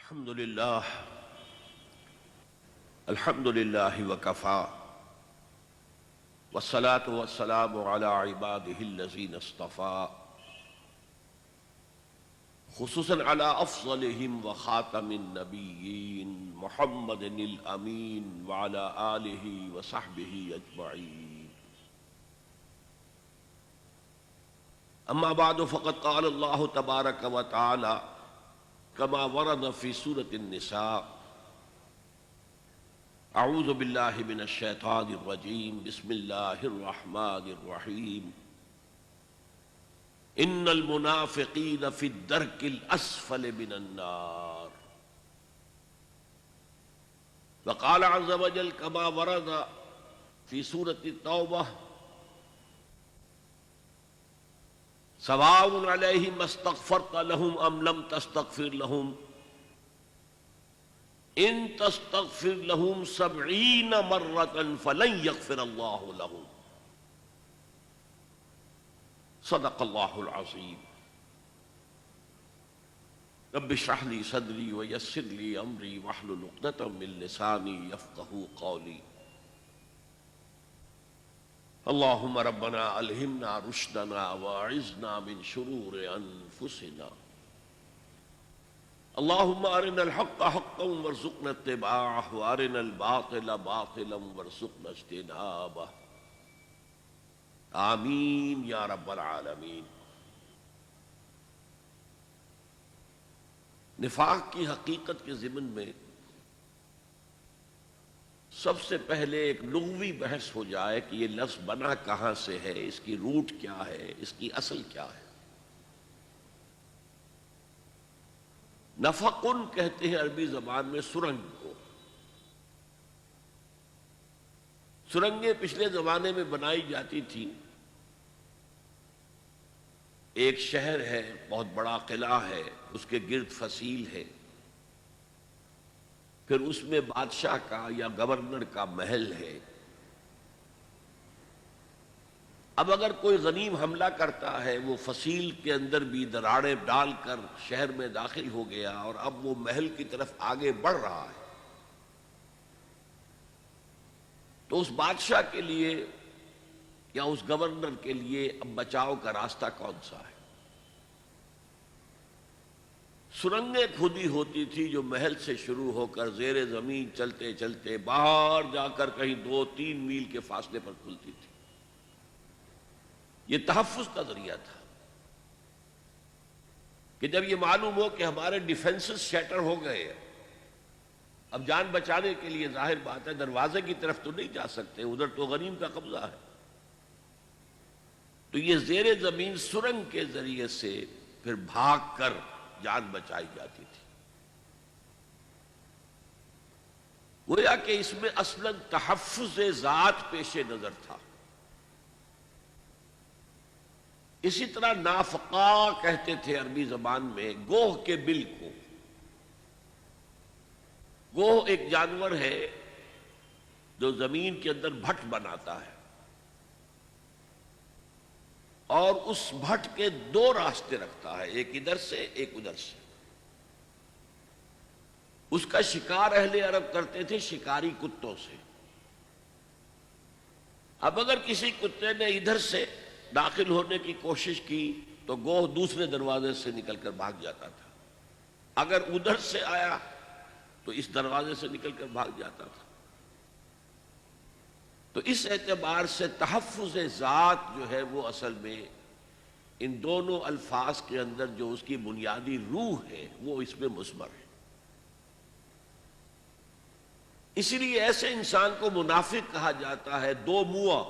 الحمد لله الحمد لله وكفى والصلاة والسلام على عباده الذين اصطفى خصوصا على أفضلهم وخاتم النبيين محمد الأمين وعلى آله وصحبه أجمعين. أما بعد فقد قال الله تبارك وتعالى كما ورد في سورة النساء: أعوذ بالله من الشيطان الرجيم بسم الله الرحمن الرحيم إن المنافقين في الدرك الأسفل من النار. وقال عز وجل كما ورد في سورة التوبة: سواء عليهم استغفرت لهم أم لم تستغفر لهم إن تستغفر لهم 70 مرة فلن يغفر الله لهم. صدق الله العظيم. رب اشرح لي صدري ويسر لي أمري واحلل عقدة من لساني يفقهوا قولي. اللهم ربنا ألهمنا رشدنا واعذنا من شرور أنفسنا. اللهم أرنا الحق حقا وارزقنا اتباعه وأرنا الباطل باطلا وارزقنا اجتنابه. آمین یا رب العالمین. نفاق کی حقیقت کے ضمن میں سب سے پہلے ایک لغوی بحث ہو جائے کہ یہ لفظ بنا کہاں سے ہے، اس کی روٹ کیا ہے، اس کی اصل کیا ہے. نفقن کہتے ہیں عربی زبان میں سرنگ کو. سرنگیں پچھلے زمانے میں بنائی جاتی تھی. ایک شہر ہے، بہت بڑا قلعہ ہے، اس کے گرد فصیل ہے، پھر اس میں بادشاہ کا یا گورنر کا محل ہے. اب اگر کوئی غنیم حملہ کرتا ہے، وہ فصیل کے اندر بھی دراڑیں ڈال کر شہر میں داخل ہو گیا اور اب وہ محل کی طرف آگے بڑھ رہا ہے، تو اس بادشاہ کے لیے یا اس گورنر کے لیے اب بچاؤ کا راستہ کون سا ہے؟ سرنگیں کھودی ہوتی تھی جو محل سے شروع ہو کر زیر زمین چلتے چلتے باہر جا کر کہیں 2-3 میل کے فاصلے پر کھلتی تھی. یہ تحفظ کا ذریعہ تھا کہ جب یہ معلوم ہو کہ ہمارے ڈیفنسز شیٹر ہو گئے ہیں، اب جان بچانے کے لیے ظاہر بات ہے دروازے کی طرف تو نہیں جا سکتے، ادھر تو غنیم کا قبضہ ہے، تو یہ زیر زمین سرنگ کے ذریعے سے پھر بھاگ کر جان بچائی جاتی تھی. گویا کہ اس میں اصلاً تحفظ ذات پیش نظر تھا. اسی طرح نافقا کہتے تھے عربی زبان میں گوہ کے بل کو. گوہ ایک جانور ہے جو زمین کے اندر بھٹ بناتا ہے اور اس بھٹ کے 2 راستے رکھتا ہے، ایک ادھر سے ایک ادھر سے. اس کا شکار اہل عرب کرتے تھے شکاری کتوں سے. اب اگر کسی کتے نے ادھر سے داخل ہونے کی کوشش کی تو گوہ دوسرے دروازے سے نکل کر بھاگ جاتا تھا، اگر ادھر سے آیا تو اس دروازے سے نکل کر بھاگ جاتا تھا. تو اس اعتبار سے تحفظ ذات جو ہے وہ اصل میں ان دونوں الفاظ کے اندر جو اس کی بنیادی روح ہے وہ اس میں مثمر ہے. اسی لیے ایسے انسان کو منافق کہا جاتا ہے، 2 منہ،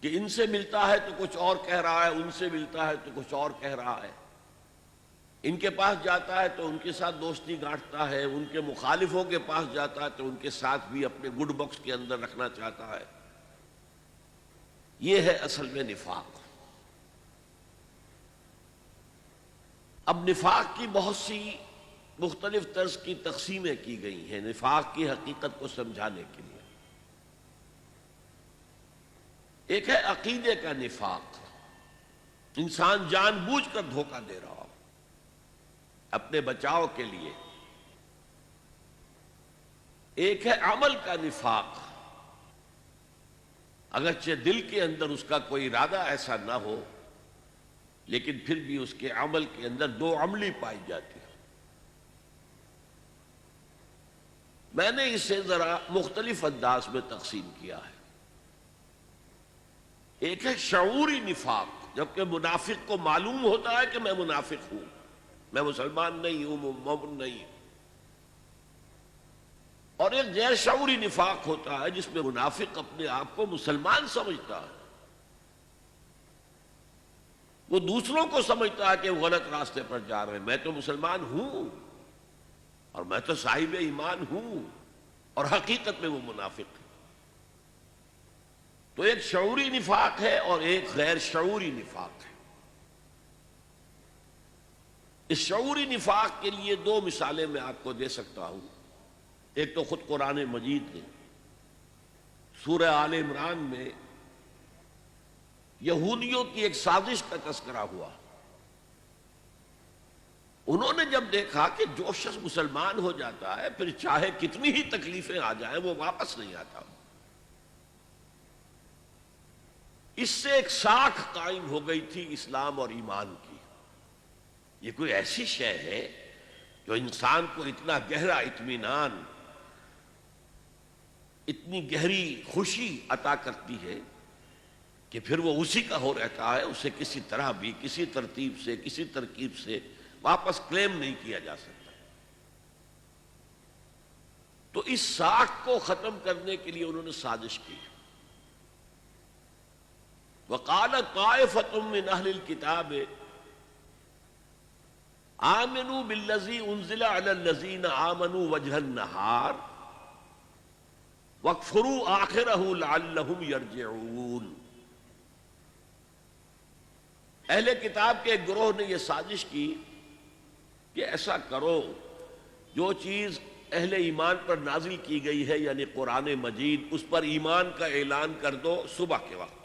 کہ ان سے ملتا ہے تو کچھ اور کہہ رہا ہے، ان سے ملتا ہے تو کچھ اور کہہ رہا ہے. ان کے پاس جاتا ہے تو ان کے ساتھ دوستی گانٹتا ہے، ان کے مخالفوں کے پاس جاتا ہے تو ان کے ساتھ بھی اپنے گڈ باکس کے اندر رکھنا چاہتا ہے. یہ ہے اصل میں نفاق. اب نفاق کی بہت سی مختلف طرز کی تقسیمیں کی گئی ہیں نفاق کی حقیقت کو سمجھانے کے لیے. ایک ہے عقیدے کا نفاق، انسان جان بوجھ کر دھوکہ دے رہا ہو. اپنے بچاؤ کے لیے۔ ایک ہے عمل کا نفاق، اگرچہ دل کے اندر اس کا کوئی ارادہ ایسا نہ ہو، لیکن پھر بھی اس کے عمل کے اندر دو عملی پائی جاتی ہے۔ میں نے اسے ذرا مختلف انداز میں تقسیم کیا ہے۔ ایک ہے شعوری نفاق، جبکہ منافق کو معلوم ہوتا ہے کہ میں منافق ہوں، میں مسلمان نہیں ہوں، مومن نہیں ہوں۔ اور ایک غیر شعوری نفاق ہوتا ہے جس میں منافق اپنے آپ کو مسلمان سمجھتا ہے، وہ دوسروں کو سمجھتا ہے کہ وہ غلط راستے پر جا رہے ہیں، میں تو مسلمان ہوں اور میں تو صاحب ایمان ہوں، اور حقیقت میں وہ منافق ہے۔ تو ایک شعوری نفاق ہے اور ایک غیر شعوری نفاق ہے۔ اس شعوری نفاق کے لیے دو مثالیں میں آپ کو دے سکتا ہوں۔ ایک تو خود قرآن مجید ہے، سورہ آل عمران میں یہودیوں کی ایک سازش کا تذکرہ ہوا۔ انہوں نے جب دیکھا کہ جو شخص مسلمان ہو جاتا ہے پھر چاہے کتنی ہی تکلیفیں آ جائیں وہ واپس نہیں آتا، اس سے ایک ساکھ قائم ہو گئی تھی اسلام اور ایمان کی۔ یہ کوئی ایسی شے ہے جو انسان کو اتنا گہرا اطمینان، اتنی گہری خوشی عطا کرتی ہے کہ پھر وہ اسی کا ہو رہتا ہے، اسے کسی طرح بھی، کسی ترتیب سے، کسی ترکیب سے واپس کلیم نہیں کیا جا سکتا۔ تو اس ساکھ کو ختم کرنے کے لیے انہوں نے سازش کی۔ وَقَالَ طَائِفَةٌ مِّنْ أَهْلِ الْكِتَابِ آمنوا بالذی انزل علی الذین آمنوا وجہ النہار واکفروا آخرہ لعلہم یرجعون۔ اہل کتاب کے ایک گروہ نے یہ سازش کی کہ ایسا کرو، جو چیز اہل ایمان پر نازل کی گئی ہے یعنی قرآن مجید، اس پر ایمان کا اعلان کر دو صبح کے وقت۔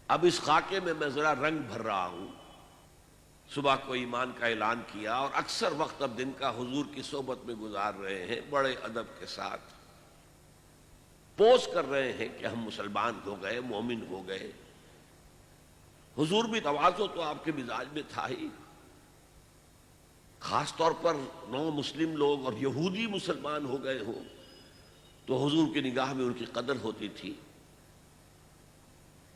اب اس خاکے میں میں ذرا رنگ بھر رہا ہوں۔ صبح کو ایمان کا اعلان کیا اور اکثر وقت اب دن کا حضور کی صحبت میں گزار رہے ہیں، بڑے ادب کے ساتھ پوز کر رہے ہیں کہ ہم مسلمان ہو گئے، مومن ہو گئے۔ حضور بھی تواضع تو آپ کے مزاج میں تھا ہی، خاص طور پر نو مسلم لوگ اور یہودی مسلمان ہو گئے ہوں تو حضور کی نگاہ میں ان کی قدر ہوتی تھی۔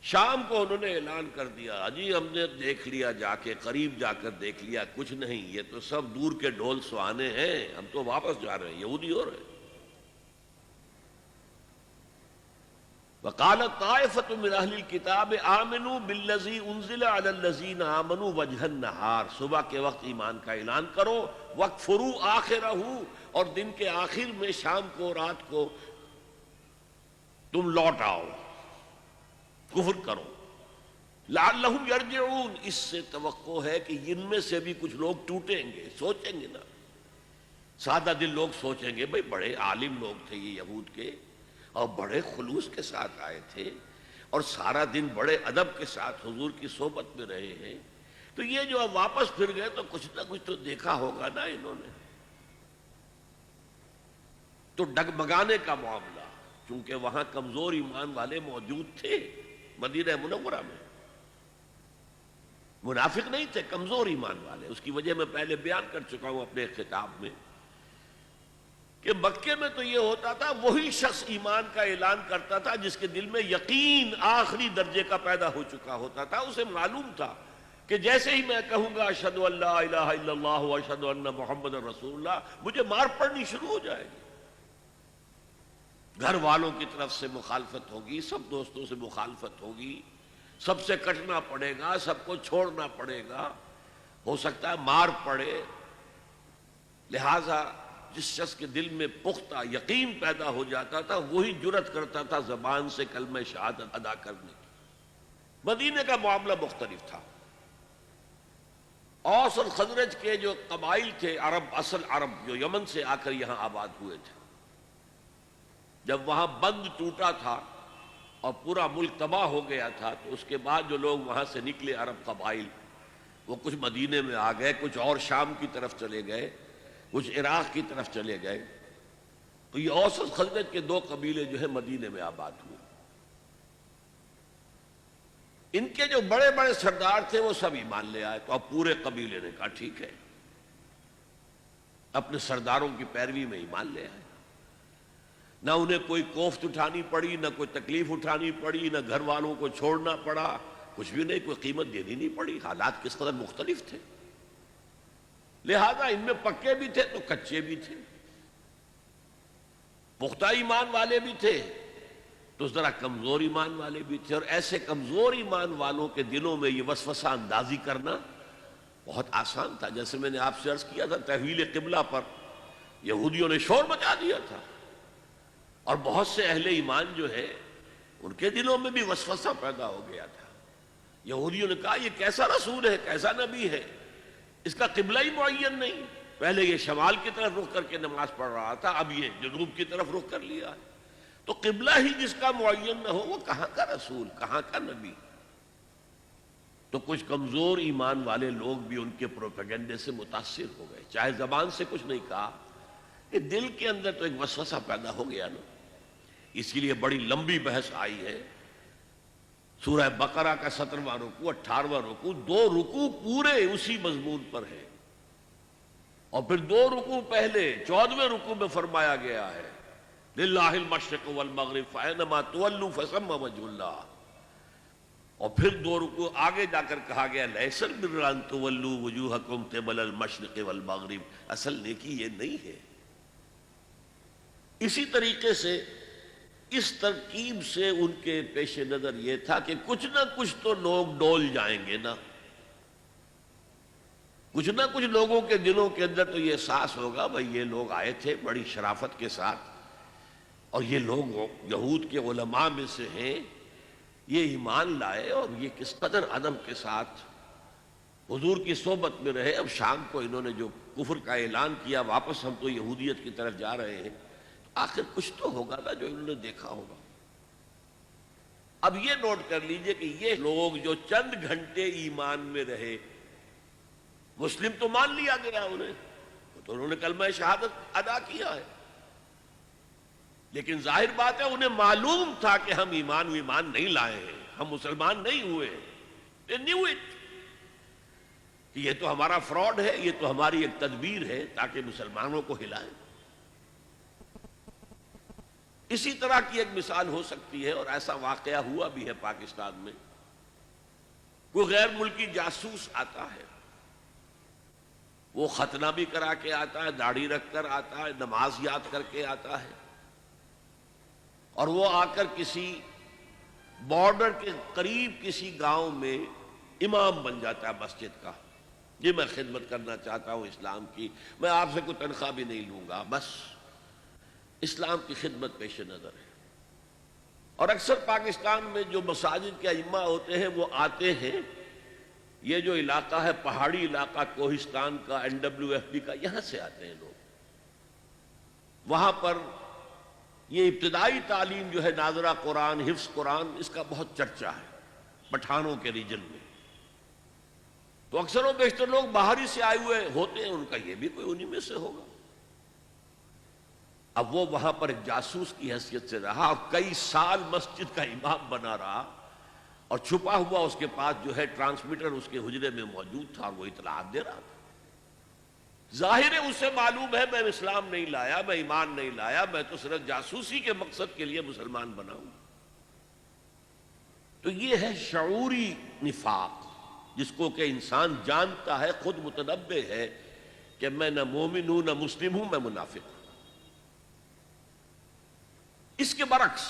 شام کو انہوں نے اعلان کر دیا، جی ہم نے دیکھ لیا، جا کے قریب جا کر دیکھ لیا، کچھ نہیں، یہ تو سب دور کے ڈھول سہانے ہیں، ہم تو واپس جا رہے ہیں، یہودی ہو رہے ہیں۔ وَقَالَتْ طَائِفَةٌ مِّنْ أَهْلِ الْكِتَابِ آمِنُوا بِالَّذِي أُنزِلَ عَلَى الَّذِينَ آمَنُوا وَجْهَ النَّهَارِ، صبح کے وقت ایمان کا اعلان کرو، وَاكْفُرُوا آخِرَهُ، اور دن کے آخر میں شام کو، رات کو تم لوٹ آؤ، کفر کرو، لعلہم یرجعون، اس سے توقع ہے کہ ان میں سے بھی کچھ لوگ ٹوٹیں گے، سوچیں گے نا، سادہ دل لوگ سوچیں گے بھئی بڑے عالم لوگ تھے یہ یہود کے، اور بڑے خلوص کے ساتھ آئے تھے اور سارا دن بڑے ادب کے ساتھ حضور کی صحبت میں رہے ہیں، تو یہ جو اب واپس پھر گئے تو کچھ نہ کچھ تو دیکھا ہوگا نا انہوں نے۔ تو ڈگمگانے کا معاملہ، چونکہ وہاں کمزور ایمان والے موجود تھے مدینہ منورہ میں، منافق نہیں تھے، کمزور ایمان والے، اس کی وجہ میں پہلے بیان کر چکا ہوں اپنے خطاب میں کہ مکے میں تو یہ ہوتا تھا، وہی شخص ایمان کا اعلان کرتا تھا جس کے دل میں یقین آخری درجے کا پیدا ہو چکا ہوتا تھا، اسے معلوم تھا کہ جیسے ہی میں کہوں گا اشہد ان لا الہ الا اللہ واشہد ان محمد رسول اللہ، مجھے مار پڑنی شروع ہو جائے گی، گھر والوں کی طرف سے مخالفت ہوگی، سب دوستوں سے مخالفت ہوگی، سب سے کٹنا پڑے گا، سب کو چھوڑنا پڑے گا، ہو سکتا ہے مار پڑے۔ لہذا جس شخص کے دل میں پختہ یقین پیدا ہو جاتا تھا وہی جرأت کرتا تھا زبان سے کلمہ شہادت ادا کرنے کی۔ مدینے کا معاملہ مختلف تھا۔ اوس اور خزرج کے جو قبائل تھے، عرب، اصل عرب جو یمن سے آ کر یہاں آباد ہوئے تھے، جب وہاں بند ٹوٹا تھا اور پورا ملک تباہ ہو گیا تھا تو اس کے بعد جو لوگ وہاں سے نکلے عرب قبائل، وہ کچھ مدینے میں آ گئے، کچھ اور شام کی طرف چلے گئے، کچھ عراق کی طرف چلے گئے. تو یہ اوس اور خزرج کے دو قبیلے جو ہے مدینے میں آباد ہوئے. ان کے جو بڑے بڑے سردار تھے وہ سب ایمان لے آئے. تو اب پورے قبیلے نے کہا ٹھیک ہے، اپنے سرداروں کی پیروی میں ایمان لے آئے. نہ انہیں کوئی کوفت اٹھانی پڑی، نہ کوئی تکلیف اٹھانی پڑی، نہ گھر والوں کو چھوڑنا پڑا، کچھ بھی نہیں، کوئی قیمت دینی نہیں پڑی. حالات کس قدر مختلف تھے. لہذا ان میں پکے بھی تھے تو کچے بھی تھے، پختہ ایمان والے بھی تھے تو ذرا کمزور ایمان والے بھی تھے. اور ایسے کمزور ایمان والوں کے دلوں میں یہ وسوسہ اندازی کرنا بہت آسان تھا. جیسے میں نے آپ سے عرض کیا تھا، تحویل قبلہ پر یہودیوں نے شور مچا دیا تھا، اور بہت سے اہل ایمان جو ہے ان کے دلوں میں بھی وسوسہ پیدا ہو گیا تھا. یہودیوں نے کہا یہ کیسا رسول ہے، کیسا نبی ہے، اس کا قبلہ ہی معین نہیں. پہلے یہ شمال کی طرف رخ کر کے نماز پڑھ رہا تھا، اب یہ جنوب کی طرف رخ کر لیا. تو قبلہ ہی جس کا معین نہ ہو وہ کہاں کا رسول، کہاں کا نبی. تو کچھ کمزور ایمان والے لوگ بھی ان کے پروپیگنڈے سے متاثر ہو گئے. چاہے زبان سے کچھ نہیں کہا، کہ دل کے اندر تو ایک وسوسہ پیدا ہو گیا نا. اسی لیے بڑی لمبی بحث آئی ہے. سورہ بقرہ کا 17واں رکوع، 18واں رکوع، 2 رکوع پورے اسی مضمون پر ہے. اور پھر 2 رکوع پہلے 14ویں رکوع میں فرمایا گیا ہے للہ المشرق والمغرب فأینما تولوا فثم وجہ اللہ. اور پھر 2 رکوع آگے جا کر کہا گیا لیس البر ان تولوا وجوہکم قبل المشرق والمغرب. اصل نیکی یہ نہیں ہے. اسی طریقے سے اس ترکیب سے ان کے پیش نظر یہ تھا کہ کچھ نہ کچھ تو لوگ ڈول جائیں گے نا. کچھ نہ کچھ لوگوں کے دلوں کے اندر تو یہ احساس ہوگا بھئی یہ لوگ آئے تھے بڑی شرافت کے ساتھ، اور یہ لوگ یہود کے علماء میں سے ہیں، یہ ایمان لائے اور یہ کس قدر ادب کے ساتھ حضور کی صحبت میں رہے. اب شام کو انہوں نے جو کفر کا اعلان کیا، واپس ہم تو یہودیت کی طرف جا رہے ہیں، آخر کچھ تو ہوگا نا جو انہوں نے دیکھا ہوگا. اب یہ نوٹ کر لیجئے کہ یہ لوگ جو چند گھنٹے ایمان میں رہے، مسلم تو مان لیا گیا انہیں، تو انہوں نے کلمہ شہادت ادا کیا ہے، لیکن ظاہر بات ہے انہیں معلوم تھا کہ ہم ایمان نہیں لائے ہیں، ہم مسلمان نہیں ہوئے ہیں. They knew it. کہ یہ تو ہمارا فراڈ ہے، یہ تو ہماری ایک تدبیر ہے تاکہ مسلمانوں کو ہلائیں. اسی طرح کی ایک مثال ہو سکتی ہے، اور ایسا واقعہ ہوا بھی ہے پاکستان میں. کوئی غیر ملکی جاسوس آتا ہے، وہ ختنہ بھی کرا کے آتا ہے، داڑھی رکھ کر آتا ہے، نماز یاد کر کے آتا ہے، اور وہ آ کر کسی بارڈر کے قریب کسی گاؤں میں امام بن جاتا ہے مسجد کا. یہ میں خدمت کرنا چاہتا ہوں اسلام کی، میں آپ سے کوئی تنخواہ بھی نہیں لوں گا، بس اسلام کی خدمت پیش نظر ہے. اور اکثر پاکستان میں جو مساجد کے ائمہ ہوتے ہیں وہ آتے ہیں، یہ جو علاقہ ہے پہاڑی علاقہ کوہستان کا، NWFB کا، یہاں سے آتے ہیں لوگ. وہاں پر یہ ابتدائی تعلیم جو ہے ناظرہ قرآن، حفظ قرآن، اس کا بہت چرچا ہے پٹھانوں کے ریجن میں. تو اکثر و بیشتر لوگ باہر ہی سے آئے ہوئے ہوتے ہیں، ان کا یہ بھی کوئی انہی میں سے ہوگا. اب وہ وہاں پر ایک جاسوس کی حیثیت سے رہا اور کئی سال مسجد کا امام بنا رہا، اور چھپا ہوا اس کے پاس جو ہے ٹرانسمیٹر اس کے حجرے میں موجود تھا، اور وہ اطلاعات دے رہا تھا. ظاہر ہے اسے معلوم ہے میں اسلام نہیں لایا، میں ایمان نہیں لایا، میں تو صرف جاسوسی کے مقصد کے لیے مسلمان بنا ہوں. تو یہ ہے شعوری نفاق، جس کو کہ انسان جانتا ہے، خود متنبع ہے کہ میں نہ مومن ہوں نہ مسلم ہوں، میں منافق ہوں. اس کے برعکس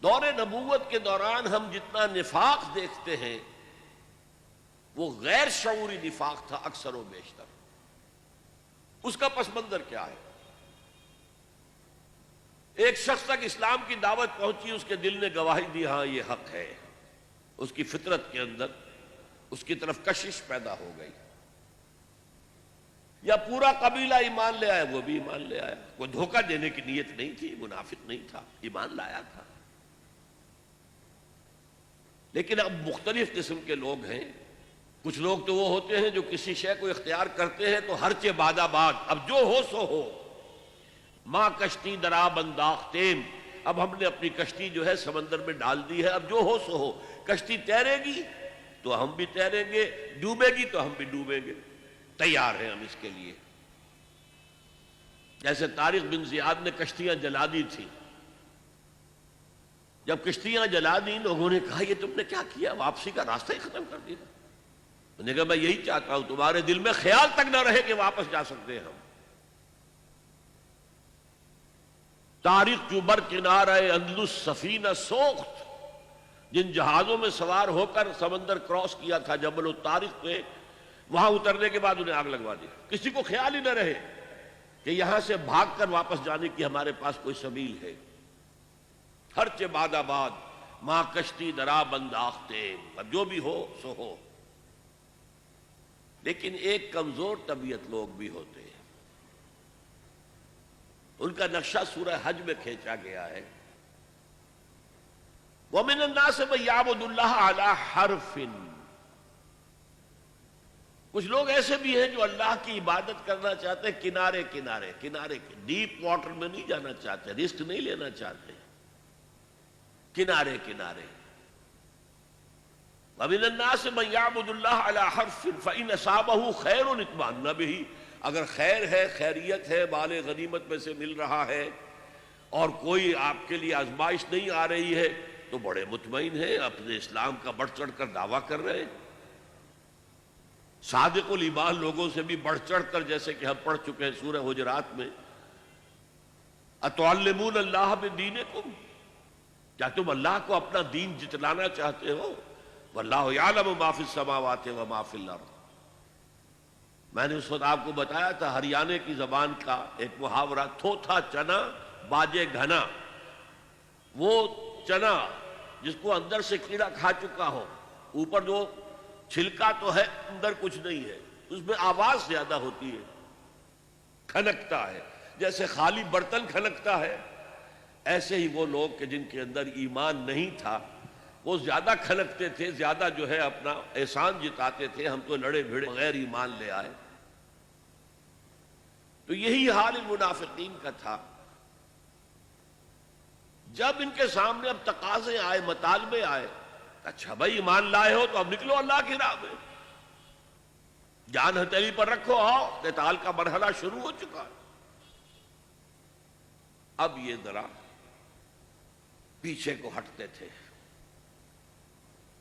دور نبوت کے دوران ہم جتنا نفاق دیکھتے ہیں وہ غیر شعوری نفاق تھا اکثر و بیشتر. اس کا پس منظر کیا ہے؟ ایک شخص تک اسلام کی دعوت پہنچی، اس کے دل نے گواہی دی ہاں یہ حق ہے، اس کی فطرت کے اندر اس کی طرف کشش پیدا ہو گئی. یا پورا قبیلہ ایمان لے آیا، وہ بھی ایمان لے آیا، کوئی دھوکہ دینے کی نیت نہیں تھی، منافق نہیں تھا، ایمان لایا تھا. لیکن اب مختلف قسم کے لوگ ہیں. کچھ لوگ تو وہ ہوتے ہیں جو کسی شے کو اختیار کرتے ہیں تو ہر چے باد آباد، اب جو ہو سو ہو. ماں کشتی درا بنداختین، اب ہم نے اپنی کشتی جو ہے سمندر میں ڈال دی ہے، اب جو ہو سو ہو. کشتی تیرے گی تو ہم بھی تیریں گے، ڈوبے گی تو ہم بھی ڈوبیں گے، تیار ہیں ہم اس کے لیے. جیسے طارق بن زیاد نے کشتیاں جلا دی تھی. جب کشتیاں جلا دی لوگوں نے کہا یہ تم نے کیا کیا، واپسی کا راستہ ہی ختم کر دیا. میں نے کہا میں یہی چاہتا ہوں تمہارے دل میں خیال تک نہ رہے کہ واپس جا سکتے ہیں ہم. تاریخ جو بر کنارہ اندلس سفینہ سوخت، جن جہازوں میں سوار ہو کر سمندر کراس کیا تھا جبل الطارق پہ، وہاں اترنے کے بعد انہیں آگ لگوا دی. کسی کو خیال ہی نہ رہے کہ یہاں سے بھاگ کر واپس جانے کی ہمارے پاس کوئی سبیل ہے. ہر چے باد آباد ماں کشتی درا بنداختے، اب جو بھی ہو سو ہو. لیکن ایک کمزور طبیعت لوگ بھی ہوتے ہیں، ان کا نقشہ سورہ حج میں کھینچا گیا ہے. وَمِنَ النَّاسِ مَن يَعْبُدُ اللَّهَ عَلَى حَرْفٍ، کچھ لوگ ایسے بھی ہیں جو اللہ کی عبادت کرنا چاہتے ہیں کنارے کنارے کنارے، ڈیپ واٹر میں نہیں جانا چاہتے، رسک نہیں لینا چاہتے، کنارے کنارے. وَمِنَ النَّاسِ مَن يَعْبُدُ اللَّهَ عَلَى حَرْفٍ فَإِنْ أَصَابَهُ خَيْرٌ اطْمَأَنَّ بِهِ، اگر خیر ہے، خیریت ہے، مال غنیمت میں سے مل رہا ہے اور کوئی آپ کے لیے آزمائش نہیں آ رہی ہے تو بڑے مطمئن ہیں، اپنے اسلام کا بڑھ چڑھ کر دعویٰ کر رہے ہیں. صادق الایمان لوگوں سے بھی بڑھ چڑھ کر، جیسے کہ ہم پڑھ چکے ہیں سورہ حجرات میں، اتعلمون اللہ بدینکم، کیا تم اللہ کو اپنا دین جتلانا چاہتے ہو؟ واللہ یعلم ما فی السماوات وما فی الارض. میں نے اس وقت آپ کو بتایا تھا ہریانے کی زبان کا ایک محاورہ، تھوتھا چنا باجے گھنا. وہ چنا جس کو اندر سے کیڑا کھا چکا ہو، اوپر جو چھلکا تو ہے اندر کچھ نہیں ہے، اس میں آواز زیادہ ہوتی ہے، کھنکتا ہے، جیسے خالی برتن کھنکتا ہے. ایسے ہی وہ لوگ کہ جن کے اندر ایمان نہیں تھا وہ زیادہ کھنکتے تھے، زیادہ جو ہے اپنا احسان جتاتے تھے، ہم تو لڑے بھیڑے بغیر ایمان لے آئے. تو یہی حال المنافقین کا تھا. جب ان کے سامنے اب تقاضے آئے، مطالبے آئے، اچھا بھائی ایمان لائے ہو تو اب نکلو اللہ کی راہ میں، جان ہتھیلی پر رکھو، آؤ، قتال کا مرحلہ شروع ہو چکا. اب یہ ذرا پیچھے کو ہٹتے تھے.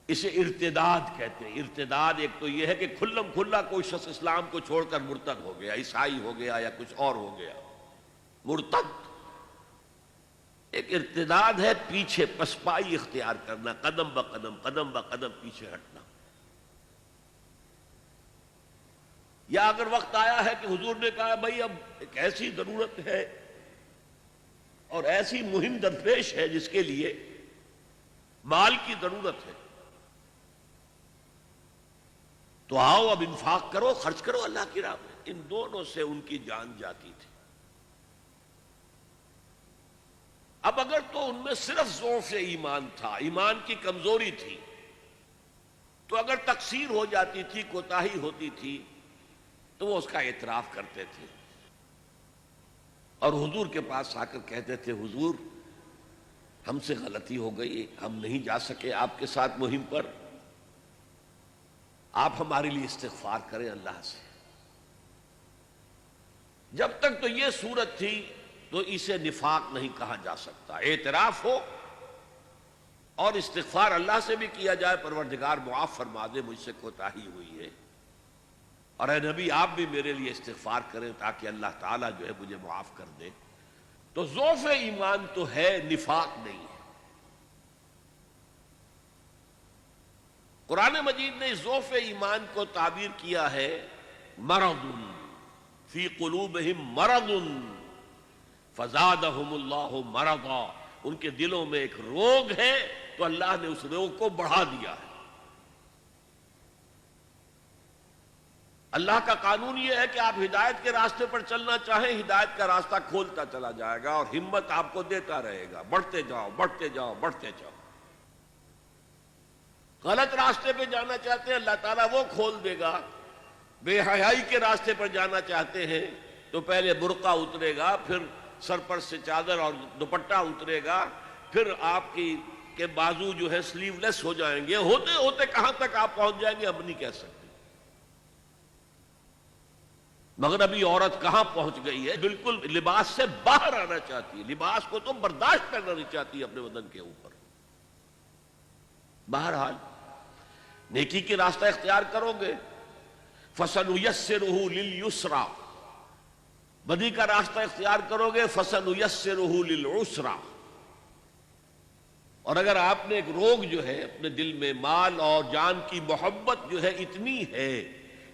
اسے ارتداد کہتے ہیں. ارتداد ایک تو یہ ہے کہ کھلم کھلا کوئی شخص اسلام کو چھوڑ کر مرتد ہو گیا، عیسائی ہو گیا یا کچھ اور ہو گیا، مرتد. ایک ارتداد ہے پیچھے پسپائی اختیار کرنا، قدم قدم پیچھے ہٹنا. یا اگر وقت آیا ہے کہ حضور نے کہا بھائی اب ایک ایسی ضرورت ہے اور ایسی مہم درپیش ہے جس کے لیے مال کی ضرورت ہے، تو آؤ اب انفاق کرو، خرچ کرو اللہ کی راہ میں. ان دونوں سے ان کی جان جاتی تھی. اب اگر تو ان میں صرف ضعف ایمان تھا، ایمان کی کمزوری تھی، تو اگر تقصیر ہو جاتی تھی، کوتاہی ہوتی تھی، تو وہ اس کا اعتراف کرتے تھے اور حضور کے پاس آ کر کہتے تھے حضور ہم سے غلطی ہو گئی، ہم نہیں جا سکے آپ کے ساتھ مہم پر، آپ ہمارے لیے استغفار کریں اللہ سے. جب تک تو یہ صورت تھی تو اسے نفاق نہیں کہا جا سکتا. اعتراف ہو اور استغفار اللہ سے بھی کیا جائے، پروردگار معاف فرما دے، مجھ سے کوتاہی ہوئی ہے، اور اے نبی آپ بھی میرے لیے استغفار کریں تاکہ اللہ تعالیٰ جو ہے مجھے معاف کر دے. تو ضعف ایمان تو ہے، نفاق نہیں ہے. قرآن مجید نے ضعف ایمان کو تعبیر کیا ہے مرض فی قلوبہم مرض فزادہم اللہ مرضا. ان کے دلوں میں ایک روگ ہے تو اللہ نے اس روگ کو بڑھا دیا ہے. اللہ کا قانون یہ ہے کہ آپ ہدایت کے راستے پر چلنا چاہیں، ہدایت کا راستہ کھولتا چلا جائے گا اور ہمت آپ کو دیتا رہے گا، بڑھتے جاؤ بڑھتے جاؤ بڑھتے جاؤ. غلط راستے پہ جانا چاہتے ہیں اللہ تعالیٰ وہ کھول دے گا. بے حیائی کے راستے پر جانا چاہتے ہیں تو پہلے برقع اترے گا، پھر سر پر سے چادر اور دوپٹہ اترے گا، پھر آپ کے بازو جو ہے سلیو لیس ہو جائیں گے. ہوتے ہوتے کہاں تک آپ پہنچ جائیں گے ہم نہیں کہہ سکتے. مگر ابھی عورت کہاں پہنچ گئی ہے، بالکل لباس سے باہر آنا چاہتی ہے، لباس کو تو برداشت کرنا نہیں چاہتی ہے اپنے بدن کے اوپر. بہرحال نیکی کی راستہ اختیار کرو گے فَسَنُيَسِّرُهُ لِلْيُسْرَى، بدی کا راستہ اختیار کرو گے فَسَنُيَسِّرُهُ لِلْعُسْرَى. اور اگر آپ نے ایک روگ جو ہے اپنے دل میں مال اور جان کی محبت جو ہے اتنی ہے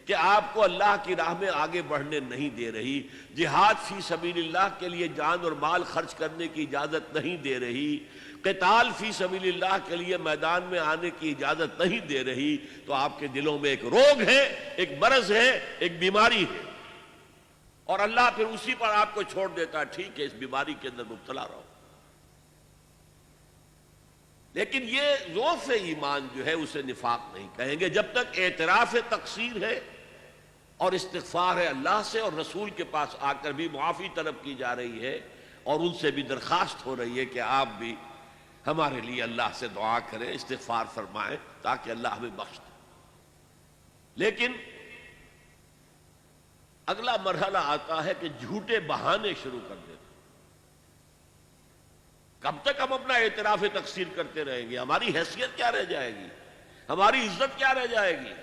کہ آپ کو اللہ کی راہ میں آگے بڑھنے نہیں دے رہی، جہاد فی سبیل اللہ کے لیے جان اور مال خرچ کرنے کی اجازت نہیں دے رہی، قتال فی سبیل اللہ کے لیے میدان میں آنے کی اجازت نہیں دے رہی، تو آپ کے دلوں میں ایک روگ ہے، ایک مرض ہے، ایک بیماری ہے. اور اللہ پھر اسی پر آپ کو چھوڑ دیتا ہے، ٹھیک ہے اس بیماری کے اندر مبتلا رہو. لیکن یہ ضعف ایمان جو ہے اسے نفاق نہیں کہیں گے جب تک اعتراف تقصیر ہے اور استغفار ہے اللہ سے، اور رسول کے پاس آ کر بھی معافی طلب کی جا رہی ہے اور ان سے بھی درخواست ہو رہی ہے کہ آپ بھی ہمارے لیے اللہ سے دعا کریں، استغفار فرمائیں تاکہ اللہ ہمیں بخش دے. لیکن اگلا مرحلہ آتا ہے کہ جھوٹے بہانے شروع کر دیتے. کب تک ہم اپنا اعتراف تقصیر کرتے رہیں گے؟ ہماری حیثیت کیا رہ جائے گی؟ ہماری عزت کیا رہ جائے گی؟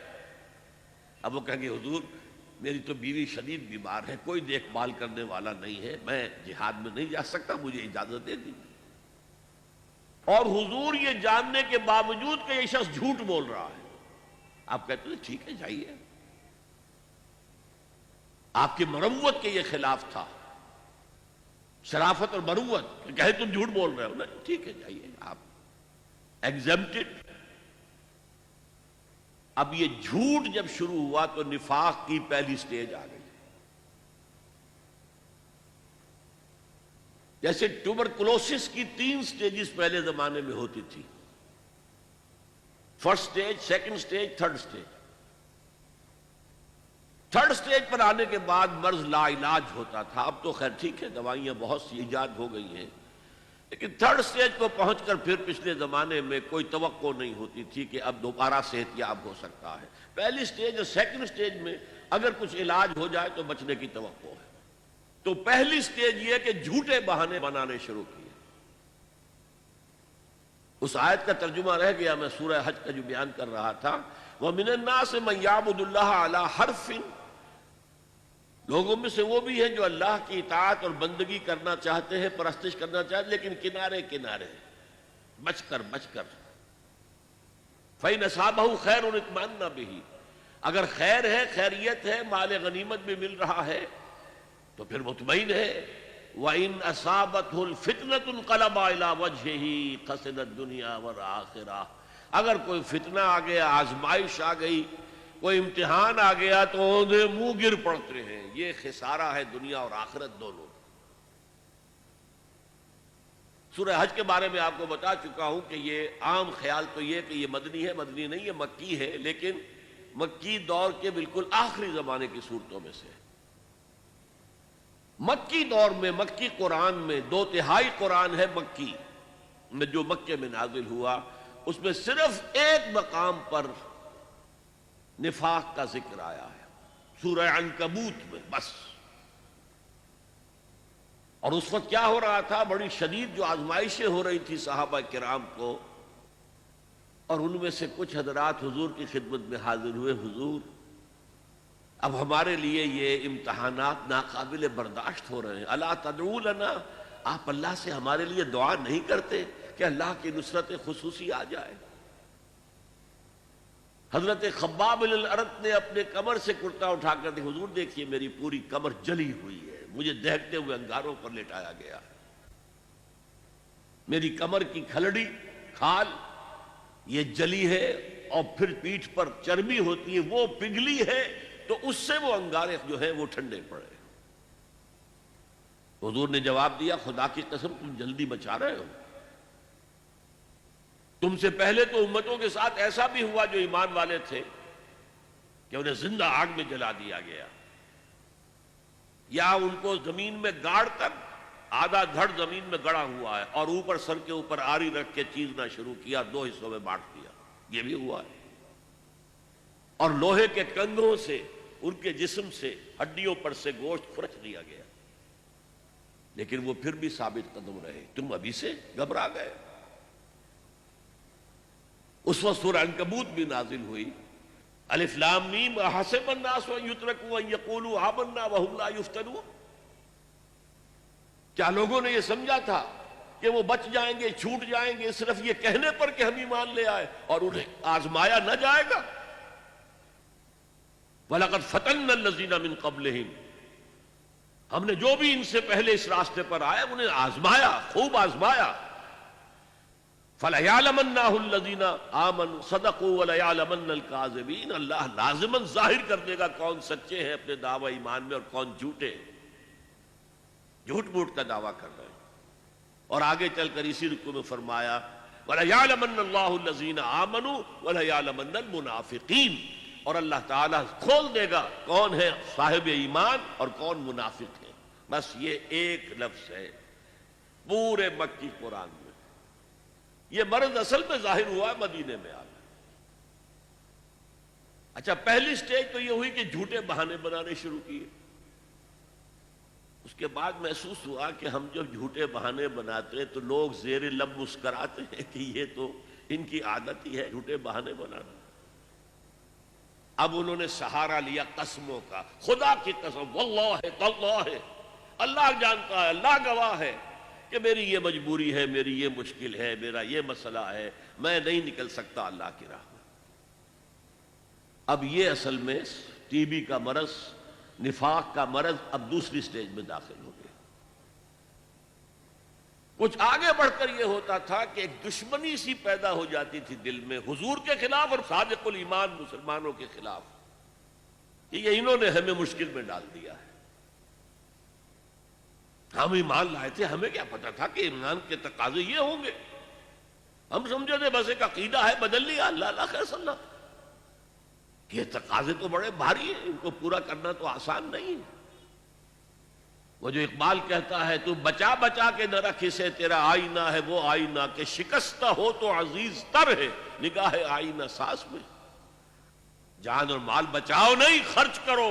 اب وہ کہیں گے حضور میری تو بیوی شدید بیمار ہے، کوئی دیکھ بھال کرنے والا نہیں ہے، میں جہاد میں نہیں جا سکتا، مجھے اجازت دے دیجیے. اور حضور یہ جاننے کے باوجود کہ یہ شخص جھوٹ بول رہا ہے، آپ کہتے ہیں ٹھیک ہے جائیے. آپ کی مروت کے یہ خلاف تھا، شرافت اور مروت، کہے تم جھوٹ بول رہے ہو نا، ٹھیک ہے جائیے آپ ایگزمپٹڈ. اب یہ جھوٹ جب شروع ہوا تو نفاق کی پہلی سٹیج آ گئی. جیسے ٹوبرکلوسس کی 3 سٹیجز پہلے زمانے میں ہوتی تھی، first stage, second stage, third stage. Third stage پر آنے کے بعد مرض لا علاج ہوتا تھا. اب تو خیر ٹھیک ہے دوائیاں بہت سی ایجاد ہو گئی ہیں، لیکن تھرڈ سٹیج کو پہنچ کر پھر پچھلے زمانے میں کوئی توقع نہیں ہوتی تھی کہ اب دوبارہ صحت یاب ہو سکتا ہے. پہلی سٹیج اور سیکنڈ سٹیج میں اگر کچھ علاج ہو جائے تو بچنے کی توقع ہے. تو پہلی سٹیج یہ کہ جھوٹے بہانے بنانے شروع کیے. اس آیت کا ترجمہ رہ گیا، میں سورہ حج کا جو بیان کر رہا تھا، وَمِنَ النَّاسِ مَن يَعْبُدُ اللَّهَ عَلَى حَرْفٍ، لوگوں میں سے وہ بھی ہیں جو اللہ کی اطاعت اور بندگی کرنا چاہتے ہیں، پرستش کرنا چاہتے ہیں، لیکن کنارے کنارے بچ کر. فَإِنْ أَصَابَهُ خَيْرٌ اطْمَأَنَّ بِهِ، اگر خیر ہے، خیریت ہے، مال غنیمت بھی مل رہا ہے تو پھر مطمئن ہے. وَإِنْ أَصَابَتْهُ الْفِتْنَةُ انقلب إِلَى وَجْهِهِ خَسِرَ الدُّنْيَا وَالْآخِرَةَ، اگر کوئی فتنہ آ گیا، آزمائش آ گئی، کوئی امتحان آ گیا تو اوندھے منہ گر پڑتے ہیں. یہ خسارہ ہے دنیا اور آخرت دونوں. سورہ حج کے بارے میں آپ کو بتا چکا ہوں کہ یہ عام خیال تو یہ کہ یہ مدنی ہے، مدنی نہیں، یہ مکی ہے، لیکن مکی دور کے بالکل آخری زمانے کی صورتوں میں سے. مکی دور میں، مکی قرآن میں 2/3 قرآن ہے مکی میں، جو مکے میں نازل ہوا، اس میں صرف ایک مقام پر نفاق کا ذکر آیا ہے، سورہ عنکبوت میں بس. اور اس وقت کیا ہو رہا تھا؟ بڑی شدید جو آزمائشیں ہو رہی تھی صحابہ کرام کو، اور ان میں سے کچھ حضرات حضور کی خدمت میں حاضر ہوئے، حضور اب ہمارے لیے یہ امتحانات ناقابل برداشت ہو رہے ہیں، الا تدعو لنا، آپ اللہ سے ہمارے لیے دعا نہیں کرتے کہ اللہ کی نصرت خصوصی آ جائے. حضرت خباب بن الارت نے اپنے کمر سے کرتا اٹھا کر دیکھا، حضور دیکھیے میری پوری کمر جلی ہوئی ہے، مجھے دہکتے ہوئے انگاروں پر لٹایا گیا ہے، میری کمر کی کھلڑی، کھال یہ جلی ہے، اور پھر پیٹھ پر چربی ہوتی ہے وہ پگھلی ہے، تو اس سے وہ انگارے جو ہیں وہ ٹھنڈے پڑے. حضور نے جواب دیا، خدا کی قسم تم جلدی بچا رہے ہو، تم سے پہلے تو امتوں کے ساتھ ایسا بھی ہوا جو ایمان والے تھے کہ انہیں زندہ آگ میں جلا دیا گیا، یا ان کو زمین میں گاڑ کر آدھا دھڑ زمین میں گڑا ہوا ہے اور اوپر سر کے اوپر آری رکھ کے چیرنا شروع کیا، دو حصوں میں بانٹ دیا، یہ بھی ہوا ہے۔ اور لوہے کے کنگھوں سے ان کے جسم سے ہڈیوں پر سے گوشت کھرچ دیا گیا، لیکن وہ پھر بھی ثابت قدم رہے۔ تم ابھی سے گھبرا گئے۔ اس وقت سورہ عنکبوت بھی نازل ہوئی، الف لام میم احسب الناس ان یترکوا ان یقولوا آمنا وهم لا یفتنون۔ کیا لوگوں نے یہ سمجھا تھا کہ وہ بچ جائیں گے، چھوٹ جائیں گے صرف یہ کہنے پر کہ ہم ایمان لے آئے، اور انہیں آزمایا نہ جائے گا؟ وَلَقَدْ فَتَنَّا الَّذِينَ مِن قَبْلِهِمْ، ہم نے جو بھی ان سے پہلے اس راستے پر آئے انہیں آزمایا، خوب آزمایا۔ فَلَيَعْلَمَنَّهُ الَّذِينَ آمَنُوا صَدَقُوا وَلَيَعْلَمَنَّ الْكَاذِبِينَ، اللہ لازماً ظاہر کر دے گا کون سچے ہیں اپنے دعوی ایمان میں اور کون جھوٹے، جھوٹ موٹ کا دعویٰ کر رہے ہیں۔ اور آگے چل کر اسی رکوع میں فرمایا وَلَيَعْلَمَنَّ اللَّهُ الَّذِينَ آمَنُوا وَلَيَعْلَمَنَّ الْمُنَافِقِينَ، اور اللہ تعالیٰ کھول دے گا کون ہے صاحب ایمان اور کون منافق ہے۔ بس یہ ایک لفظ ہے پورے مکی قرآن میں۔ یہ مرض اصل میں ظاہر ہوا ہے مدینے میں آ کر۔ اچھا، پہلی سٹیج تو یہ ہوئی کہ جھوٹے بہانے بنانے شروع کیے۔ اس کے بعد محسوس ہوا کہ ہم جب جھوٹے بہانے بناتے ہیں تو لوگ زیر لب مسکراتے ہیں کہ یہ تو ان کی عادت ہی ہے جھوٹے بہانے بنانا۔ اب انہوں نے سہارا لیا قسموں کا، خدا کی قسم، واللہ تاللہ، اللہ جانتا ہے، اللہ گواہ ہے کہ میری یہ مجبوری ہے، میری یہ مشکل ہے، میرا یہ مسئلہ ہے، میں نہیں نکل سکتا اللہ کی راہ میں۔ اب یہ اصل میں ٹی بی کا مرض، نفاق کا مرض اب دوسری سٹیج میں داخل ہو گیا۔ کچھ آگے بڑھ کر یہ ہوتا تھا کہ ایک دشمنی سی پیدا ہو جاتی تھی دل میں حضور کے خلاف اور صادق الایمان مسلمانوں کے خلاف، کہ یہ انہوں نے ہمیں مشکل میں ڈال دیا ہے۔ ہم ایمان لائے تھے، ہمیں کیا پتا تھا کہ ایمان کے تقاضے یہ ہوں گے؟ ہم سمجھے تھے بس ایک عقیدہ ہے، بدل لیا، اللہ اللہ خیر صلی اللہ۔ یہ تقاضے تو بڑے بھاری ہیں، ان کو پورا کرنا تو آسان نہیں ہے۔ وہ جو اقبال کہتا ہے تو بچا بچا کے نہ رکھ اسے، تیرا آئینہ ہے وہ آئینہ کہ شکستہ ہو تو عزیز تر ہے نگاہ آئینہ ساز میں۔ جان اور مال بچاؤ نہیں، خرچ کرو۔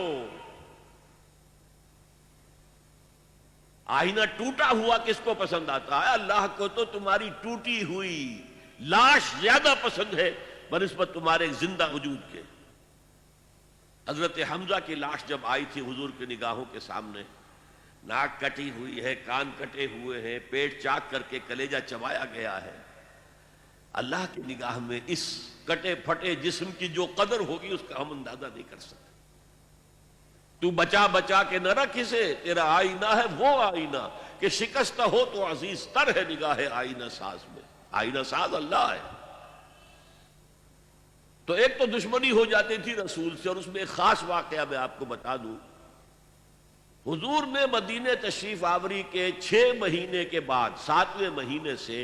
آئینہ ٹوٹا ہوا کس کو پسند آتا ہے؟ اللہ کو تو تمہاری ٹوٹی ہوئی لاش زیادہ پسند ہے بنسبت تمہارے زندہ وجود کے۔ حضرت حمزہ کی لاش جب آئی تھی حضور کی نگاہوں کے سامنے، ناک کٹی ہوئی ہے، کان کٹے ہوئے ہیں، پیٹ چاک کر کے کلیجہ چبایا گیا ہے، اللہ کی نگاہ میں اس کٹے پھٹے جسم کی جو قدر ہوگی اس کا ہم اندازہ نہیں کر سکتے۔ تو بچا بچا کے نہ رکھ اسے، تیرا آئینہ ہے وہ آئینہ کہ شکستہ ہو تو عزیز تر ہے نگاہ آئینہ ساز میں۔ آئینہ ساز اللہ ہے۔ تو ایک تو دشمنی ہو جاتی تھی رسول سے، اور اس میں ایک خاص واقعہ میں آپ کو بتا دوں۔ حضور نے مدینہ تشریف آوری کے 6 مہینے کے بعد 7ویں مہینے سے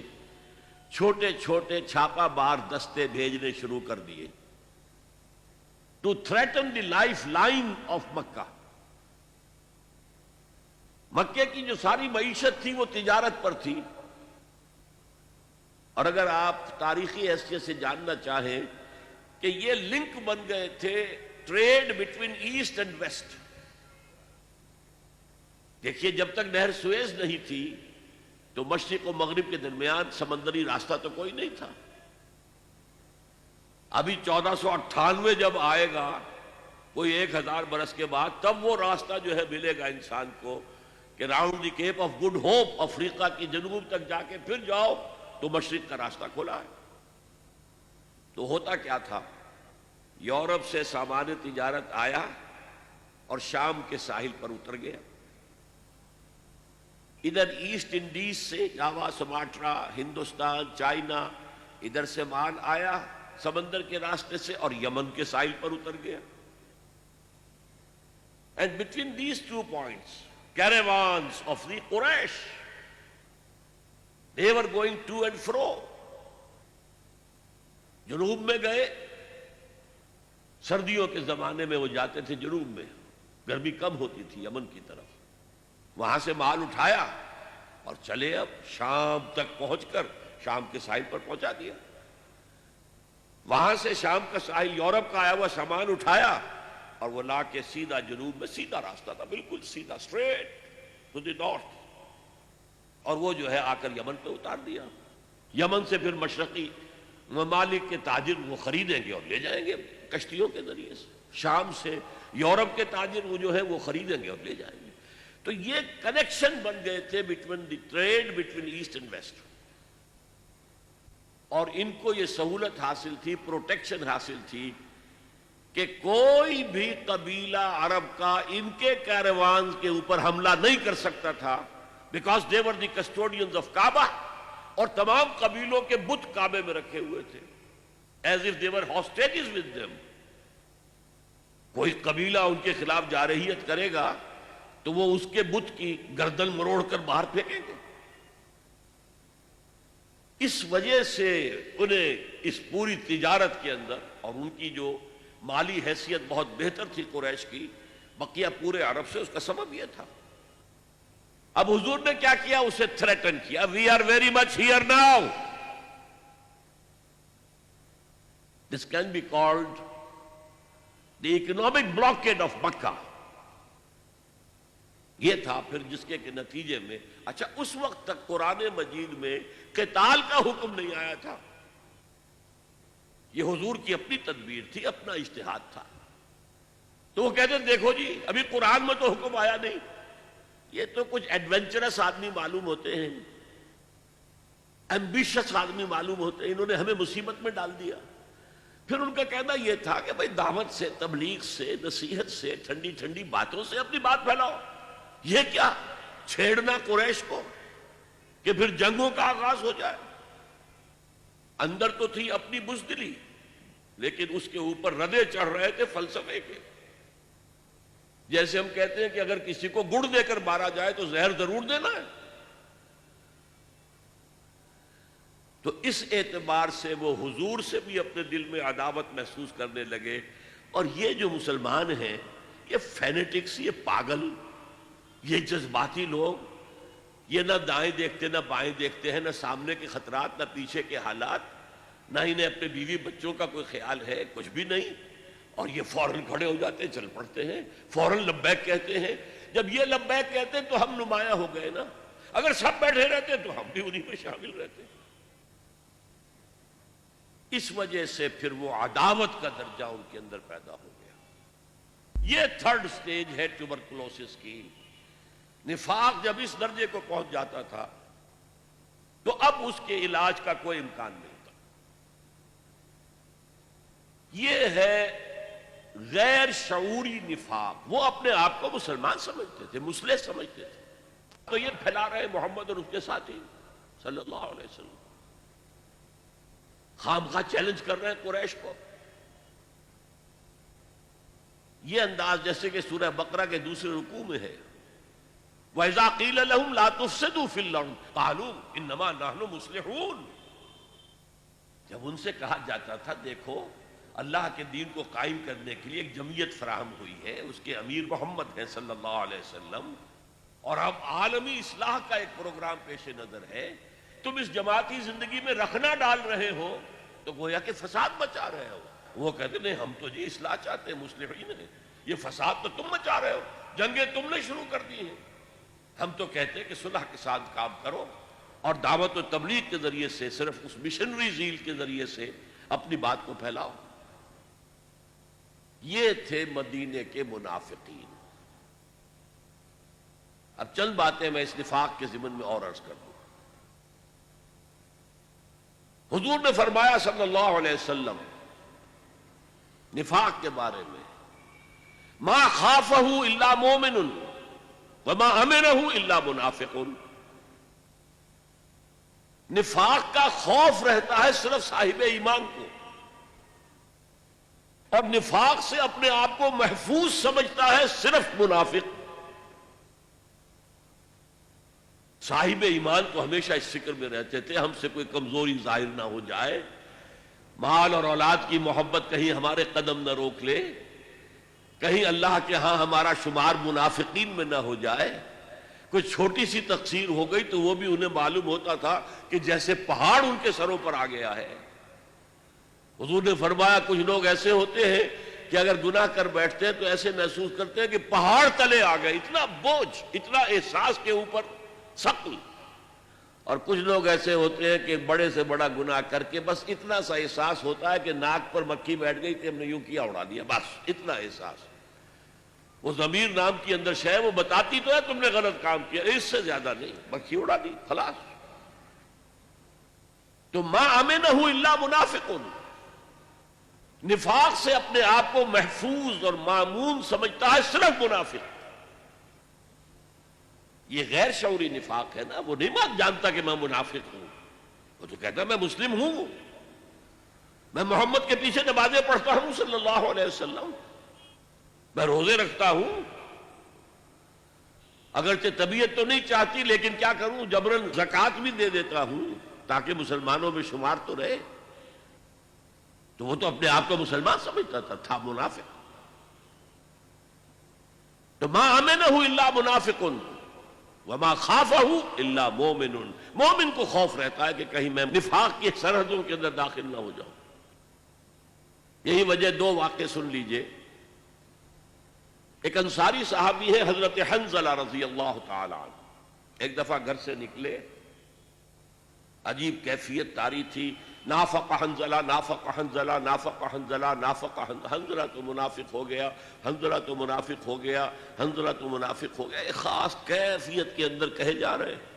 چھوٹے چھوٹے چھاپا مار دستے بھیجنے شروع کر دیے to threaten the life line of Mecca. مکے کی جو ساری معیشت تھی وہ تجارت پر تھی، اور اگر آپ تاریخی حیثیت سے جاننا چاہیں کہ یہ لنک بن گئے تھے trade between east and west. دیکھیے، جب تک نہر سویز نہیں تھی تو مشرق و مغرب کے درمیان سمندری راستہ تو کوئی نہیں تھا۔ ابھی 1498 جب آئے گا، کوئی 1000 برس کے بعد، تب وہ راستہ جو ہے ملے گا انسان کو کہ round the Cape of Good Hope, افریقہ کی جنوب تک جا کے پھر جاؤ تو مشرق کا راستہ کھلا ہے۔ تو ہوتا کیا تھا، یورپ سے سامان تجارت آیا اور شام کے ساحل پر اتر گیا۔ ادھر ایسٹ انڈیز سے جاوا، سماٹرا، ہندوستان، چائنا، ادھر سے مال آیا سمندر کے راستے سے اور یمن کے ساحل پر اتر گیا۔ And between these 2 points, caravans of the Quraysh, they were going to and fro. جنوب میں گئے، سردیوں کے زمانے میں وہ جاتے تھے جنوب میں، گرمی کم ہوتی تھی یمن کی طرف، وہاں سے مال اٹھایا اور چلے اب شام تک پہنچ کر شام کے ساحل پر پہنچا دیا۔ وہاں سے شام کا ساحل یورپ کا آیا ہوا سامان اٹھایا اور وہ لا کے سیدھا جنوب میں، سیدھا راستہ تھا بالکل سیدھا، اسٹریٹ ٹو دی نارتھ، اور وہ جو ہے آ کر یمن پہ اتار دیا۔ یمن سے پھر مشرقی ممالک کے تاجر وہ خریدیں گے اور لے جائیں گے کشتیوں کے ذریعے سے، شام سے یورپ کے تاجر وہ جو ہے وہ خریدیں گے اور لے جائیں گے۔ تو یہ کنیکشن بن گئے تھے between the trade between east and west, اور ان کو یہ سہولت حاصل تھی، پروٹیکشن حاصل تھی کہ کوئی بھی قبیلہ عرب کا ان کے کیروان کے اوپر حملہ نہیں کر سکتا تھا، because they were the custodians of کعبہ، اور تمام قبیلوں کے بت کعبے میں رکھے ہوئے تھے as if they were hostages with them۔ کوئی قبیلہ ان کے خلاف جارحیت کرے گا تو وہ اس کے بت کی گردن مروڑ کر باہر پھینکیں گے۔ اس وجہ سے انہیں اس پوری تجارت کے اندر، اور ان کی جو مالی حیثیت بہت بہتر تھی قریش کی بقیہ پورے عرب سے، اس کا سبب یہ تھا۔ اب حضور نے کیا کیا؟ اسے تھریٹن کیا، we are very much here now, this can be called the economic blockade of Mecca. یہ تھا پھر جس کے نتیجے میں، اچھا اس وقت تک قرآن مجید میں قتال کا حکم نہیں آیا تھا، یہ حضور کی اپنی تدبیر تھی، اپنا اجتہاد تھا۔ تو وہ کہتے ہیں دیکھو جی ابھی قرآن میں تو حکم آیا نہیں، یہ تو کچھ ایڈونچرس آدمی معلوم ہوتے ہیں، ایمبیشس آدمی معلوم ہوتے ہیں، انہوں نے ہمیں مصیبت میں ڈال دیا۔ پھر ان کا کہنا یہ تھا کہ بھائی دعوت سے، تبلیغ سے، نصیحت سے، ٹھنڈی ٹھنڈی باتوں سے اپنی بات پھیلاؤ، یہ کیا چھیڑنا قریش کو کہ پھر جنگوں کا آغاز ہو جائے۔ اندر تو تھی اپنی بزدلی، لیکن اس کے اوپر ردے چڑھ رہے تھے فلسفے کے۔ جیسے ہم کہتے ہیں کہ اگر کسی کو گڑ دے کر مارا جائے تو زہر ضرور دینا ہے۔ تو اس اعتبار سے وہ حضور سے بھی اپنے دل میں عداوت محسوس کرنے لگے، اور یہ جو مسلمان ہیں یہ فینیٹکس، یہ پاگل، یہ جذباتی لوگ، یہ نہ دائیں دیکھتے نہ بائیں دیکھتے ہیں، نہ سامنے کے خطرات نہ پیچھے کے حالات، نہ انہیں اپنے بیوی بچوں کا کوئی خیال ہے، کچھ بھی نہیں، اور یہ فوراً کھڑے ہو جاتے ہیں، چل پڑتے ہیں، فوراً لبیک کہتے ہیں۔ جب یہ لبیک کہتے ہیں تو ہم نمایاں ہو گئے نا، اگر سب بیٹھے رہتے تو ہم بھی انہی میں شامل رہتے۔ اس وجہ سے پھر وہ عداوت کا درجہ ان کے اندر پیدا ہو گیا۔ یہ تھرڈ سٹیج ہے ٹیوبرکلوسس کی۔ نفاق جب اس درجے کو پہنچ جاتا تھا تو اب اس کے علاج کا کوئی امکان نہیں تھا۔ یہ ہے غیر شعوری نفاق، وہ اپنے آپ کو مسلمان سمجھتے تھے، مسلح سمجھتے تھے، تو یہ پھیلا رہے محمد اور اس کے ساتھی صلی اللہ علیہ وسلم، خامخواہ چیلنج کر رہے ہیں قریش کو۔ یہ انداز جیسے کہ سورہ بقرہ کے دوسرے رکوع میں ہے، وَإِذَا قِيلَ لَهُمْ لَا تُفْسِدُوا فِي الْأَرْضِ قَالُوا إِنَّمَا نَحْنُ مُصْلِحُونَ۔ جب ان سے کہا جاتا تھا دیکھو اللہ کے دین کو قائم کرنے کے لیے ایک جمعیت فراہم ہوئی ہے، اس کے امیر محمد ہیں صلی اللہ علیہ وسلم، اور اب عالمی اصلاح کا ایک پروگرام پیش نظر ہے، تم اس جماعتی زندگی میں رکھنا ڈال رہے ہو تو گویا کہ فساد مچا رہے ہو۔ وہ کہتے نہیں ہم تو جی اصلاح چاہتے ہیں، مصلحین ہیں، یہ فساد تو تم مچا رہے ہو، جنگیں تم نے شروع کر دی ہیں، ہم تو کہتے ہیں کہ صلح کے ساتھ کام کرو اور دعوت و تبلیغ کے ذریعے سے، صرف اس مشنری زیل کے ذریعے سے اپنی بات کو پھیلاؤ۔ یہ تھے مدینے کے منافقین۔ اب چند باتیں میں اس نفاق کے ضمن میں اور عرض کر دوں۔ حضور نے فرمایا صلی اللہ علیہ وسلم نفاق کے بارے میں، ما خافہ الا مومن وما امنہ الا منافق۔ نفاق کا خوف رہتا ہے صرف صاحب ایمان کو، اور نفاق سے اپنے آپ کو محفوظ سمجھتا ہے صرف منافق۔ صاحب ایمان تو ہمیشہ اس فکر میں رہتے تھے ہم سے کوئی کمزوری ظاہر نہ ہو جائے، مال اور اولاد کی محبت کہیں ہمارے قدم نہ روک لے، کہیں اللہ کے ہاں ہمارا شمار منافقین میں نہ ہو جائے۔ کوئی چھوٹی سی تقصیر ہو گئی تو وہ بھی انہیں معلوم ہوتا تھا کہ جیسے پہاڑ ان کے سروں پر آ گیا ہے۔ حضور نے فرمایا کچھ لوگ ایسے ہوتے ہیں کہ اگر گناہ کر بیٹھتے ہیں تو ایسے محسوس کرتے ہیں کہ پہاڑ تلے آ گئے، اتنا بوجھ، اتنا احساس کے اوپر ثقل۔ اور کچھ لوگ ایسے ہوتے ہیں کہ بڑے سے بڑا گناہ کر کے بس اتنا سا احساس ہوتا ہے کہ ناک پر مکھی بیٹھ گئی کہ ہم نے یوں کیا اڑا دیا، بس اتنا احساس۔ وہ ضمیر نام کی اندر شے وہ بتاتی تو ہے تم نے غلط کام کیا، اس سے زیادہ نہیں، مکھی اڑا دی خلاص۔ تو ما امنہ الا منافق، نفاق سے اپنے آپ کو محفوظ اور مامون سمجھتا ہے صرف منافق۔ یہ غیر شعوری نفاق ہے نا، وہ نہیں جانتا کہ میں منافق ہوں، وہ تو کہتا ہے میں مسلم ہوں، میں محمد کے پیچھے نمازیں پڑھتا ہوں صلی اللہ علیہ وسلم، میں روزے رکھتا ہوں، اگرچہ طبیعت تو نہیں چاہتی لیکن کیا کروں، جبراً زکوٰۃ بھی دے دیتا ہوں تاکہ مسلمانوں میں شمار تو رہے۔ تو وہ تو اپنے آپ کو مسلمان سمجھتا تھا منافق۔ تو ما امنہ الا منافق وما خافہ الا مومن، مومن کو خوف رہتا ہے کہ کہیں میں نفاق کی سرحدوں کے اندر داخل نہ ہو جاؤں۔ یہی وجہ، دو واقعے سن لیجئے۔ ایک انصاری صحابی ہے حضرت حنظلہ رضی اللہ تعالی عنہ، ایک دفعہ گھر سے نکلے، عجیب کیفیت طاری تھی، نافق حنظلہ نافق حنظلہ نافق حنظلہ نافق حنظلہ تو منافق ہو گیا، حنظلہ تو منافق ہو گیا، حنظلہ تو منافق ہو گیا، ایک خاص کیفیت کے اندر کہے جا رہے ہیں۔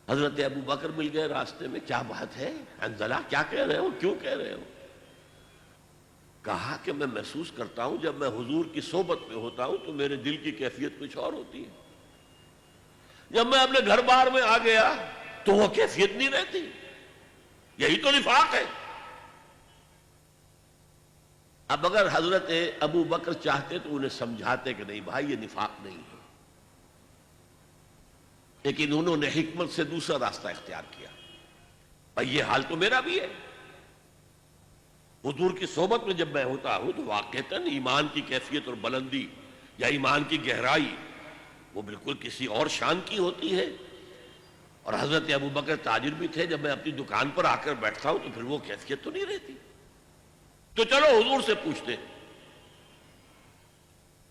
حضرت ابو بکر مل گئے راستے میں، کیا بات ہے حنظلہ، کیا کہہ رہے ہو، کیوں کہہ رہے ہو؟ کہا کہ میں محسوس کرتا ہوں جب میں حضور کی صحبت میں ہوتا ہوں تو میرے دل کی کیفیت کچھ اور ہوتی ہے، جب میں اپنے گھر بار میں آ گیا تو وہ کیفیت نہیں رہتی۔ یہی تو نفاق ہے۔ اب اگر حضرت ابو بکر چاہتے تو انہیں سمجھاتے کہ نہیں بھائی یہ نفاق نہیں ہے، لیکن انہوں نے حکمت سے دوسرا راستہ اختیار کیا، بھائی یہ حال تو میرا بھی ہے، حضور کی صحبت میں جب میں ہوتا ہوں تو واقعتاً ایمان کی کیفیت اور بلندی یا ایمان کی گہرائی وہ بالکل کسی اور شان کی ہوتی ہے۔ اور حضرت ابو بکر تاجر بھی تھے، جب میں اپنی دکان پر آ کر بیٹھتا ہوں تو پھر وہ کیفیت تو نہیں رہتی۔ تو چلو حضور سے پوچھتے۔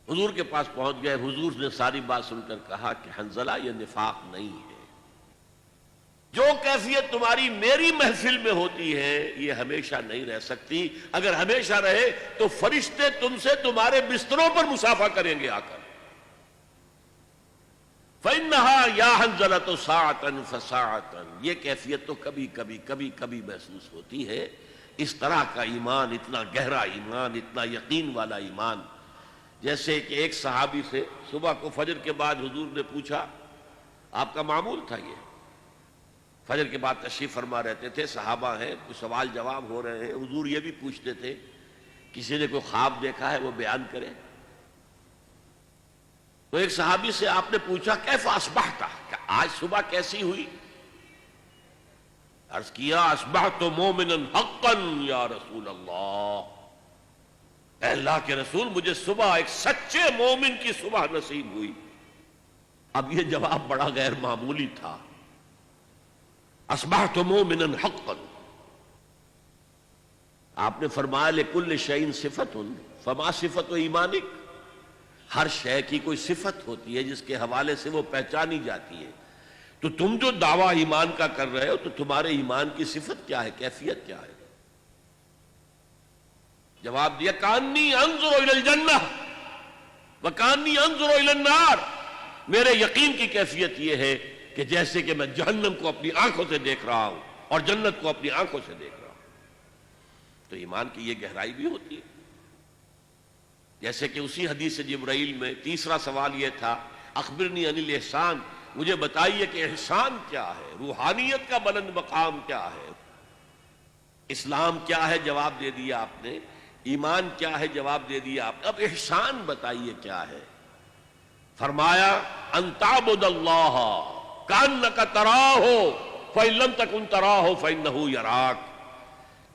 حضور کے پاس پہنچ گئے، حضور نے ساری بات سن کر کہا کہ حنظلہ یہ نفاق نہیں ہے، جو کیفیت تمہاری میری محفل میں ہوتی ہے یہ ہمیشہ نہیں رہ سکتی، اگر ہمیشہ رہے تو فرشتے تم سے تمہارے بستروں پر مسافہ کریں گے آ کر۔ فَإِنَّهَا يَا حَنْظَلَةُ سَاعَةً فَسَاعَةً، یہ کیفیت تو کبھی کبھی محسوس ہوتی ہے۔ اس طرح کا ایمان، اتنا گہرا ایمان، اتنا یقین والا ایمان، جیسے کہ ایک صحابی سے صبح کو فجر کے بعد حضور نے پوچھا، آپ کا معمول تھا یہ، فجر کے بعد تشریف فرما رہتے تھے، صحابہ ہیں، کچھ سوال جواب ہو رہے ہیں، حضور یہ بھی پوچھتے تھے کسی نے کوئی خواب دیکھا ہے وہ بیان کرے۔ تو ایک صحابی سے آپ نے پوچھا کیف اصبحت، کہ آج صبح کیسی ہوئی؟ عرض کیا اصبحت مومنا حقا یا رسول اللہ، اے اللہ کے رسول مجھے صبح ایک سچے مومن کی صبح نصیب ہوئی۔ اب یہ جواب بڑا غیر معمولی تھا، اصبحت مومنا حقا۔ آپ نے فرمایا لکل شیء صفت فما صفت ایمانک، ہر شے کی کوئی صفت ہوتی ہے جس کے حوالے سے وہ پہچانی جاتی ہے، تو تم جو دعویٰ ایمان کا کر رہے ہو تو تمہارے ایمان کی صفت کیا ہے، کیفیت کیا ہے؟ جواب دیا کانی انظر الی الجنہ وکانی انظر الی النار، میرے یقین کی کیفیت یہ ہے کہ جیسے کہ میں جہنم کو اپنی آنکھوں سے دیکھ رہا ہوں اور جنت کو اپنی آنکھوں سے دیکھ رہا ہوں۔ تو ایمان کی یہ گہرائی بھی ہوتی ہے۔ جیسے کہ اسی حدیث جبرائیل میں تیسرا سوال یہ تھا اخبرنی عن الاحسان، مجھے بتائیے کہ احسان کیا ہے، روحانیت کا بلند مقام کیا ہے، اسلام کیا ہے، جواب دے دیا آپ نے، ایمان کیا ہے، جواب دے دیا آپ نے، اب احسان بتائیے کیا ہے۔ فرمایا ان تعبد اللہ کانک تراہ فَإِن لَّمْ تَكُن تَرَاهُ فَإِنَّهُ يَرَاكَ۔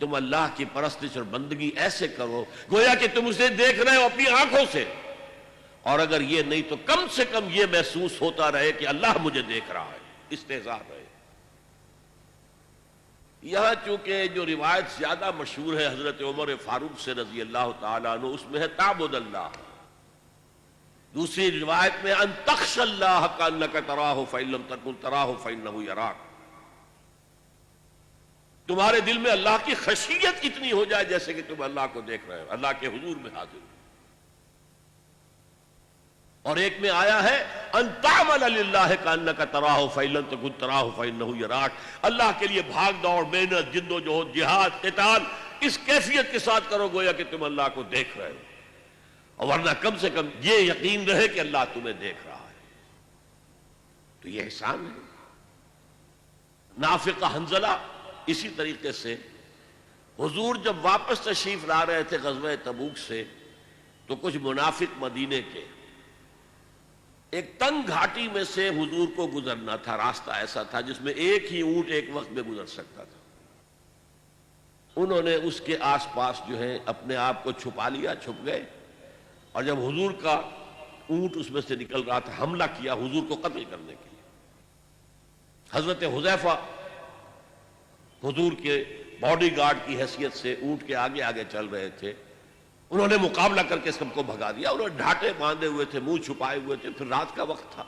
تم اللہ کی پرستش اور بندگی ایسے کرو گویا کہ تم اسے دیکھ رہے ہو اپنی آنکھوں سے، اور اگر یہ نہیں تو کم سے کم یہ محسوس ہوتا رہے کہ اللہ مجھے دیکھ رہا ہے، استحضاء رہے۔ یہاں چونکہ جو روایت زیادہ مشہور ہے حضرت عمر فاروق سے رضی اللہ تعالیٰ عنہ، اس میں ہے تعبد اللہ۔ دوسری روایت میں ان تخشى اللہ کانک تراہ فإن لم تکن تراہ فإنہ یراک، تمہارے دل میں اللہ کی خشیت اتنی ہو جائے جیسے کہ تم اللہ کو دیکھ رہے ہو، اللہ کے حضور میں حاضر ہو۔ اور ایک میں آیا ہے ان تعمل للہ کانک تراہ فإن لم تکن تراہ فإنہ یراک، اللہ کے لیے بھاگ دوڑ، محنت، جد و جہد، جہاد، قتال اس کیفیت کے ساتھ کرو گویا کہ تم اللہ کو دیکھ رہے ہو، اور ورنہ کم سے کم یہ یقین رہے کہ اللہ تمہیں دیکھ رہا ہے۔ تو یہ احسان ہے۔ نافقہ حنظلہ اسی طریقے سے حضور جب واپس تشریف لا رہے تھے غزوہ تبوک سے، تو کچھ منافق مدینے کے ایک تنگ گھاٹی میں سے حضور کو گزرنا تھا، راستہ ایسا تھا جس میں ایک ہی اونٹ ایک وقت میں گزر سکتا تھا۔ انہوں نے اس کے آس پاس جو ہے اپنے آپ کو چھپا لیا، چھپ گئے، اور جب حضور کا اونٹ اس میں سے نکل رہا تھا حملہ کیا حضور کو قتل کرنے کے لیے۔ حضرت حذیفہ حضور کے باڈی گارڈ کی حیثیت سے اونٹ کے آگے آگے چل رہے تھے، انہوں نے مقابلہ کر کے سب کو بھگا دیا۔ انہوں نے ڈھاٹے باندھے ہوئے تھے، منہ چھپائے ہوئے تھے، پھر رات کا وقت تھا۔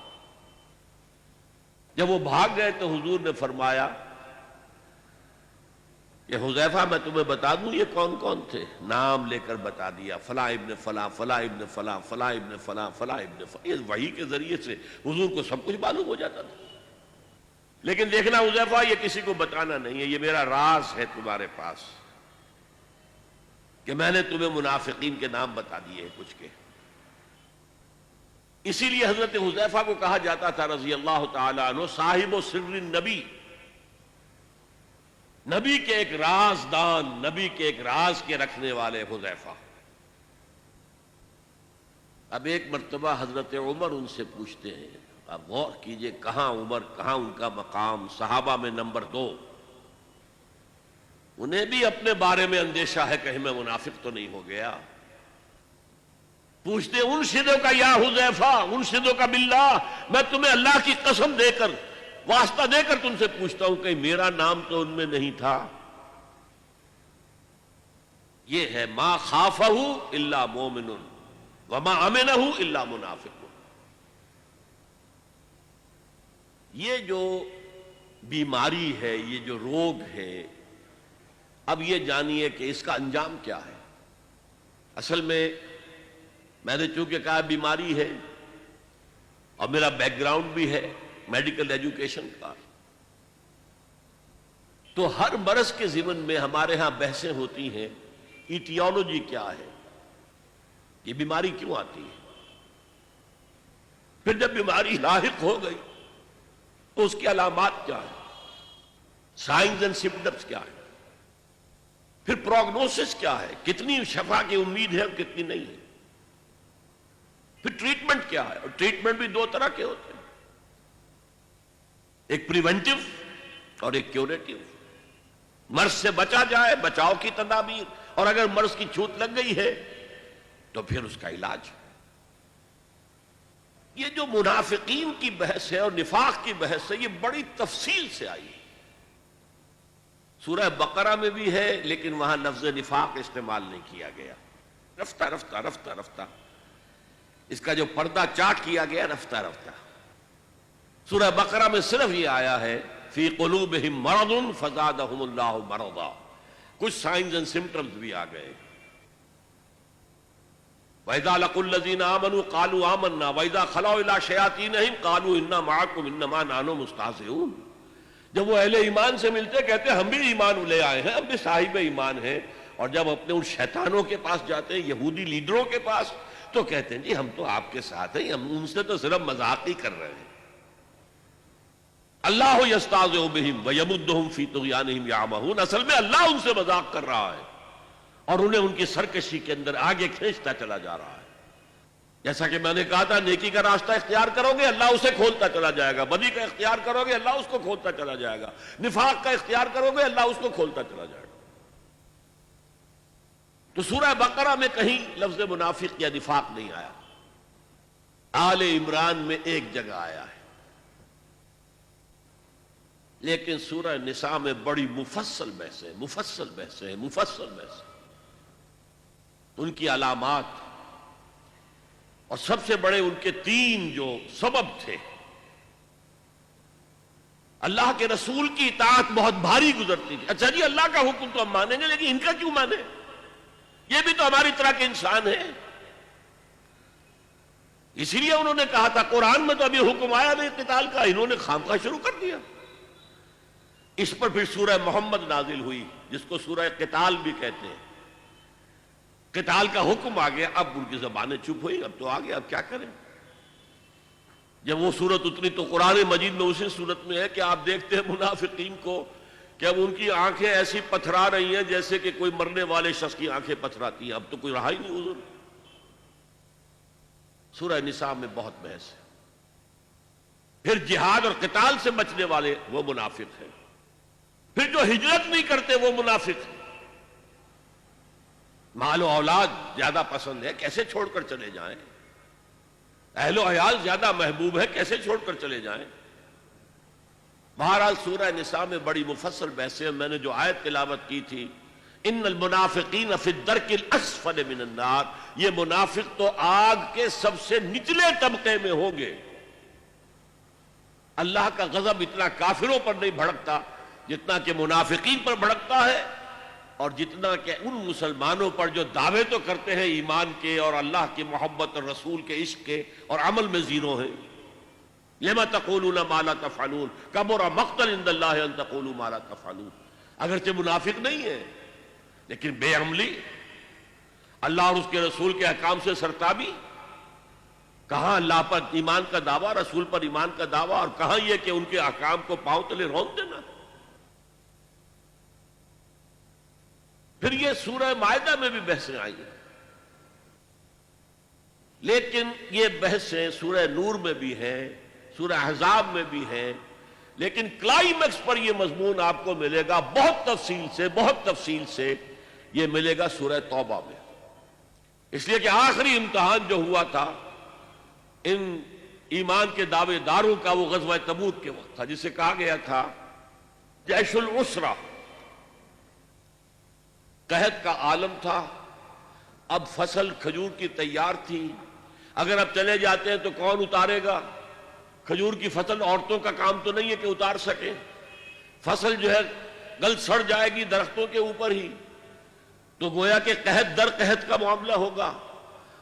جب وہ بھاگ گئے تو حضور نے فرمایا کہ حذیفہ میں تمہیں بتا دوں یہ کون کون تھے؟ نام لے کر بتا دیا، فلاں ابن فلاں، فلاں ابن فلاں، فلاں ابن فلاں، فلاں ابن فلاں۔ یہ وحی کے ذریعے سے حضور کو سب کچھ معلوم ہو جاتا تھا۔ لیکن دیکھنا حذیفہ یہ کسی کو بتانا نہیں ہے، یہ میرا راز ہے تمہارے پاس، کہ میں نے تمہیں منافقین کے نام بتا دیے ہیں کچھ کے۔ اسی لیے حضرت حذیفہ کو کہا جاتا تھا رضی اللہ تعالی عنہ صاحب و سر النبی، نبی کے ایک رازدان، نبی کے ایک راز کے رکھنے والے حذیفہ۔ اب ایک مرتبہ حضرت عمر ان سے پوچھتے ہیں، آپ غور کیجئے کہاں عمر، کہاں ان کا مقام، صحابہ میں نمبر 2۔ انہیں بھی اپنے بارے میں اندیشہ ہے کہیں میں منافق تو نہیں ہو گیا۔ پوچھتے انشدو کا یا حذیفہ، انشدو کا باللہ، میں تمہیں اللہ کی قسم دے کر، واسطہ دے کر تم سے پوچھتا ہوں کہ میرا نام تو ان میں نہیں تھا۔ یہ ہے ما خافہ الا مومن وما امنہ الا منافق۔ یہ جو بیماری ہے، یہ جو روگ ہے، اب یہ جانیے کہ اس کا انجام کیا ہے۔ اصل میں نے چونکہ کہا بیماری ہے، اور میرا بیک گراؤنڈ بھی ہے میڈیکل ایجوکیشن کا، تو ہر مرض کے ضمن میں ہمارے ہاں بحثیں ہوتی ہیں، ایٹیولوجی کیا ہے، یہ بیماری کیوں آتی ہے۔ پھر جب بیماری لاحق ہو گئی تو اس کی علامات کیا ہیں، سائنز اینڈ سمپٹمز کیا ہیں، پھر پروگنوسس کیا ہے، کتنی شفا کی امید ہے اور کتنی نہیں ہے، پھر ٹریٹمنٹ کیا ہے، اور ٹریٹمنٹ بھی 2 طرح کے ہوتے ہیں، ایک پریونٹیو اور ایک کیوریٹیو۔ مرض سے بچا جائے، بچاؤ کی تدابیر، اور اگر مرض کی چھوت لگ گئی ہے تو پھر اس کا علاج۔ یہ جو منافقین کی بحث ہے اور نفاق کی بحث ہے، یہ بڑی تفصیل سے آئی ہے۔ سورہ بقرہ میں بھی ہے لیکن وہاں لفظ نفاق استعمال نہیں کیا گیا، رفتہ رفتہ رفتہ رفتہ اس کا جو پردہ چاٹ کیا گیا رفتہ رفتہ۔ سورہ بقرہ میں صرف یہ آیا ہے فی قلوبہم مرض فزادہم اللہ مرضا، کچھ سائنز اینڈ سمپٹمز بھی آ گئے۔ وَإِذَا لَقُوا الَّذِينَ آمَنُوا قَالُوا آمَنَّا وَإِذَا خَلَوْا إِلَىٰ شَيَاطِينِهِمْ قَالُوا إِنَّا مَعَكُمْ إِنَّمَا نَحْنُ مُسْتَهْزِئُونَ۔ جب وہ اہل ایمان سے ملتے کہتے ہیں ہم بھی ایمان لے آئے ہیں، ہم بھی صاحب ایمان ہیں، اور جب اپنے ان شیطانوں کے پاس جاتے ہیں، یہودی لیڈروں کے پاس، تو کہتے ہیں جی ہم تو آپ کے ساتھ ہیں، ہم ان سے تو صرف مذاق ہی کر رہے ہیں۔ اللہ یستہزئ بہم ویمدہم فی طغیانہم یعمہون، اصل میں اللہ ان سے مذاق کر رہا ہے اور انہیں ان کی سرکشی کے اندر آگے کھینچتا چلا جا رہا ہے۔ جیسا کہ میں نے کہا تھا، نیکی کا راستہ اختیار کرو گے اللہ اسے کھولتا چلا جائے گا، بدی کا اختیار کرو گے اللہ اس کو کھولتا چلا جائے گا، نفاق کا اختیار کرو گے اللہ اس کو کھولتا چلا جائے گا۔ تو سورہ بقرہ میں کہیں لفظ منافق یا نفاق نہیں آیا، آل عمران میں ایک جگہ آیا ہے، لیکن سورہ نساء میں بڑی مفصل بحثیں ان کی علامات اور سب سے بڑے ان کے 3 جو سبب تھے۔ اللہ کے رسول کی اطاعت بہت بھاری گزرتی تھی، اچھا جی اللہ کا حکم تو ہم مانیں گے لیکن ان کا کیوں مانیں؟ یہ بھی تو ہماری طرح کے انسان ہیں۔ اسی لیے انہوں نے کہا تھا قرآن میں تو ابھی حکم آیا نہیں قتال کا، انہوں نے خامخواہ شروع کر دیا۔ اس پر پھر سورہ محمد نازل ہوئی جس کو سورہ قتال بھی کہتے ہیں۔ قتال کا حکم آ گیا، اب ان کی زبانیں چپ ہوئی، اب تو آ گیا، اب کیا کریں؟ جب وہ سورت اتری تو قرآن مجید میں اسی صورت میں ہے کہ آپ دیکھتے ہیں منافقین کو کہ اب ان کی آنکھیں ایسی پتھرا رہی ہیں جیسے کہ کوئی مرنے والے شخص کی آنکھیں پتھراتی ہیں، اب تو کوئی رہا ہی نہیں حضور۔ سورہ نساء میں بہت بحث ہے۔ پھر جہاد اور قتال سے بچنے والے وہ منافق ہیں، پھر جو ہجرت نہیں کرتے وہ منافق ہیں۔ مال و اولاد زیادہ پسند ہے، کیسے چھوڑ کر چلے جائیں؟ اہل و عیال زیادہ محبوب ہے، کیسے چھوڑ کر چلے جائیں؟ بہرحال سورہ نساء میں بڑی مفصل بحثیں، میں نے جو آیت تلاوت کی تھی ان المنافقین فی الدرک الاسفل من النار، یہ منافق تو آگ کے سب سے نچلے طبقے میں ہوں گے۔ اللہ کا غضب اتنا کافروں پر نہیں بھڑکتا جتنا کہ منافقین پر بھڑکتا ہے، اور جتنا کہ ان مسلمانوں پر جو دعوے تو کرتے ہیں ایمان کے اور اللہ کی محبت اور رسول کے عشق کے اور عمل میں زیرو ہیں۔ لما تقولون ما لا تفعلون کبر مقتا عند اللہ ان تقولوا ما لا تفعلون، اگرچہ منافق نہیں ہے لیکن بے عملی، اللہ اور اس کے رسول کے احکام سے سرتابی، کہاں اللہ پر ایمان کا دعویٰ، رسول پر ایمان کا دعویٰ، اور کہاں یہ کہ ان کے احکام کو پاؤں تلے رونت دینا۔ پھر یہ سورہ مائدہ میں بھی بحثیں آئی ہیں، لیکن یہ بحثیں سورہ نور میں بھی ہیں، سورہ احزاب میں بھی ہیں، لیکن کلائمیکس پر یہ مضمون آپ کو ملے گا بہت تفصیل سے یہ ملے گا سورہ توبہ میں، اس لیے کہ آخری امتحان جو ہوا تھا ان ایمان کے دعوے داروں کا وہ غزوہ تبوک کے وقت تھا، جسے کہا گیا تھا جیش العسرہ۔ قحط کا عالم تھا، اب فصل کھجور کی تیار تھی، اگر اب چلے جاتے ہیں تو کون اتارے گا؟ کھجور کی فصل عورتوں کا کام تو نہیں ہے کہ اتار سکے، فصل جو ہے گل سڑ جائے گی درختوں کے اوپر ہی، تو گویا کہ قحط در قحط کا معاملہ ہوگا،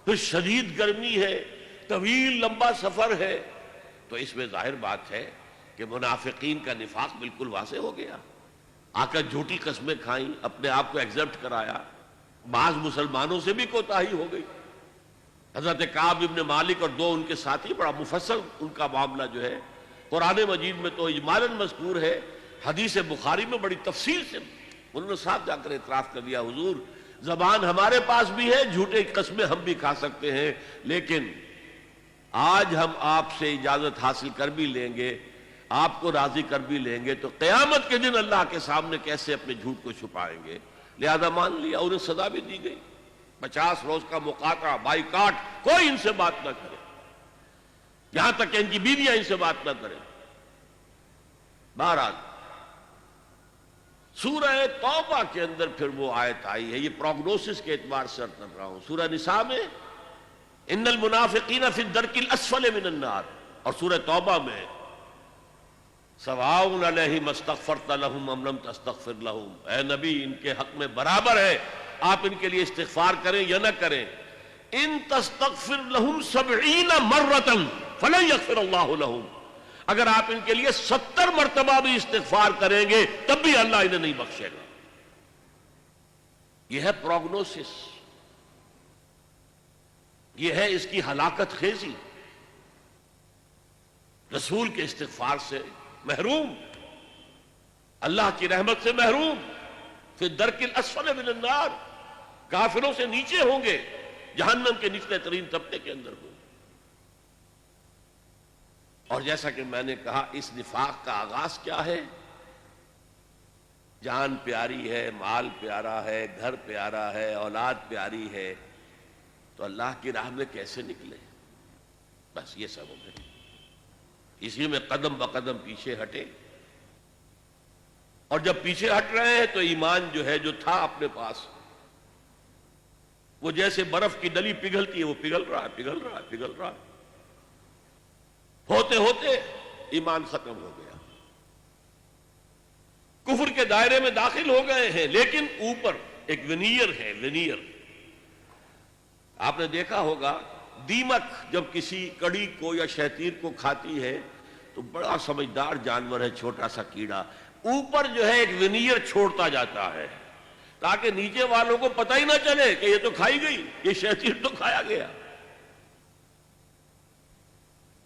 پھر شدید گرمی ہے، طویل لمبا سفر ہے، تو اس میں ظاہر بات ہے کہ منافقین کا نفاق بالکل واضح ہو گیا۔ آ کر جھوٹی قسمیں کھائیں، اپنے آپ کو ایگزپٹ کرایا، بعض مسلمانوں سے بھی کوتاہی ہو گئی۔ حضرت کعب ابن مالک اور 2 ان کے ساتھی، بڑا مفصل ان کا معاملہ جو ہے قرآن مجید میں تو اجمالاً مذکور ہے، حدیث بخاری میں بڑی تفصیل سے انہوں نے صاحب جا کر اعتراف کر دیا، حضور زبان ہمارے پاس بھی ہے، جھوٹے قسمیں ہم بھی کھا سکتے ہیں، لیکن آج ہم آپ سے اجازت حاصل کر بھی لیں گے، آپ کو راضی کر بھی لیں گے، تو قیامت کے دن اللہ کے سامنے کیسے اپنے جھوٹ کو چھپائیں گے؟ لہذا مان لیا، انہیں سزا بھی دی گئی، 50 روز کا مقاطعہ، بائیکاٹ، کوئی ان سے بات نہ کرے، یہاں تک کہ ان کی بیویاں ان سے بات نہ کریں۔ بہرحال سورہ توبہ کے اندر پھر وہ آیت آئی ہے، یہ پروگنوسس کے اعتبار سے عرض کر رہا ہوں، سورہ نساء میں ان المنافقین فی الدرک الاسفل من النار، اور سورہ توبہ میں سواء علیہم استغفرت لہم ام لم تستغفر لہم، اے نبی ان کے حق میں برابر ہے آپ ان کے لیے استغفار کریں یا نہ کریں، ان تستغفر لہم 70 مرۃ فلن یغفر اللہ لہم، اگر آپ ان کے لیے 70 مرتبہ بھی استغفار کریں گے تب بھی اللہ انہیں نہیں بخشے گا۔ یہ ہے پروگنوسس، یہ ہے اس کی ہلاکت خیزی، رسول کے استغفار سے محروم، اللہ کی رحمت سے محروم، فی الدرک الاسفل من النار، کافروں سے نیچے ہوں گے، جہنم کے نچلے ترین طبقے کے اندر ہوں گے۔ اور جیسا کہ میں نے کہا اس نفاق کا آغاز کیا ہے؟ جان پیاری ہے، مال پیارا ہے، گھر پیارا ہے، اولاد پیاری ہے، تو اللہ کی راہ میں کیسے نکلے؟ بس یہ سبب ہے، اسی میں قدم بقدم پیچھے ہٹے، اور جب پیچھے ہٹ رہے ہیں تو ایمان جو ہے جو تھا اپنے پاس، وہ جیسے برف کی ڈلی پگھلتی ہے، وہ پگھل رہا ہے، پگھل رہا ہے، پگھل رہا ہے، ہوتے ہوتے ایمان ختم ہو گیا، کفر کے دائرے میں داخل ہو گئے ہیں، لیکن اوپر ایک ونیئر ہے، ونیئر۔ آپ نے دیکھا ہوگا دیمک جب کسی کڑی کو یا شیطیر کو کھاتی ہے تو بڑا سمجھدار جانور ہے، چھوٹا سا کیڑا، اوپر جو ہے ایک ونیئر چھوڑتا جاتا ہے تاکہ نیچے والوں کو پتہ ہی نہ چلے کہ یہ تو کھائی گئی، یہ شیطیر تو کھایا گیا۔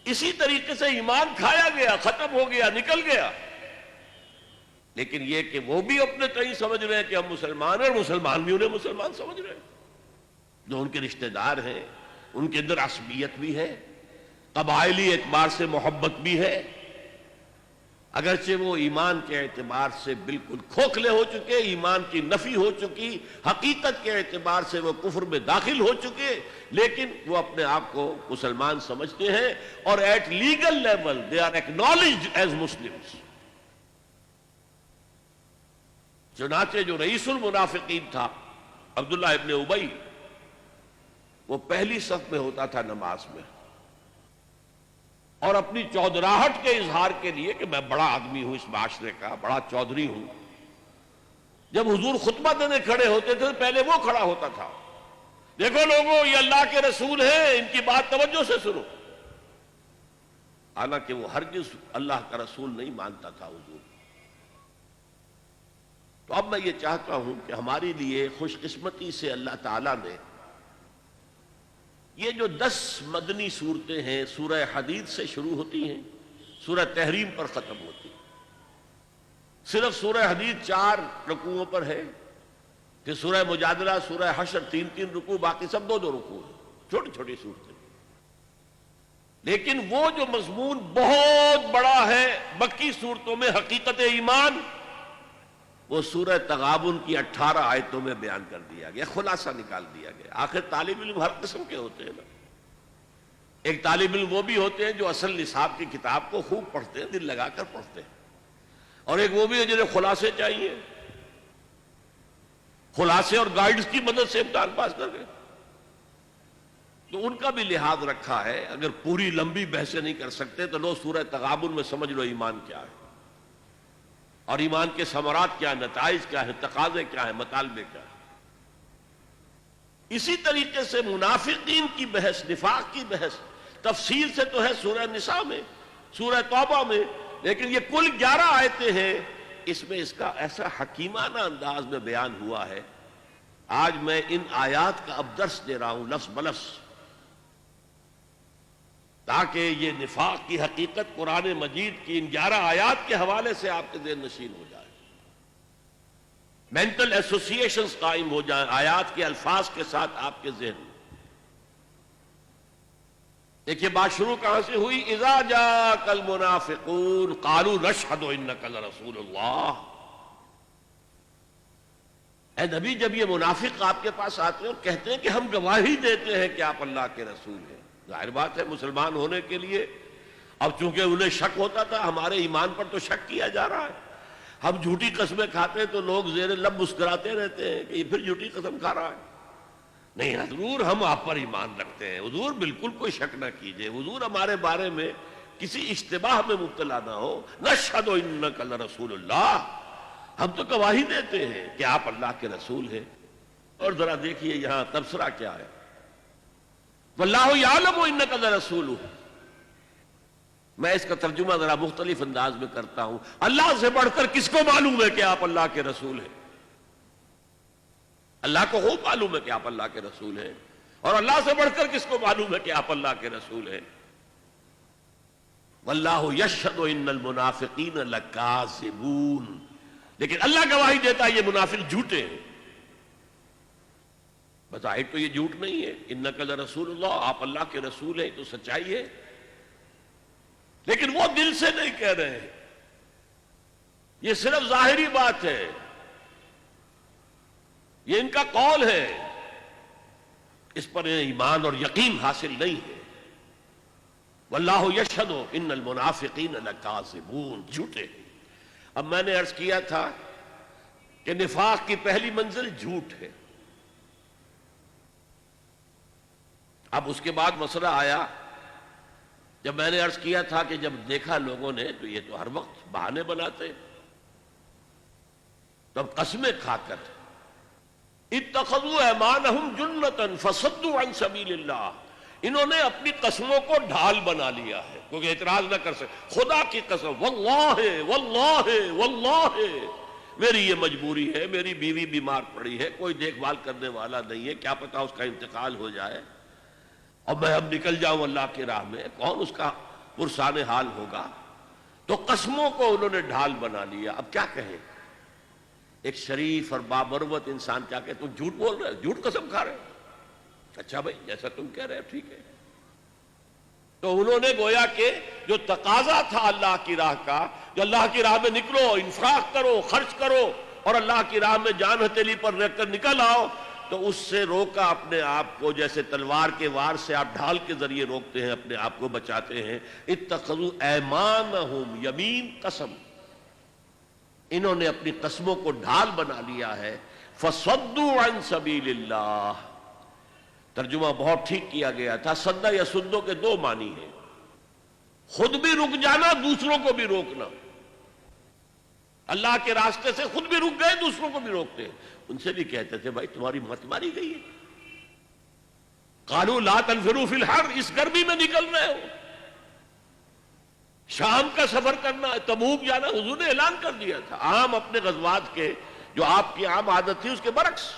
اسی طریقے سے ایمان کھایا گیا، ختم ہو گیا، نکل گیا، لیکن یہ کہ وہ بھی اپنے تئیں سمجھ رہے ہیں کہ ہم مسلمان ہیں، اور مسلمان بھی انہیں مسلمان سمجھ رہے ہیں، جو ان کے رشتہ دار ہیں، ان کے اندر عصبیت بھی ہے، قبائلی اعتبار سے محبت بھی ہے، اگرچہ وہ ایمان کے اعتبار سے بالکل کھوکھلے ہو چکے، ایمان کی نفی ہو چکی، حقیقت کے اعتبار سے وہ کفر میں داخل ہو چکے، لیکن وہ اپنے آپ کو مسلمان سمجھتے ہیں، اور at legal level they are acknowledged as Muslims. چنانچہ جو رئیس المنافقین تھا عبداللہ ابن ابی، وہ پہلی صف میں ہوتا تھا نماز میں، اور اپنی چودراہٹ کے اظہار کے لیے کہ میں بڑا آدمی ہوں، اس معاشرے کا بڑا چودھری ہوں، جب حضور خطبہ دینے کھڑے ہوتے تھے پہلے وہ کھڑا ہوتا تھا، دیکھو لوگوں یہ اللہ کے رسول ہیں، ان کی بات توجہ سے سنو، حالانکہ وہ ہرگز اللہ کا رسول نہیں مانتا تھا حضور۔ تو اب میں یہ چاہتا ہوں کہ ہمارے لیے خوش قسمتی سے اللہ تعالیٰ نے یہ جو 10 مدنی صورتیں ہیں، سورہ حدید سے شروع ہوتی ہیں، سورہ تحریم پر ختم ہوتی ہیں، صرف سورہ حدید 4 رکوعوں پر ہے، کہ سورہ مجادلہ، سورہ حشر 3 رکوع، باقی سب 2 رکوع ہیں، چھوٹی چھوٹی صورتیں، لیکن وہ جو مضمون بہت بڑا ہے مکی صورتوں میں، حقیقت ایمان، وہ سورہ تغابن کی 18 آیتوں میں بیان کر دیا گیا، خلاصہ نکال دیا گیا۔ آخر طالب علم ہر قسم کے ہوتے ہیں نا، ایک طالب علم وہ بھی ہوتے ہیں جو اصل نصاب کی کتاب کو خوب پڑھتے ہیں، دل لگا کر پڑھتے ہیں، اور ایک وہ بھی ہے جنہیں خلاصے چاہیے، خلاصے اور گائیڈز کی مدد سے امتحان پاس کر گئے، تو ان کا بھی لحاظ رکھا ہے۔ اگر پوری لمبی بحثیں نہیں کر سکتے تو لو سورہ تغابن میں سمجھ لو ایمان کیا ہے، اور ایمان کے ثمرات کیا، نتائج کیا ہے، تقاضے کیا ہے، مطالبے کیا ہے۔ اسی طریقے سے منافقین کی بحث، نفاق کی بحث تفصیل سے تو ہے سورہ نساء میں، سورہ توبہ میں، لیکن یہ کل 11 آیتیں ہیں، اس میں اس کا ایسا حکیمانہ انداز میں بیان ہوا ہے۔ آج میں ان آیات کا اب درس دے رہا ہوں لفظ بلفظ، تاکہ یہ نفاق کی حقیقت قرآن مجید کی ان 11 آیات کے حوالے سے آپ کے ذہن نشین ہو جائے، مینٹل ایسوسیشنز قائم ہو جائیں آیات کے الفاظ کے ساتھ آپ کے ذہن میں۔ دیکھیے بات شروع کہاں سے ہوئی؟ اذا جاءک المنافقون قالوا نشہد انک لرسول اللہ۔ اے نبی، جب یہ منافق آپ کے پاس آتے ہیں اور کہتے ہیں کہ ہم گواہی دیتے ہیں کہ آپ اللہ کے رسول ہیں، ظاہر بات ہے مسلمان ہونے کے لیے اب چونکہ انہیں شک ہوتا تھا، ہمارے ایمان پر تو شک کیا جا رہا ہے، ہم جھوٹی قسمیں کھاتے ہیں تو لوگ زیر لب مسکراتے رہتے ہیں کہ یہ پھر جھوٹی قسم کھا رہا ہے۔ نہیں حضور، ہم آپ پر ایمان رکھتے ہیں، حضور بالکل کوئی شک نہ کیجئے، حضور ہمارے بارے میں کسی اشتباہ میں مبتلا نہ ہو، نشہد انک لرسول اللہ، ہم تو گواہی دیتے ہیں کہ آپ اللہ کے رسول ہیں۔ اور ذرا دیکھیے یہاں تبصرہ کیا ہے، واللہ یعلم انک لرسولہ۔ میں اس کا ترجمہ ذرا مختلف انداز میں کرتا ہوں، اللہ سے بڑھ کر کس کو معلوم ہے کہ آپ اللہ کے رسول ہیں؟ اللہ کو خوب معلوم ہے کہ آپ اللہ کے رسول ہیں، اور اللہ سے بڑھ کر کس کو معلوم ہے کہ آپ اللہ کے رسول ہیں؟ واللہ یشہد ان المنافقین لکاذبون، لیکن اللہ گواہی دیتا ہے یہ منافق جھوٹے ہیں۔ بظاہر تو یہ جھوٹ نہیں ہے، انک لرسول اللہ، آپ اللہ کے رسول ہیں، تو سچائی ہے، لیکن وہ دل سے نہیں کہہ رہے ہیں، یہ صرف ظاہری بات ہے، یہ ان کا قول ہے، اس پر ایمان اور یقین حاصل نہیں ہے۔ واللہ یشہد ان المنافقین لکاذبون، جھوٹے ہیں۔ اب میں نے عرض کیا تھا کہ نفاق کی پہلی منزل جھوٹ ہے۔ اب اس کے بعد مسئلہ آیا، جب میں نے عرض کیا تھا کہ جب دیکھا لوگوں نے تو یہ تو ہر وقت بہانے بناتے، تب قسمیں کھا کر اتخذوا ایمانہم جنتا فصدوا عن سبیل اللہ، انہوں نے اپنی قسموں کو ڈھال بنا لیا ہے کیونکہ اعتراض نہ کر سکے۔ خدا کی قسم، واللہ واللہ واللہ میری یہ مجبوری ہے، میری بیوی بیمار پڑی ہے، کوئی دیکھ بھال کرنے والا نہیں ہے، کیا پتا اس کا انتقال ہو جائے اور میں اب نکل جاؤں اللہ کی راہ میں، کون اس کا پرسان حال ہوگا؟ تو قسموں کو انہوں نے ڈھال بنا لیا۔ اب کیا کہیں ایک شریف اور بامروت انسان، کیا کہ تم جھوٹ بول رہے ہو، جھوٹ قسم کھا رہے ہو؟ اچھا بھائی جیسا تم کہہ رہے ہو ٹھیک ہے۔ تو انہوں نے گویا کہ جو تقاضا تھا اللہ کی راہ کا، جو اللہ کی راہ میں نکلو، انفاق کرو، خرچ کرو اور اللہ کی راہ میں جان ہتھیلی پر رکھ کر نکل آؤ، تو اس سے روکا اپنے آپ کو، جیسے تلوار کے وار سے آپ ڈھال کے ذریعے روکتے ہیں، اپنے آپ کو بچاتے ہیں۔ اتخذوا ایمانہم، یمین قسم، انہوں نے اپنی قسموں کو ڈھال بنا لیا ہے۔ فصدوا عن سبیل اللہ، ترجمہ بہت ٹھیک کیا گیا تھا۔ صدہ یا سدو کے دو معنی ہیں، خود بھی رک جانا، دوسروں کو بھی روکنا۔ اللہ کے راستے سے خود بھی رک گئے، دوسروں کو بھی روکتے ہیں۔ ان سے بھی کہتے تھے بھائی تمہاری مت ماری گئی ہے، قالوا لا تنفروا فی الحر، اس گرمی میں نکل رہے ہو، شام کا سفر کرنا ہے، تبوک جانا، حضور نے اعلان کر دیا تھا۔ عام اپنے غزوات کے جو آپ کی عام عادت تھی اس کے برعکس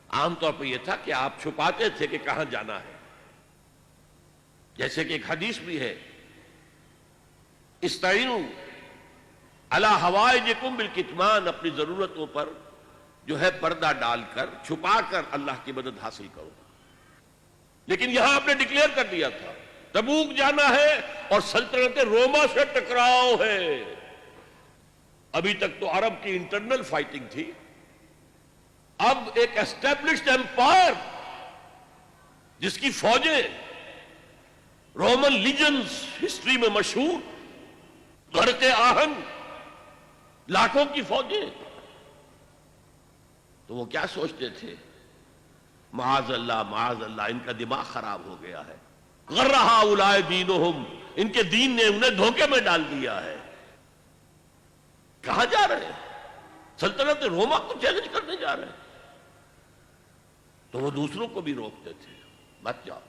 عام طور پہ یہ تھا کہ آپ چھپاتے تھے کہ کہاں جانا ہے۔ جیسے کہ ایک حدیث بھی ہے، استعینوا علی حوائجکم بالکتمان، اپنی ضرورتوں پر جو ہے پردہ ڈال کر، چھپا کر اللہ کی مدد حاصل کرو۔ لیکن یہاں آپ نے ڈکلیئر کر دیا تھا تبوک جانا ہے اور سلطنت روما سے ٹکراؤ ہے۔ ابھی تک تو عرب کی انٹرنل فائٹنگ تھی، اب ایک اسٹیبلشڈ ایمپائر جس کی فوجیں رومن لیجنز ہسٹری میں مشہور، غرق آہن، لاکھوں کی فوجیں، تو وہ کیا سوچتے تھے؟ معاذ اللہ ان کا دماغ خراب ہو گیا ہے، غر ہؤلاء دینہم، ان کے دین نے انہیں دھوکے میں ڈال دیا ہے۔ کہاں جا رہے ہیں؟ سلطنت روما کو چیلنج کرنے جا رہے ہیں۔ تو وہ دوسروں کو بھی روکتے تھے، مت جاؤ۔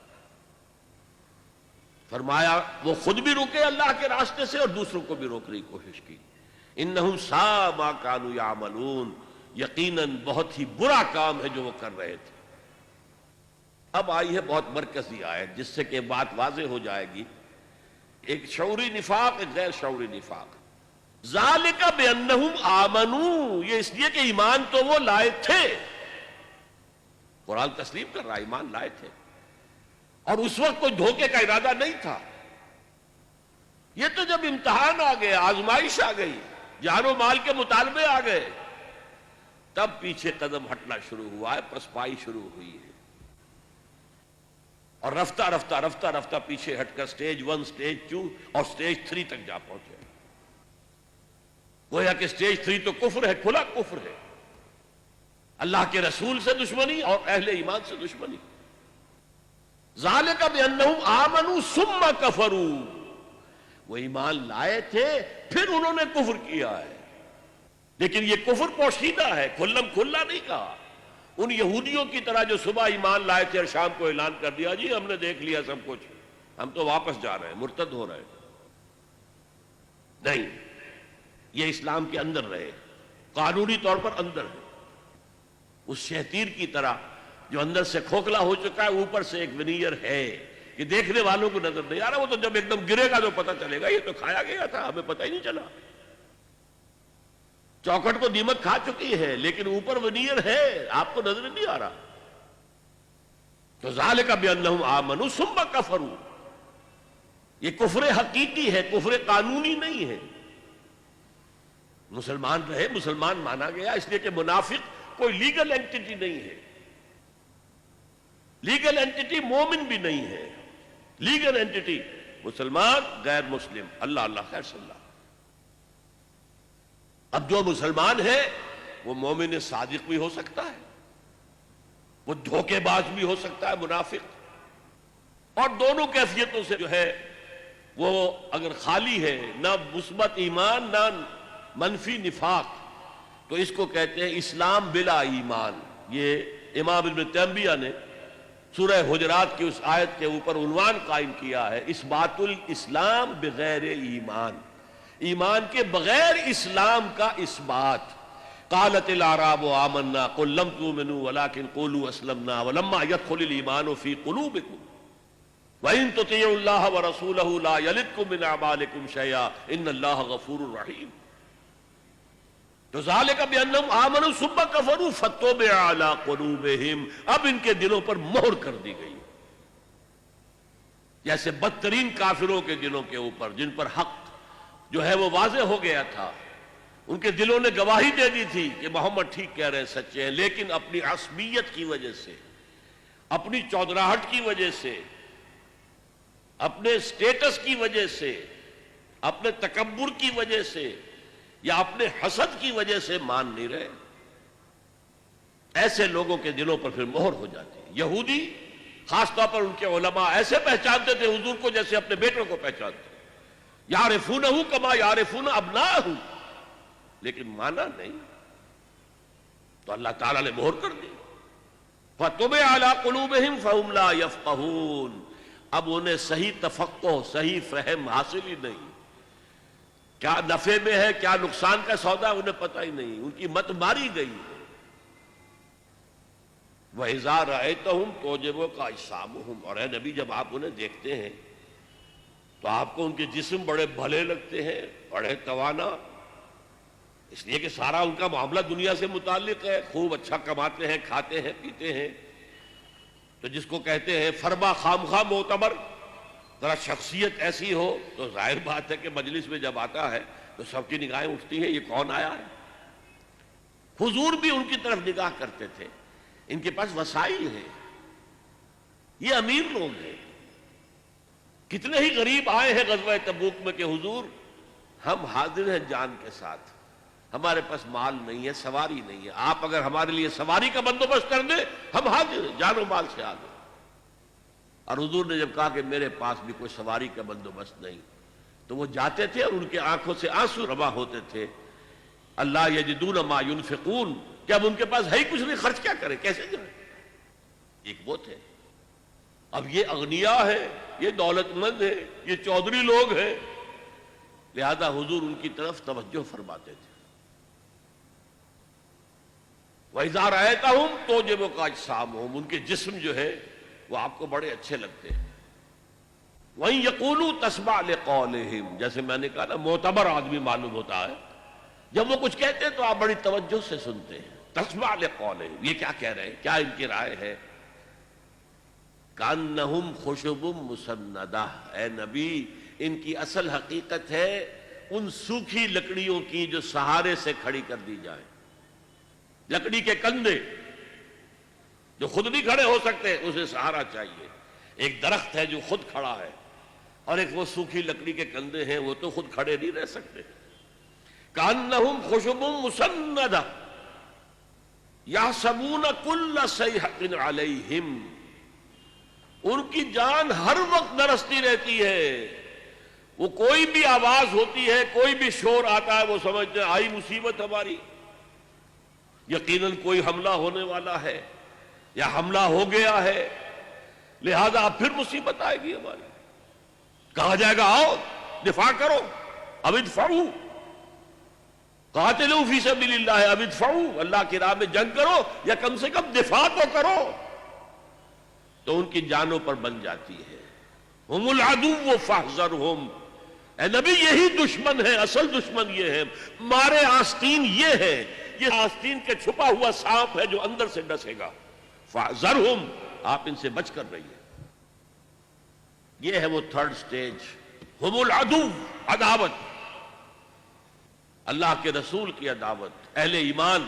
فرمایا وہ خود بھی رکے اللہ کے راستے سے اور دوسروں کو بھی روکنے کی کوشش کی۔ انہم ساء ما کانوا یعملون، یقیناً بہت ہی برا کام ہے جو وہ کر رہے تھے۔ اب آئی ہے بہت مرکزی آیت جس سے کہ بات واضح ہو جائے گی، ایک شعوری نفاق، ایک غیر شعوری نفاق۔ ذالک بانہم آمنوا، یہ اس لیے کہ ایمان تو وہ لائے تھے، قرآن تسلیم کر رہا، ایمان لائے تھے، اور اس وقت کوئی دھوکے کا ارادہ نہیں تھا۔ یہ تو جب امتحان آ گئے، آزمائش آ گئی، جان و مال کے مطالبے آ گئے، تب پیچھے قدم ہٹنا شروع ہوا ہے، پسپائی شروع ہوئی ہے، اور رفتہ رفتہ رفتہ رفتہ پیچھے ہٹ کر سٹیج 1، سٹیج 2 اور سٹیج 3 تک جا پہنچے۔ گویا کہ سٹیج 3 تو کفر ہے، کھلا کفر ہے، اللہ کے رسول سے دشمنی اور اہل ایمان سے دشمنی۔ ذالک بانہم آمنوا ثم کفروا، وہ ایمان لائے تھے پھر انہوں نے کفر کیا ہے، لیکن یہ کفر پوشیدہ ہے، کھلم کھلا نہیں کہا۔ ان یہودیوں کی طرح جو صبح ایمان لائے تھے اور شام کو اعلان کر دیا جی ہم نے دیکھ لیا سب کچھ، ہم تو واپس جا رہے ہیں، مرتد ہو رہے ہیں، نہیں، یہ اسلام کے اندر رہے، قانونی طور پر اندر ہے، اس شہتیر کی طرح جو اندر سے کھوکھلا ہو چکا ہے، اوپر سے ایک ونیئر ہے کہ دیکھنے والوں کو نظر نہیں آ رہا، وہ تو جب ایک دم گرے گا تو پتہ چلے گا یہ تو کھایا گیا تھا، ہمیں پتہ ہی نہیں چلا۔ چوکھٹ کو دیمک کھا چکی ہے لیکن اوپر ونیئر ہے، آپ کو نظر نہیں آ رہا۔ تو ذالک بانہم آمنوا ثم کفروا، یہ کفر حقیقی ہے، کفر قانونی نہیں ہے۔ مسلمان رہے، مسلمان مانا گیا، اس لیے کہ منافق کوئی لیگل اینٹی نہیں ہے۔ لیگل اینٹی مومن بھی نہیں ہے، لیگل اینٹی مسلمان، غیر مسلم، اللہ اللہ خیر صلی اللہ۔ اب جو مسلمان ہے وہ مومن صادق بھی ہو سکتا ہے، وہ دھوکے باز بھی ہو سکتا ہے، منافق، اور دونوں کیفیتوں سے جو ہے وہ اگر خالی ہے، نہ مثبت ایمان نہ منفی نفاق، تو اس کو کہتے ہیں اسلام بلا ایمان۔ یہ امام ابن تیمیہ نے سورہ حجرات کی اس آیت کے اوپر عنوان قائم کیا ہے، اثبات الاسلام بغیر ایمان، ایمان کے بغیر اسلام کا اثبات۔ قالت الاعراب آمنا قل لم تؤمنوا ولكن قولوا اسلمنا ولما يدخل الايمان في قلوبكم وان تطيعوا الله ورسوله لا يلدكم من اعمالكم شيئا ان الله غفور رحيم۔ تو ذالک بانہم آمنوا ثم کفروا فتطبع علی قلوبہم، اب ان کے دلوں پر مہر کر دی گئی، جیسے بدترین کافروں کے دلوں کے اوپر، جن پر حق جو ہے وہ واضح ہو گیا تھا، ان کے دلوں نے گواہی دے دی تھی کہ محمد ٹھیک کہہ رہے ہیں، سچے ہیں، لیکن اپنی عصبیت کی وجہ سے، اپنی چودراہٹ کی وجہ سے، اپنے سٹیٹس کی وجہ سے، اپنے تکبر کی وجہ سے، یا اپنے حسد کی وجہ سے مان نہیں رہے۔ ایسے لوگوں کے دلوں پر پھر مہر ہو جاتی ہے۔ یہودی خاص طور پر ان کے علماء ایسے پہچانتے تھے حضور کو جیسے اپنے بیٹوں کو پہچانتے، یعرفونہ کما یعرفون ابناءہم، لیکن مانا نہیں، تو اللہ تعالیٰ نے مہر کر دی۔ فَطُبِعَ عَلَىٰ قُلُوبِهِمْ فَهُمْ لَا يَفْقَهُونَ، اب انہیں صحیح تفقہ، صحیح فہم حاصل ہی نہیں، کیا نفع میں ہے کیا نقصان کا سودا انہیں پتہ ہی نہیں، ان کی مت ماری گئی ہے۔ وَإِذَا رَأَيْتَهُمْ تُعْجِبُكَ أَجْسَامُهُمْ، اور اے نبی جب آپ انہیں دیکھتے ہیں تو آپ کو ان کے جسم بڑے بھلے لگتے ہیں، بڑے توانا، اس لیے کہ سارا ان کا معاملہ دنیا سے متعلق ہے، خوب اچھا کماتے ہیں، کھاتے ہیں، پیتے ہیں، تو جس کو کہتے ہیں فرما خامخواہ معتبر، ذرا شخصیت ایسی ہو تو ظاہر بات ہے کہ مجلس میں جب آتا ہے تو سب کی نگاہیں اٹھتی ہیں، یہ کون آیا ہے۔ حضور بھی ان کی طرف نگاہ کرتے تھے، ان کے پاس وسائل ہیں، یہ امیر لوگ ہیں۔ کتنے ہی غریب آئے ہیں غزوہ تبوک میں کہ حضور ہم حاضر ہیں جان کے ساتھ، ہمارے پاس مال نہیں ہے، سواری نہیں ہے، آپ اگر ہمارے لیے سواری کا بندوبست کر دیں ہم حاضر ہیں، جان و مال سے حاضر۔ اور حضور نے جب کہا کہ میرے پاس بھی کوئی سواری کا بندوبست نہیں، تو وہ جاتے تھے اور ان کے آنکھوں سے آنسو روا ہوتے تھے۔ اللہ یجدون ما ینفقون، کہ اب ان کے پاس ہے ہی کچھ نہیں، خرچ کیا کرے، کیسے جائے۔ ایک وہ تھے، اب یہ اغنیاء ہے، یہ دولت مند ہے، یہ چودھری لوگ ہیں، لہذا حضور ان کی طرف توجہ فرماتے تھے۔ وَإِذَا رَأَيْتَهُمْ تُعْجِبُكَ أَجْسَامُهُمْ، ان کے جسم جو ہے وہ آپ کو بڑے اچھے لگتے ہیں۔ وَإِن يَقُولُوا تَسْمَعْ لِقَوْلِهِمْ، جیسے میں نے کہا نا معتبر آدمی معلوم ہوتا ہے، جب وہ کچھ کہتے ہیں تو آپ بڑی توجہ سے سنتے ہیں۔ تَسْمَعْ لِقَوْلِهِمْ، یہ کیا کہہ رہے ہیں، کیا ان کی رائے ہے۔ كَأَنَّهُمْ خُشُبٌ مُّسَنَّدَةٌ، اے نبی ان کی اصل حقیقت ہے ان سوکھی لکڑیوں کی جو سہارے سے کھڑی کر دی جائیں، لکڑی کے کندھے جو خود نہیں کھڑے ہو سکتے، اسے سہارا چاہیے۔ ایک درخت ہے جو خود کھڑا ہے، اور ایک وہ سوکھی لکڑی کے کندھے ہیں، وہ تو خود کھڑے نہیں رہ سکتے۔ کأنہم خشب مسندہ یحسبون کل صیحۃ علیہم، ان کی جان ہر وقت نرستی رہتی ہے، وہ کوئی بھی آواز ہوتی ہے، کوئی بھی شور آتا ہے، وہ سمجھتے ہیں آئی مصیبت ہماری، یقیناً کوئی حملہ ہونے والا ہے یا حملہ ہو گیا ہے، لہذا اب پھر مصیبت آئے گی ہماری۔ کہا جائے گا آؤ دفاع کرو، اب ادفعوا قاتلوا فی سبیل اللہ، اب ادفعوا، اللہ کی راہ میں جنگ کرو یا کم سے کم دفاع تو کرو، تو ان کی جانوں پر بن جاتی ہے۔ ہم العدو فاحذرہم، اے نبی یہی دشمن ہے، اصل دشمن یہ ہے، مارے آستین یہ ہے، یہ آستین کے چھپا ہوا سانپ ہے جو اندر سے ڈسے گا۔ فاحذرہم، آپ ان سے بچ کر رہیے۔ یہ ہے وہ تھرڈ سٹیج ہم العدو، عداوت، اللہ کے رسول کی عداوت، اہل ایمان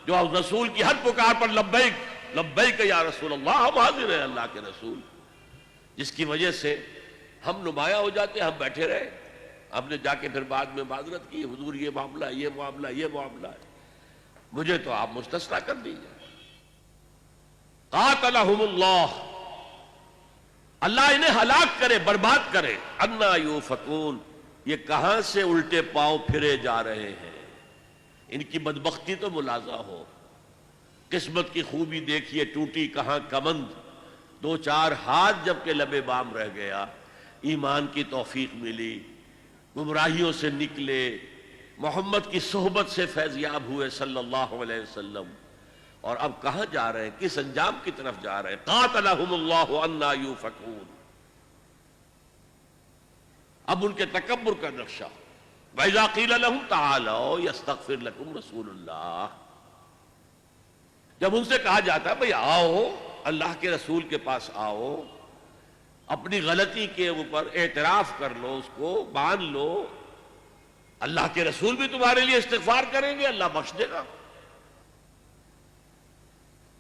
جو رسول کی ہر پکار پر لبیک لبیک یا رسول اللہ، ہم حاضر ہیں اللہ کے رسول، جس کی وجہ سے ہم نمایاں ہو جاتے ہیں. ہم بیٹھے رہے، ہم نے جا کے پھر بعد میں معذرت کی، حضور یہ معاملہ یہ معاملہ یہ معاملہ ہے، مجھے تو آپ مستثنیٰ کر دیجئے. قاتلہم اللہ، اللہ انہیں ہلاک کرے، برباد کرے. انا یوفکون، یہ کہاں سے الٹے پاؤں پھرے جا رہے ہیں، ان کی بدبختی تو ملاحظہ ہو. قسمت کی خوبی دیکھیے، ٹوٹی کہاں کمند، دو چار ہاتھ جب کہ لبے بام رہ گیا، ایمان کی توفیق ملی، گمراہیوں سے نکلے، محمد کی صحبت سے فیضیاب ہوئے صلی اللہ علیہ وسلم، اور اب کہاں جا رہے ہیں، کس انجام کی طرف جا رہے ہیں. قاتلہم اللہ انا یوفکون. اب ان کے تکبر کا نقشہ. وَإِذَا قِيلَ لَهُمْ تَعَالَوْا يَسْتَغْفِرْ لَكُمْ رَسُولُ اللَّهِ، جب ان سے کہا جاتا ہے بھئی آؤ اللہ کے رسول کے پاس آؤ، اپنی غلطی کے اوپر اعتراف کر لو، اس کو مان لو، اللہ کے رسول بھی تمہارے لیے استغفار کریں گے، اللہ بخش دے گا.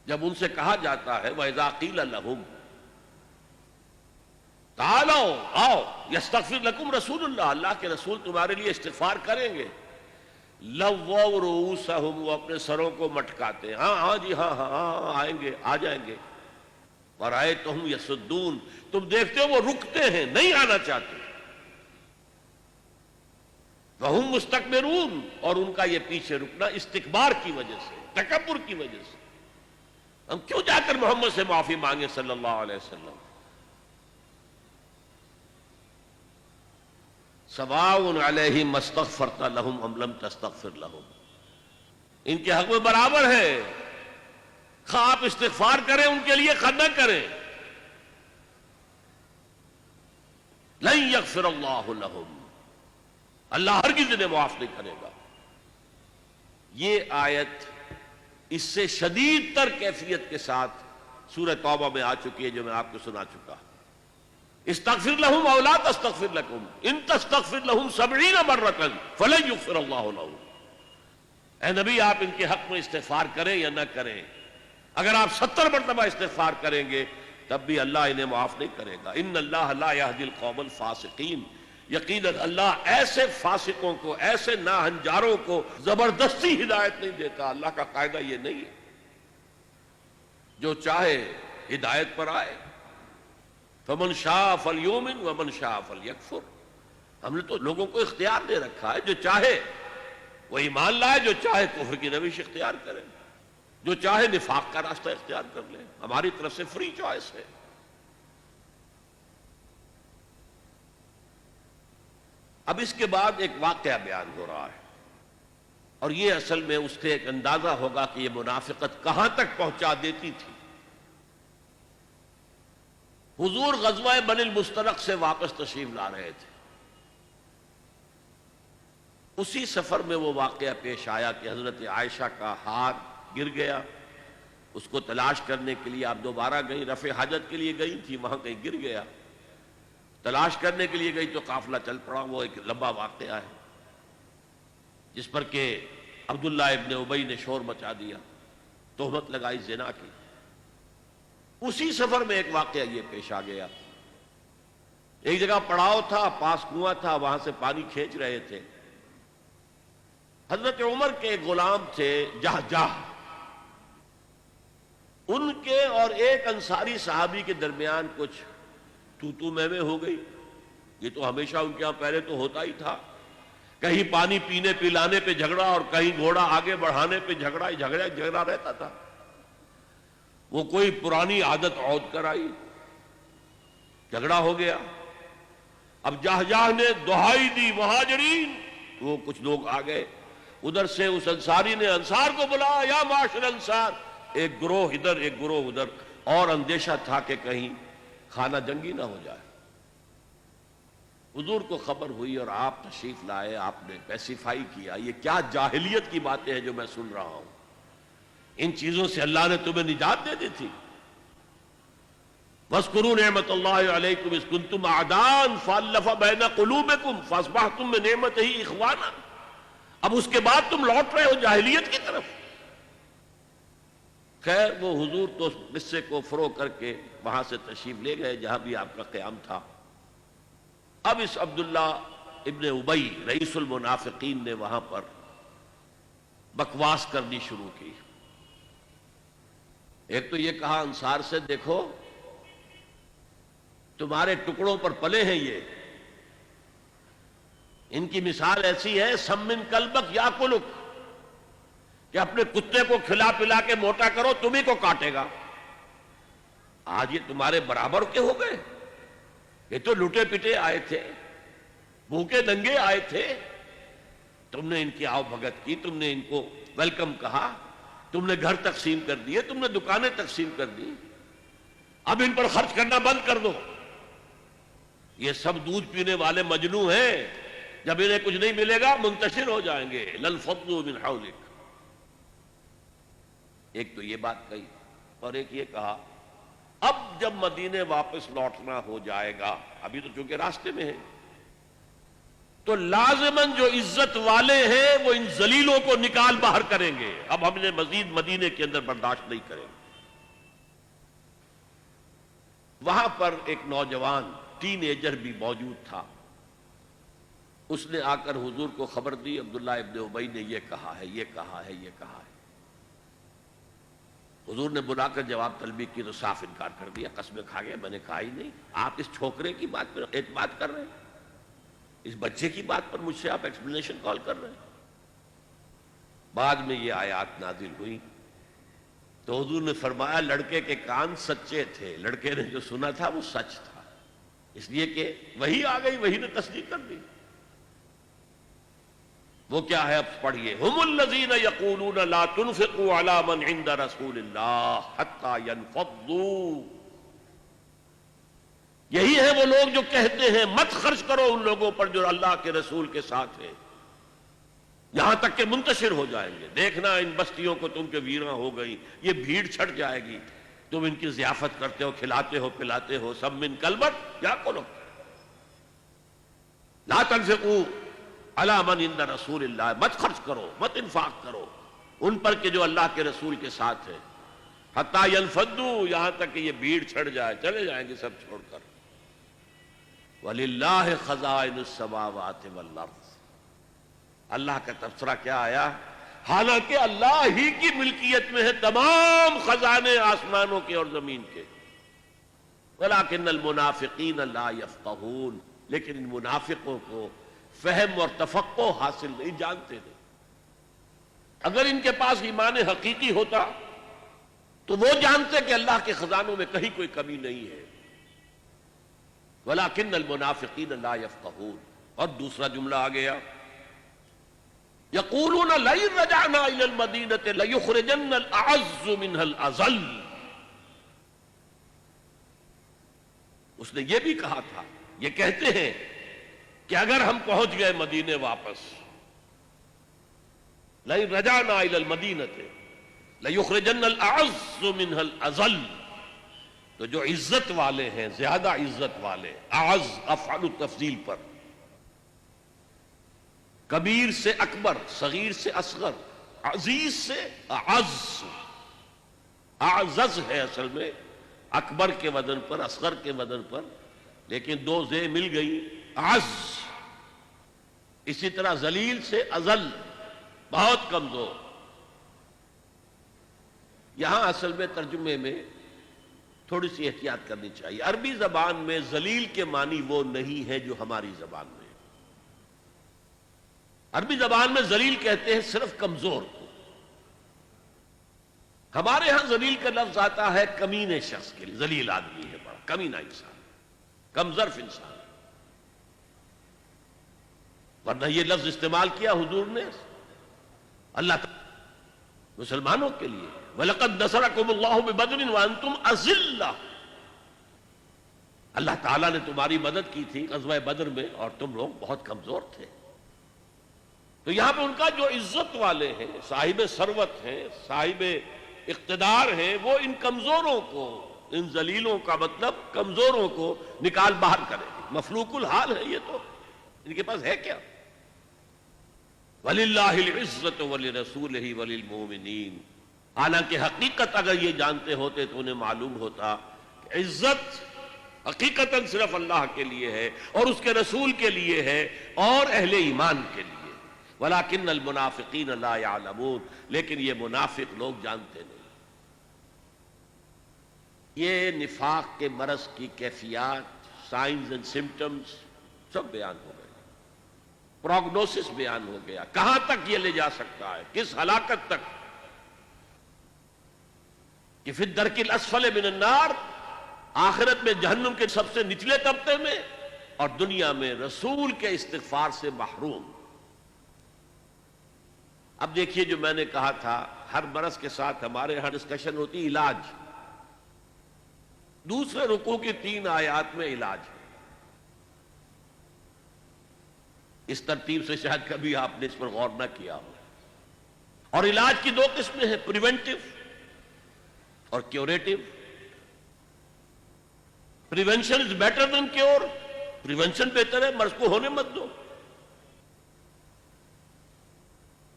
جب ان سے کہا جاتا ہے وَإِذَا قِيلَ لَهُمْ تعالوا، آؤ، یستغفر لکم رسول اللہ، اللہ کے رسول تمہارے لیے استغفار کریں گے، لووا رؤوسہم، وہ اپنے سروں کو مٹکاتے ہیں، ہاں ہاں جی ہاں ہاں ہاں آئیں گے، آ جائیں گے. ورأیتہم یصدون، تم دیکھتے ہو وہ رکتے ہیں، نہیں آنا چاہتے. وہم مستکبرون، اور ان کا یہ پیچھے رکنا استکبار کی وجہ سے، تکبر کی وجہ سے. ہم کیوں جا کر محمد سے معافی مانگے صلی اللہ علیہ وسلم. سواء علیہم استغفرت لہم ام لم تستغفر لہم، ان کے حق میں برابر ہے، خواہ آپ استغفار کریں ان کے لیے، خواہ نہ کریں. لن یغفر اللہ لہم، اللہ ہرگز انہیں معاف نہیں کرے گا. یہ آیت اس سے شدید تر کیفیت کے ساتھ سورہ توبہ میں آ چکی ہے، جو میں آپ کو سنا چکا. استغفر لہم او لا تستغفر لکم ان تستغفر لہم 70 مرۃ فلن یغفر اللہ لہم. اے نبی، آپ ان کے حق میں استغفار کریں یا نہ کریں، اگر آپ 70 مرتبہ استغفار کریں گے تب بھی اللہ انہیں معاف نہیں کرے گا. ان اللہ لا یہدی القوم الفاسقین، یقیناً اللہ ایسے فاسقوں کو، ایسے ناہنجاروں کو زبردستی ہدایت نہیں دیتا. اللہ کا قاعدہ یہ نہیں ہے، جو چاہے ہدایت پر آئے. فمن شاء فلیؤمن ومن شاء فلیکفر. ہم نے تو لوگوں کو اختیار دے رکھا ہے، جو چاہے وہ ایمان لائے، جو چاہے کفر کی روش اختیار کرے، جو چاہے نفاق کا راستہ اختیار کر لے. ہماری طرف سے فری چوائس ہے. اب اس کے بعد ایک واقعہ بیان ہو رہا ہے، اور یہ اصل میں اس سے ایک اندازہ ہوگا کہ یہ منافقت کہاں تک پہنچا دیتی تھی. حضور غزوہ بنی المستلق سے واپس تشریف لا رہے تھے. اسی سفر میں وہ واقعہ پیش آیا کہ حضرت عائشہ کا ہار گر گیا. اس کو تلاش کرنے کے لیے آپ دوبارہ گئیں، رفع حاجت کے لیے گئی تھی، وہاں کہیں گر گیا. تلاش کرنے کے لیے گئی تو قافلہ چل پڑا. وہ ایک لمبا واقعہ ہے جس پر کہ عبداللہ ابن ابی نے شور مچا دیا، تہمت لگائی زنا کی. اسی سفر میں ایک واقعہ یہ پیش آ گیا. ایک جگہ پڑاؤ تھا، پاس کنواں تھا، وہاں سے پانی کھینچ رہے تھے. حضرت عمر کے غلام تھے جہجہ، ان کے اور ایک انصاری صحابی کے درمیان کچھ تو میں ہو گئی. یہ تو ہمیشہ ان کے ہاں پہلے تو ہوتا ہی تھا، کہیں پانی پینے پلانے پہ جھگڑا اور کہیں گھوڑا آگے بڑھانے پہ جھگڑا، جھگڑا رہتا تھا. وہ کوئی پرانی عادت عود کر آئی، جھگڑا ہو گیا. اب جہجہ نے دہائی دی مہاجرین، وہ کچھ لوگ آ گئے. ادھر سے اس انصاری نے انصار کو بلایا، یا معاشر انصار، ایک گروہ ادھر ایک گروہ ادھر. اور اندیشہ تھا کہ کہیں خانہ جنگی نہ ہو جائے. حضور کو خبر ہوئی اور آپ تشریف لائے. آپ نے پیسیفائی کیا یہ کیا جاہلیت کی باتیں ہیں جو میں سن رہا ہوں، ان چیزوں سے اللہ نے تمہیں نجات دے دی تھی. وَاذْكُرُوا نِعْمَةَ اللَّهِ عَلَيْكُمْ إِذْ كُنْتُمْ أَعْدَاءً فَأَلَّفَ بَيْنَ قُلُوبِكُمْ فَأَصْبَحْتُمْ بِنِعْمَتِهِ إِخْوَانًا۔ اب اس کے بعد تم لوٹ رہے ہو جاہلیت کی طرف۔ خیر وہ حضور تو اس قصے کو فروغ کر کے وہاں سے تشریف لے گئے جہاں بھی آپ کا قیام تھا۔ اب اس عبداللہ ابن ابی رئیس المنافقین نے وہاں پر بکواس کرنی شروع کی۔ ایک تو یہ کہا انصار سے، دیکھو تمہارے ٹکڑوں پر پلے ہیں یہ، ان کی مثال ایسی ہے سمن کلبک یا کلک، کہ اپنے کتے کو کھلا پلا کے موٹا کرو تمہیں کو کاٹے گا۔ آج یہ تمہارے برابر کے ہو گئے، یہ تو لٹے پٹے آئے تھے، بھوکے دنگے آئے تھے، تم نے ان کی آؤ بھگت کی، تم نے ان کو ویلکم کہا، تم نے گھر تقسیم کر دیے، تم نے دکانیں تقسیم کر دی، اب ان پر خرچ کرنا بند کر دو۔ یہ سب دودھ پینے والے مجنو ہیں، جب انہیں کچھ نہیں ملے گا منتشر ہو جائیں گے۔ لَلْفَضُّ مِنْ حَوْلِكَ۔ ایک تو یہ بات کہی، اور ایک یہ کہا اب جب مدینے واپس لوٹنا ہو جائے گا، ابھی تو چونکہ راستے میں ہے، تو لازماً جو عزت والے ہیں وہ ان ذلیلوں کو نکال باہر کریں گے، اب ہم نے مزید مدینے کے اندر برداشت نہیں کریں گے۔ وہاں پر ایک نوجوان ٹین ایجر بھی موجود تھا، اس نے آ کر حضور کو خبر دی عبداللہ ابن ابی نے یہ کہا ہے، یہ کہا ہے، یہ کہا ہے۔ حضور نے بلا کر جواب طلبی کی تو صاف انکار کر دیا، قسمیں کھا گیا، میں نے کہا ہی نہیں۔ آپ اس چھوکرے کی بات پر اعتماد کر رہے ہیں، اس بچے کی بات پر مجھ سے آپ ایکسپلینیشن کال کر رہے ہیں۔ بعد میں یہ آیات نازل ہوئی تو حضور نے فرمایا لڑکے کے کان سچے تھے، لڑکے نے جو سنا تھا وہ سچ تھا، اس لیے کہ وہی آ گئی، وہی نے تصدیق کر دی۔ وہ کیا ہے اب پڑھیے، ہم الذین یقولون لا تنفقوا علی من عند رسول اللہ حتی ینفضوا، یہی ہے وہ لوگ جو کہتے ہیں مت خرچ کرو ان لوگوں پر جو اللہ کے رسول کے ساتھ ہیں، یہاں تک کہ منتشر ہو جائیں گے۔ دیکھنا ان بستیوں کو تم کے ویراں ہو گئی، یہ بھیڑ چھٹ جائے گی، تم ان کی ضیافت کرتے ہو، کھلاتے ہو، پلاتے ہو، سب من کلبت یا کلو۔ لا تنفقوا علی من عند رسول اللہ، مت خرچ کرو، مت انفاق کرو ان پر کہ جو اللہ کے رسول کے ساتھ ہے، حتی ینفضوا، یہاں تک کہ یہ بھیڑ چھڑ جائے، چلے جائیں گے سب چھوڑ کر۔ وَلِلَّهِ خَزَائِنُ السَّمَاوَاتِ وَالْأَرْضِ، اللہ کا تبصرہ کیا آیا، حالانکہ اللہ ہی کی ملکیت میں ہے تمام خزانے آسمانوں کے اور زمین کے۔ وَلَكِنَّ الْمُنَافِقِينَ لَا يَفْقَهُونَ، لیکن ان منافقوں کو فہم اور تفقہ حاصل نہیں، جانتے نہیں۔ اگر ان کے پاس ایمان حقیقی ہوتا تو وہ جانتے کہ اللہ کے خزانوں میں کہیں کوئی کمی نہیں ہے۔ وَلَكِنَّ الْمُنَافِقِينَ لَا يَفْقَهُونَ۔ اور دوسرا جملہ آ گیا، يَقُولُونَ لَئِن رَجَعْنَا إِلَى الْمَدِينَةِ لَيُخْرِجَنَّ الْأَعَزُّ مِنْهَا الْأَذَلَّ۔ اس نے یہ بھی کہا تھا، یہ کہتے ہیں کہ اگر ہم پہنچ گئے مدینے واپس، لَئِن رَجَعْنَا إِلَى الْمَدِينَةِ لَيُخْرِجَنَّ الْأَعَزُّ مِنْهَا الْأَذَلَّ، تو جو عزت والے ہیں، زیادہ عزت والے، اعز افعل التفضیل پر، کبیر سے اکبر، صغیر سے اصغر، عزیز سے اعز، اعزز ہے اصل میں، اکبر کے وزن پر، اصغر کے وزن پر، لیکن دو زے مل گئی، اعز۔ اسی طرح ذلیل سے اذل، بہت کمزور۔ یہاں اصل میں ترجمے میں تھوڑی سی احتیاط کرنی چاہیے۔ عربی زبان میں ذلیل کے معنی وہ نہیں ہے جو ہماری زبان میں ہے۔ عربی زبان میں ذلیل کہتے ہیں صرف کمزور کو، ہمارے ہاں ذلیل کا لفظ آتا ہے کمینے شخص کے لیے، ذلیل آدمی ہے، بڑا کمینہ انسان، کمظرف انسان، ورنہ یہ لفظ استعمال کیا حضور نے اللہ تعالی مسلمانوں کے لیے، وَلَقَدْ نَصَرَكُمُ اللَّهُ بِبَدْرٍ وَأَنْتُمْ أَذِلَّةٌ، اللہ تعالیٰ نے تمہاری مدد کی تھی غزوہ بدر میں اور تم لوگ بہت کمزور تھے۔ تو یہاں پہ ان کا جو عزت والے ہیں، صاحب ثروت ہیں، صاحب اقتدار ہیں، وہ ان کمزوروں کو ان ذلیلوں کا مطلب کمزوروں کو نکال باہر کرے. مفلوق الحال ہے یہ، تو ان کے پاس ہے کیا؟ وَلِلَّهِ الْعِزَّةُ وَلِرَسُولِهِ وَلِلْمُؤْمِنِينَ. حالانکہ حقیقت اگر یہ جانتے ہوتے تو انہیں معلوم ہوتا کہ عزت حقیقتاً صرف اللہ کے لیے ہے اور اس کے رسول کے لیے ہے اور اہل ایمان کے لیے. وَلَكِنَّ الْمُنَافِقِينَ لَا يَعْلَمُونَ. لیکن یہ منافق لوگ جانتے نہیں. یہ نفاق کے مرض کی کیفیات، سائنز اینڈ سمپٹمز سب بیان ہو گئے، پروگنوسس بیان ہو گیا، کہاں تک یہ لے جا سکتا ہے، کس ہلاکت تک، کہ فی الدرک الاسفل من النار، آخرت میں جہنم کے سب سے نچلے طبقے میں، اور دنیا میں رسول کے استغفار سے محروم. اب دیکھیے جو میں نے کہا تھا، ہر مرض کے ساتھ ہمارے یہاں ڈسکشن ہوتی علاج. دوسرے رکوع کی 3 آیات میں علاج ہے. اس ترتیب سے شاید کبھی آپ نے اس پر غور نہ کیا ہو. اور علاج کی 2 قسمیں ہیں، پریونٹیو اور curative. Prevention is better than cure. Prevention بہتر ہے، مرض کو ہونے مت دو.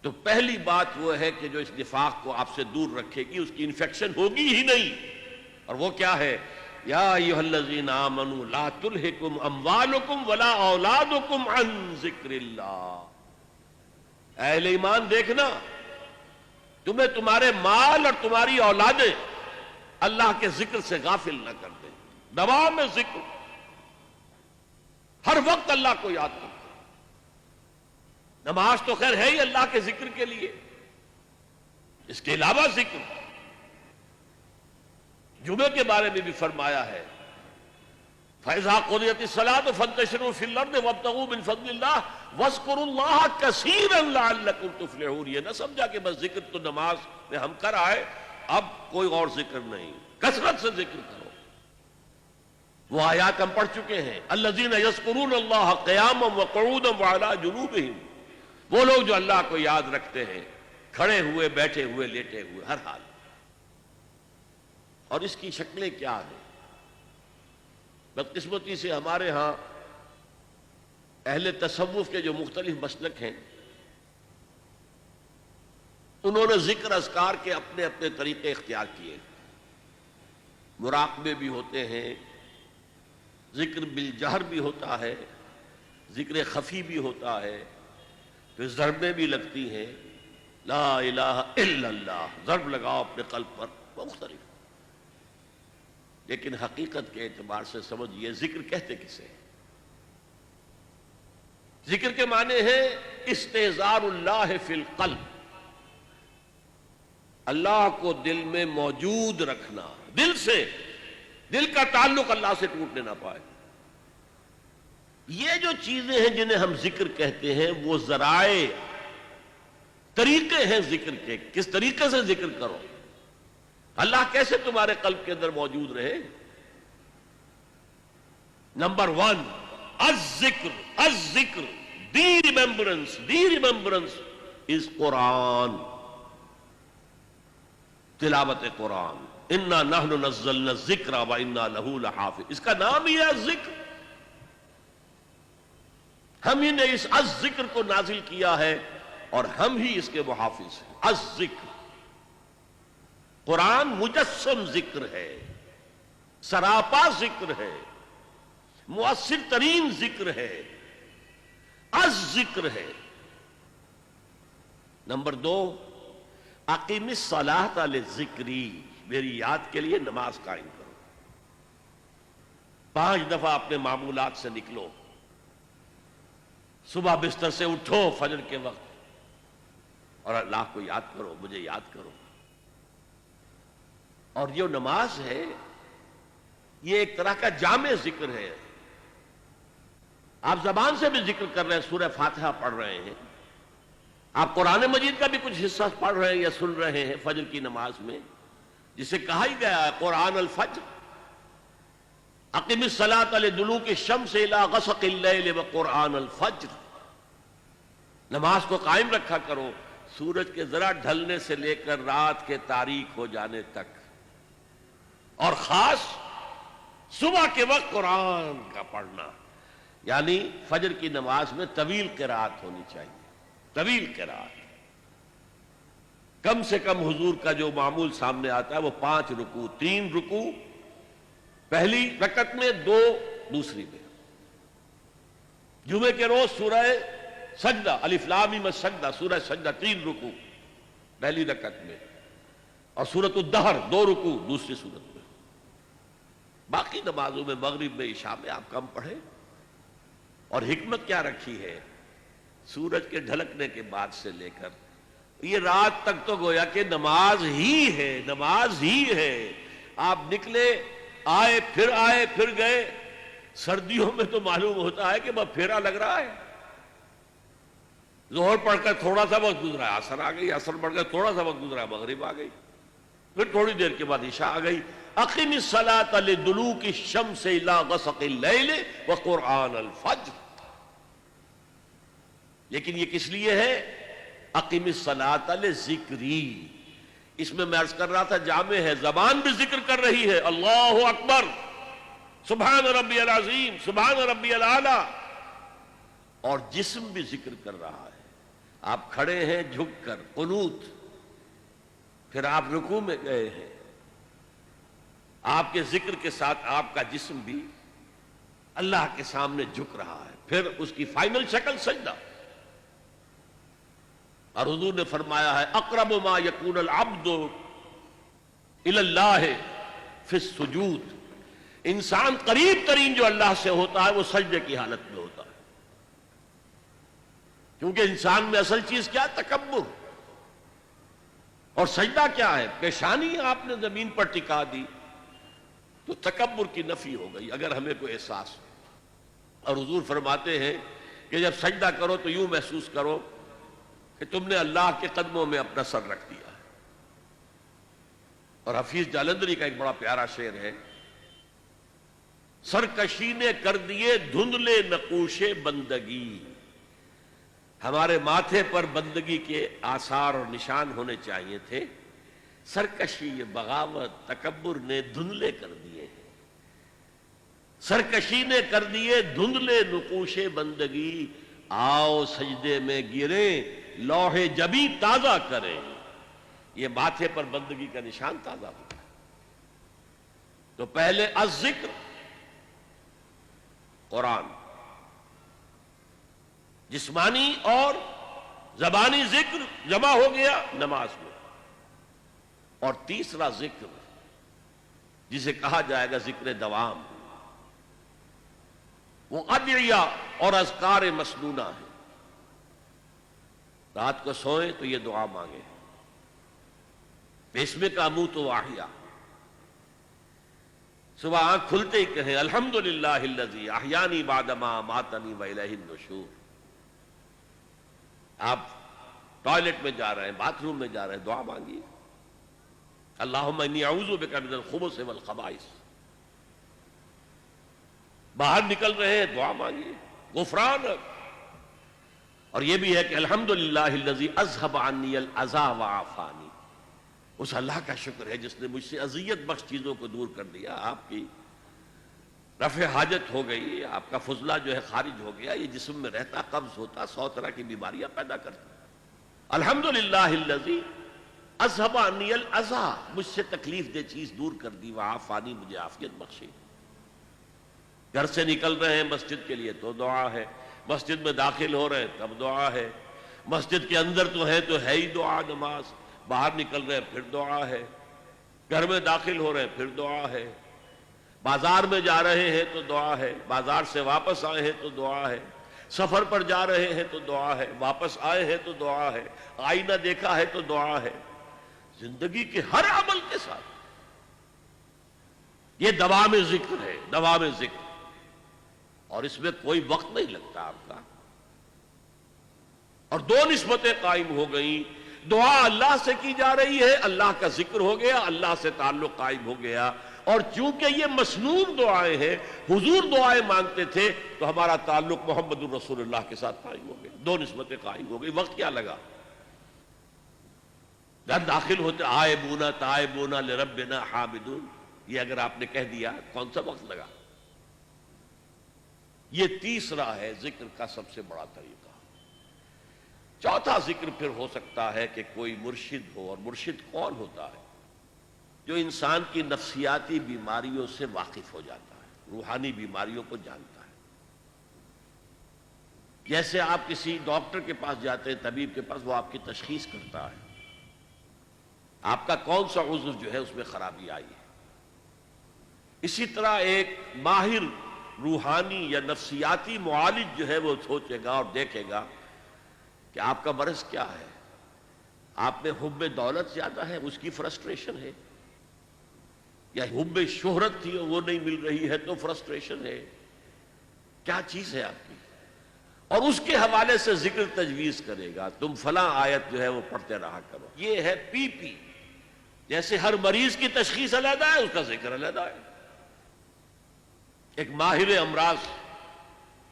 تو پہلی بات وہ ہے کہ جو اس نفاق کو آپ سے دور رکھے گی، اس کی انفیکشن ہوگی ہی نہیں. اور وہ کیا ہے؟ یا ایھا الذین آمنوا لا تلھکم اموالکم ولا اولادکم عن ذکر اللہ. اہل ایمان دیکھنا، تمہیں تمہارے مال اور تمہاری اولادیں اللہ کے ذکر سے غافل نہ کر دیں. دوام میں ذکر، ہر وقت اللہ کو یاد کرو. نماز تو خیر ہے ہی اللہ کے ذکر کے لیے، اس کے علاوہ ذکر. جمعے کے بارے میں بھی فرمایا ہے فَإِذَا قُضِيَتِ الصَّلَاةُ فَانتَشِرُوا فِي الْأَرْضِ وَابْتَغُوا مِنْ فَضْلِ اللَّهِ وَاذْكُرُوا اللَّهَ كَثِيرًا لَعَلَّكُمْ تُفْلِحُونَ. یہ نہ سمجھا کہ بس ذکر تو نماز میں ہم کر آئے، اب کوئی اور ذکر نہیں. کثرت سے ذکر کرو. وہ آیات ہم پڑھ چکے ہیں، الذین یذکرون اللہ قیاما وقعودا وعلی جنوبہم. وہ لوگ جو اللہ کو یاد رکھتے ہیں کھڑے ہوئے، بیٹھے ہوئے، لیٹے ہوئے، ہر حال. اور اس کی شکلیں کیا ہیں؟ بدقسمتی سے ہمارے ہاں اہل تصوف کے جو مختلف مسلک ہیں، انہوں نے ذکر اذکار کے اپنے اپنے طریقے اختیار کیے. مراقبے بھی ہوتے ہیں، ذکر بالجہر بھی ہوتا ہے، ذکر خفی بھی ہوتا ہے، پھر ضربیں بھی لگتی ہیں. لا الہ الا اللہ، ضرب لگاؤ اپنے قلب پر، مختلف. لیکن حقیقت کے اعتبار سے سمجھئے ذکر کہتے کسے؟ ذکر کے معنی ہے استحضار اللہ فی القلب، اللہ کو دل میں موجود رکھنا، دل سے، دل کا تعلق اللہ سے ٹوٹنے نہ پائے. یہ جو چیزیں ہیں جنہیں ہم ذکر کہتے ہیں، وہ ذرائع، طریقے ہیں ذکر کے. کس طریقے سے ذکر کرو، اللہ کیسے تمہارے قلب کے اندر موجود رہے؟ نمبر 1، الذکر. الذکر، دی ریممبرنس. دی ریممبرنس از قرآن، تلاوت قرآن. انا نحن نزلنا الذکر وانا لہ لحافظ. اس کا نام ہی ہے ذکر. ہم ہی نے اس الذکر کو نازل کیا ہے اور ہم ہی اس کے محافظ ہیں. الذکر، قرآن مجسم ذکر ہے، سراپا ذکر ہے، مؤثر ترین ذکر ہے، الذکر ہے. نمبر 2، اقیم الصلاۃ للذکری. میری یاد کے لیے نماز قائم کرو. 5 دفعہ اپنے معمولات سے نکلو. صبح بستر سے اٹھو فجر کے وقت اور اللہ کو یاد کرو، مجھے یاد کرو. اور یہ نماز ہے، یہ ایک طرح کا جامع ذکر ہے. آپ زبان سے بھی ذکر کر رہے ہیں، سورہ فاتحہ پڑھ رہے ہیں، آپ قرآن مجید کا بھی کچھ حصہ پڑھ رہے ہیں یا سن رہے ہیں فجر کی نماز میں، جسے کہا ہی گیا ہے قرآن الفجر. اقم الصلاۃ لدلوک الشمس الی غسق اللیل وقرآن الفجر. نماز کو قائم رکھا کرو سورج کے ذرا ڈھلنے سے لے کر رات کے تاریک ہو جانے تک. اور خاص صبح کے وقت قرآن کا پڑھنا، یعنی فجر کی نماز میں طویل قرات ہونی چاہیے، طویل قرات۔ کم سے کم حضور کا جو معمول سامنے آتا ہے وہ 5 رکوع، 3 رکوع پہلی رکعت میں، 2 دوسری میں۔ جمعے کے روز سورہ سجدہ، الف لام میم السجدہ، سورہ سجدہ 3 رکوع پہلی رکعت میں، اور سورۃ الدہر 2 رکوع دوسری سورت میں۔ باقی نمازوں میں مغرب میں عشاء میں آپ کم پڑھیں۔ اور حکمت کیا رکھی ہے؟ سورج کے ڈھلکنے کے بعد سے لے کر یہ رات تک تو گویا کہ نماز ہی ہے، نماز ہی ہے۔ آپ نکلے، آئے پھر گئے۔ سردیوں میں تو معلوم ہوتا ہے کہ بس پھیرا لگ رہا ہے، ظہر پڑھ کر تھوڑا سا وقت گزرا ہے عصر آ گئی، عصر پڑھ کر تھوڑا سا وقت گزرا مغرب آ گئی، پھر تھوڑی دیر کے بعد عشاء آ گئی۔ اقم الصلاۃ لدلوک الشمس الی غسق اللیل وقرآن الفجر۔ لیکن یہ کس لیے ہے؟ اقم الصلاۃ لذکری۔ اس میں عرض کر رہا تھا جامع ہے، زبان بھی ذکر کر رہی ہے، اللہ اکبر، سبحان ربی العظیم، سبحان ربی الاعلی، اور جسم بھی ذکر کر رہا ہے۔ آپ کھڑے ہیں جھک کر قنوت، پھر آپ رکوع میں گئے ہیں، آپ کے ذکر کے ساتھ آپ کا جسم بھی اللہ کے سامنے جھک رہا ہے، پھر اس کی فائنل شکل سجدہ۔ اور حضور نے فرمایا ہے اقرب ما یکون العبد الی اللہ فی السجود، انسان قریب ترین جو اللہ سے ہوتا ہے وہ سجدے کی حالت میں ہوتا ہے، کیونکہ انسان میں اصل چیز کیا؟ تکبر۔ اور سجدہ کیا ہے؟ پیشانی آپ نے زمین پر ٹکا دی تو تکبر کی نفی ہو گئی، اگر ہمیں کوئی احساس ہو۔ اور حضور فرماتے ہیں کہ جب سجدہ کرو تو یوں محسوس کرو کہ تم نے اللہ کے قدموں میں اپنا سر رکھ دیا ہے۔ اور حفیظ جالندری کا ایک بڑا پیارا شعر ہے، سرکشی نے کر دیے دھندلے نقوش بندگی۔ ہمارے ماتھے پر بندگی کے آثار اور نشان ہونے چاہیے تھے، سرکشی، یہ بغاوت، تکبر نے دھندلے کر دیے ہیں۔ سرکشی نے کر دیے دھندلے نقوش بندگی، آؤ سجدے میں گریں لوح جبی تازہ کریں۔ یہ ماتھے پر بندگی کا نشان تازہ ہوتا ہے۔ تو پہلے الذکر، قرآن، جسمانی اور زبانی ذکر جمع ہو گیا نماز میں، اور تیسرا ذکر جسے کہا جائے گا ذکر دوام، وہ ادعیہ اور اذکار مسنونہ ہے۔ رات کو سوئیں تو یہ دعا مانگیں، بسمک اموت واحیا، صبح آنکھ کھلتے ہی کہیں الحمدللہ الذی احیانی بعدما اماتنی والیہ النشور۔ آپ ٹوائلٹ میں جا رہے ہیں، باتھ روم میں جا رہے ہیں، دعا مانگیے، اللہم انی اعوذ بک من الخبث والخبائث۔ باہر نکل رہے ہیں، دعا مانگیے، غفرانک۔ اور یہ بھی ہے کہ الحمدللہ الذی اذھب عنی الاذی وعافانی، اس اللہ کا شکر ہے جس نے مجھ سے اذیت بخش چیزوں کو دور کر دیا۔ آپ کی رفع حاجت ہو گئی، آپ کا فضلہ جو ہے خارج ہو گیا، یہ جسم میں رہتا، قبض ہوتا، 100 طرح کی بیماریاں پیدا کرتا۔ الحمدللہ الذی اذھب عنی الاذی، مجھ سے تکلیف دہ چیز دور کر دی، وعافانی، مجھے عافیت بخشی۔ گھر سے نکل رہے ہیں مسجد کے لیے تو دعا ہے، مسجد میں داخل ہو رہے ہیں تب دعا ہے، مسجد کے اندر تو ہے ہی دعا نماز، باہر نکل رہے ہیں پھر دعا ہے، گھر میں داخل ہو رہے ہیں پھر دعا ہے، بازار میں جا رہے ہیں تو دعا ہے، بازار سے واپس آئے ہیں تو دعا ہے، سفر پر جا رہے ہیں تو دعا ہے، واپس آئے ہیں تو دعا ہے، آئینہ دیکھا ہے تو دعا ہے۔ زندگی کے ہر عمل کے ساتھ یہ دوام ذکر ہے، دوام ذکر، اور اس میں کوئی وقت نہیں لگتا آپ کا۔ اور 2 نسبتیں قائم ہو گئیں، دعا اللہ سے کی جا رہی ہے، اللہ کا ذکر ہو گیا، اللہ سے تعلق قائم ہو گیا۔ اور چونکہ یہ مسنون دعائیں ہیں، حضور دعائیں مانگتے تھے، تو ہمارا تعلق محمد الرسول اللہ کے ساتھ قائم ہو گیا، 2 نسبتیں قائم ہو گئی۔ وقت کیا لگا؟ گھر داخل ہوتے آئبون تائبون لربنا حامدون، یہ اگر آپ نے کہہ دیا کون سا وقت لگا؟ یہ تیسرا ہے ذکر کا سب سے بڑا طریقہ۔ چوتھا ذکر پھر ہو سکتا ہے کہ کوئی مرشد ہو، اور مرشد کون ہوتا ہے؟ جو انسان کی نفسیاتی بیماریوں سے واقف ہو جاتا ہے، روحانی بیماریوں کو جانتا ہے۔ جیسے آپ کسی ڈاکٹر کے پاس جاتے ہیں، طبیب کے پاس، وہ آپ کی تشخیص کرتا ہے آپ کا کون سا عضو جو ہے اس میں خرابی آئی ہے۔ اسی طرح ایک ماہر روحانی یا نفسیاتی معالج جو ہے وہ سوچے گا اور دیکھے گا کہ آپ کا مرض کیا ہے۔ آپ میں حب دولت زیادہ ہے، اس کی فرسٹریشن ہے، یا حب شہرت تھی اور وہ نہیں مل رہی ہے تو فرسٹریشن ہے، کیا چیز ہے آپ کی؟ اور اس کے حوالے سے ذکر تجویز کرے گا، تم فلاں آیت جو ہے وہ پڑھتے رہا کرو۔ یہ ہے پی پی۔ جیسے ہر مریض کی تشخیص علیحدہ ہے، اس کا ذکر علیحدہ ہے۔ ایک ماہر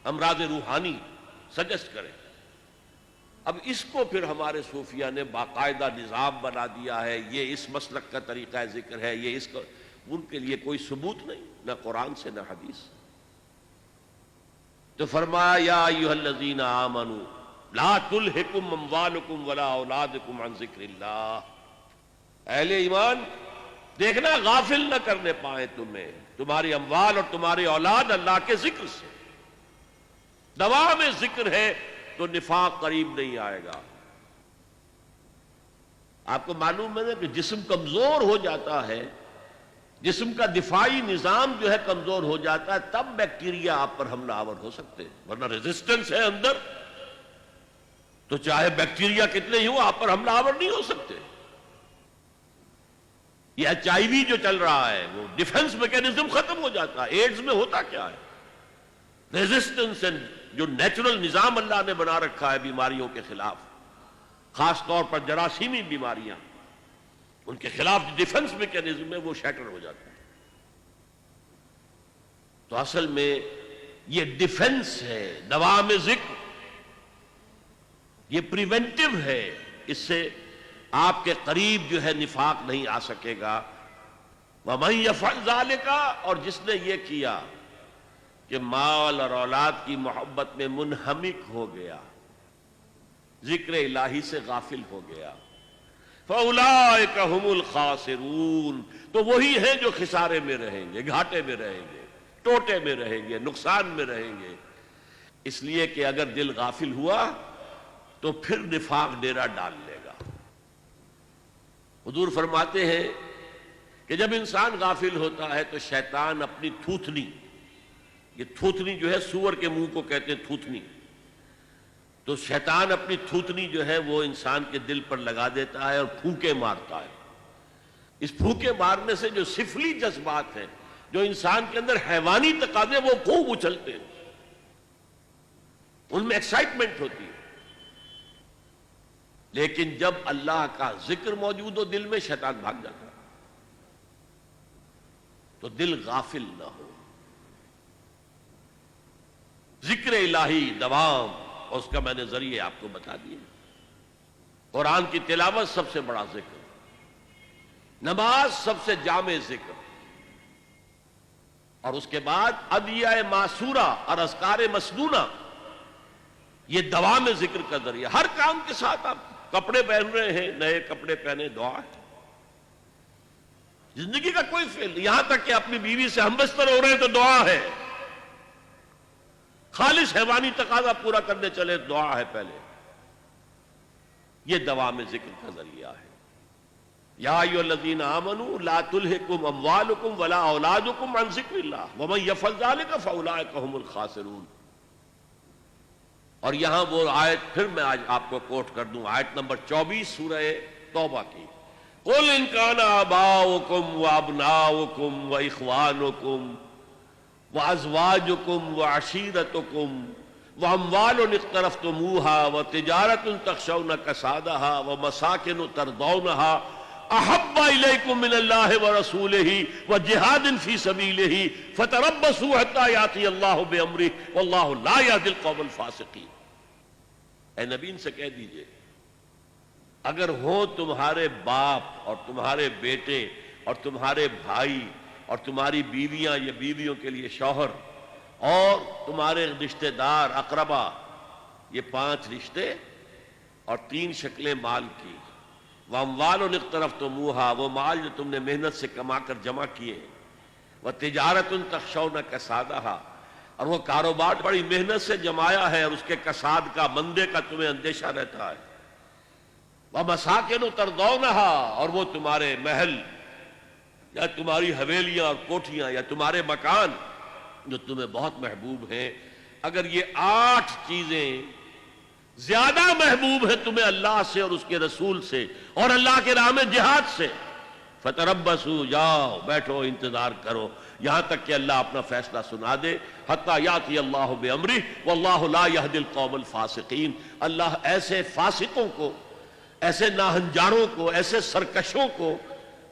امراض روحانی سجیسٹ کرے۔ اب اس کو پھر ہمارے صوفیہ نے باقاعدہ نظام بنا دیا ہے، یہ اس مسلک کا طریقہ ذکر ہے، یہ اس کا، ان کے لیے کوئی ثبوت نہیں، نہ قرآن سے نہ حدیث سے۔ تو فرمایا یا ایھا الذین آمنوا لا تلہکم اموالکم ولا اولادکم عن ذکر اللہ۔ اہل ایمان دیکھنا غافل نہ کرنے پائیں تمہیں تمہاری اموال اور تمہاری اولاد اللہ کے ذکر سے۔ دوام ذکر ہے تو نفاق قریب نہیں آئے گا۔ آپ کو معلوم ہے کہ جسم کمزور ہو جاتا ہے، جسم کا دفاعی نظام جو ہے کمزور ہو جاتا ہے، تب بیکٹیریا آپ پر حملہ آور ہو سکتے ہیں، ورنہ ریزسٹنس ہے اندر تو چاہے بیکٹیریا کتنے ہی ہوں آپ پر حملہ آور نہیں ہو سکتے۔ یہ ایچ آئی وی جو چل رہا ہے وہ ڈیفنس میکینزم ختم ہو جاتا ہے۔ ایڈز میں ہوتا کیا ہے؟ ریزسٹنس جو نیچرل نظام اللہ نے بنا رکھا ہے بیماریوں کے خلاف، خاص طور پر جراثیمی بیماریاں، ان کے خلاف ڈیفنس میکینزم میں وہ شیٹر ہو جاتا ہے۔ تو اصل میں یہ ڈیفنس ہے، دوام ذکر، یہ پریونٹیو ہے، اس سے آپ کے قریب جو ہے نفاق نہیں آ سکے گا۔ وَمَن يَفْعَلْ ذَلِكَ، اور جس نے یہ کیا کہ مال اور اولاد کی محبت میں منہمک ہو گیا، ذکر الہی سے غافل ہو گیا، فَأُولَٰئِكَ هُمُ الْخَاسِرُونَ، تو وہی ہیں جو خسارے میں رہیں گے، گھاٹے میں رہیں گے، ٹوٹے میں رہیں گے، نقصان میں رہیں گے۔ اس لیے کہ اگر دل غافل ہوا تو پھر نفاق ڈیرا ڈال لے گا۔ حضور فرماتے ہیں کہ جب انسان غافل ہوتا ہے تو شیطان اپنی تھوتنی، یہ تھوتنی جو ہے سور کے منہ کو کہتے ہیں تھوتنی، تو شیطان اپنی تھوتنی جو ہے وہ انسان کے دل پر لگا دیتا ہے اور پھونکے مارتا ہے۔ اس پھونکے مارنے سے جو سفلی جذبات ہیں، جو انسان کے اندر حیوانی تقاضے، وہ خوب اچھلتے ہیں، ان میں ایکسائٹمنٹ ہوتی ہے۔ لیکن جب اللہ کا ذکر موجود ہو دل میں، شیطان بھاگ جاتا ہے۔ تو دل غافل نہ ہو، ذکر الہی دوام، اور اس کا میں نے ذریعے آپ کو بتا دیے۔ قرآن کی تلاوت سب سے بڑا ذکر، نماز سب سے جامع ذکر، اور اس کے بعد ادعیہ معصورہ اور اذکار مسنونہ، یہ دوام ذکر کا ذریعہ۔ ہر کام کے ساتھ آپ کپڑے پہن رہے ہیں، نئے کپڑے پہنے، دعا ہے۔ زندگی کا کوئی فعل، یہاں تک کہ اپنی بیوی سے ہم بستر ہو رہے ہیں تو دعا ہے۔ خالص حیوانی تقاضا پورا کرنے چلے، دعا ہے پہلے۔ یہ دوام ذکر کا ذریعہ ہے۔ یا ایھا الذین آمنوا لا تلہکم اموالکم ولا اولادکم عن ذکر اللہ ومن یفعل ذلک فاولئک ھم الخاسرون۔ اور یہاں وہ آیت پھر میں آج آپ کو کوٹ کر دوں، آیت نمبر 24 سورہ توبہ کی۔ قُلْ إِنْ كَانَ آبَاؤُكُمْ وَأَبْنَاؤُكُمْ وَإِخْوَانُكُمْ وَأَزْوَاجُكُمْ وَعَشِيرَتُكُمْ وَأَمْوَالٌ اقْتَرَفْتُمُوهَا وَتِجَارَةٌ تَخْشَوْنَ كَسَادَهَا وَمَسَاكِنُ تَرْضَوْنَهَا أَحَبَّ إِلَيْكُم مِّنَ اللَّهِ وَرَسُولِهِ وَجِهَادٍ فِي سَبِيلِهِ فَتَرَبَّصُوا حَتَّىٰ يَأْتِيَ اللَّهُ بِأَمْرِهِ وَاللَّهُ لَا يَهْدِي الْقَوْمَ الْفَاسِقِينَ۔ اے نبی ان سے کہہ دیجئے، اگر ہوں تمہارے باپ اور تمہارے بیٹے اور تمہارے بھائی اور تمہاری بیویاں یا بیویوں کے لیے شوہر اور تمہارے رشتہ دار اقربا، یہ 5 رشتے اور 3 شکلیں مال کی۔ وَأَمْوَالٌ اقْتَرَفْتُمُوهَا، وہ مال جو تم نے محنت سے کما کر جمع کیے، وَتِجَارَةٌ تَخْشَوْنَ كَسَادَهَا، اور وہ کاروبار بڑی محنت سے جمایا ہے اور اس کے کساد کا، مندے کا تمہیں اندیشہ رہتا ہے۔ وَمَسَاكِنُ تَرْضَوْنَهَا، اور وہ تمہارے محل یا تمہاری حویلیاں اور کوٹھیاں یا تمہارے مکان جو تمہیں بہت محبوب ہیں۔ اگر یہ 8 چیزیں زیادہ محبوب ہے تمہیں اللہ سے اور اس کے رسول سے اور اللہ کے راہ میں جہاد سے، فتربصوا، جاؤ بیٹھو انتظار کرو یہاں تک کہ اللہ اپنا فیصلہ سنا دے، حتی یاتی اللہ بامرہ واللہ لا یہدی القوم الفاسقین۔ اللہ ایسے فاسقوں کو، ایسے ناہنجاروں کو، ایسے سرکشوں کو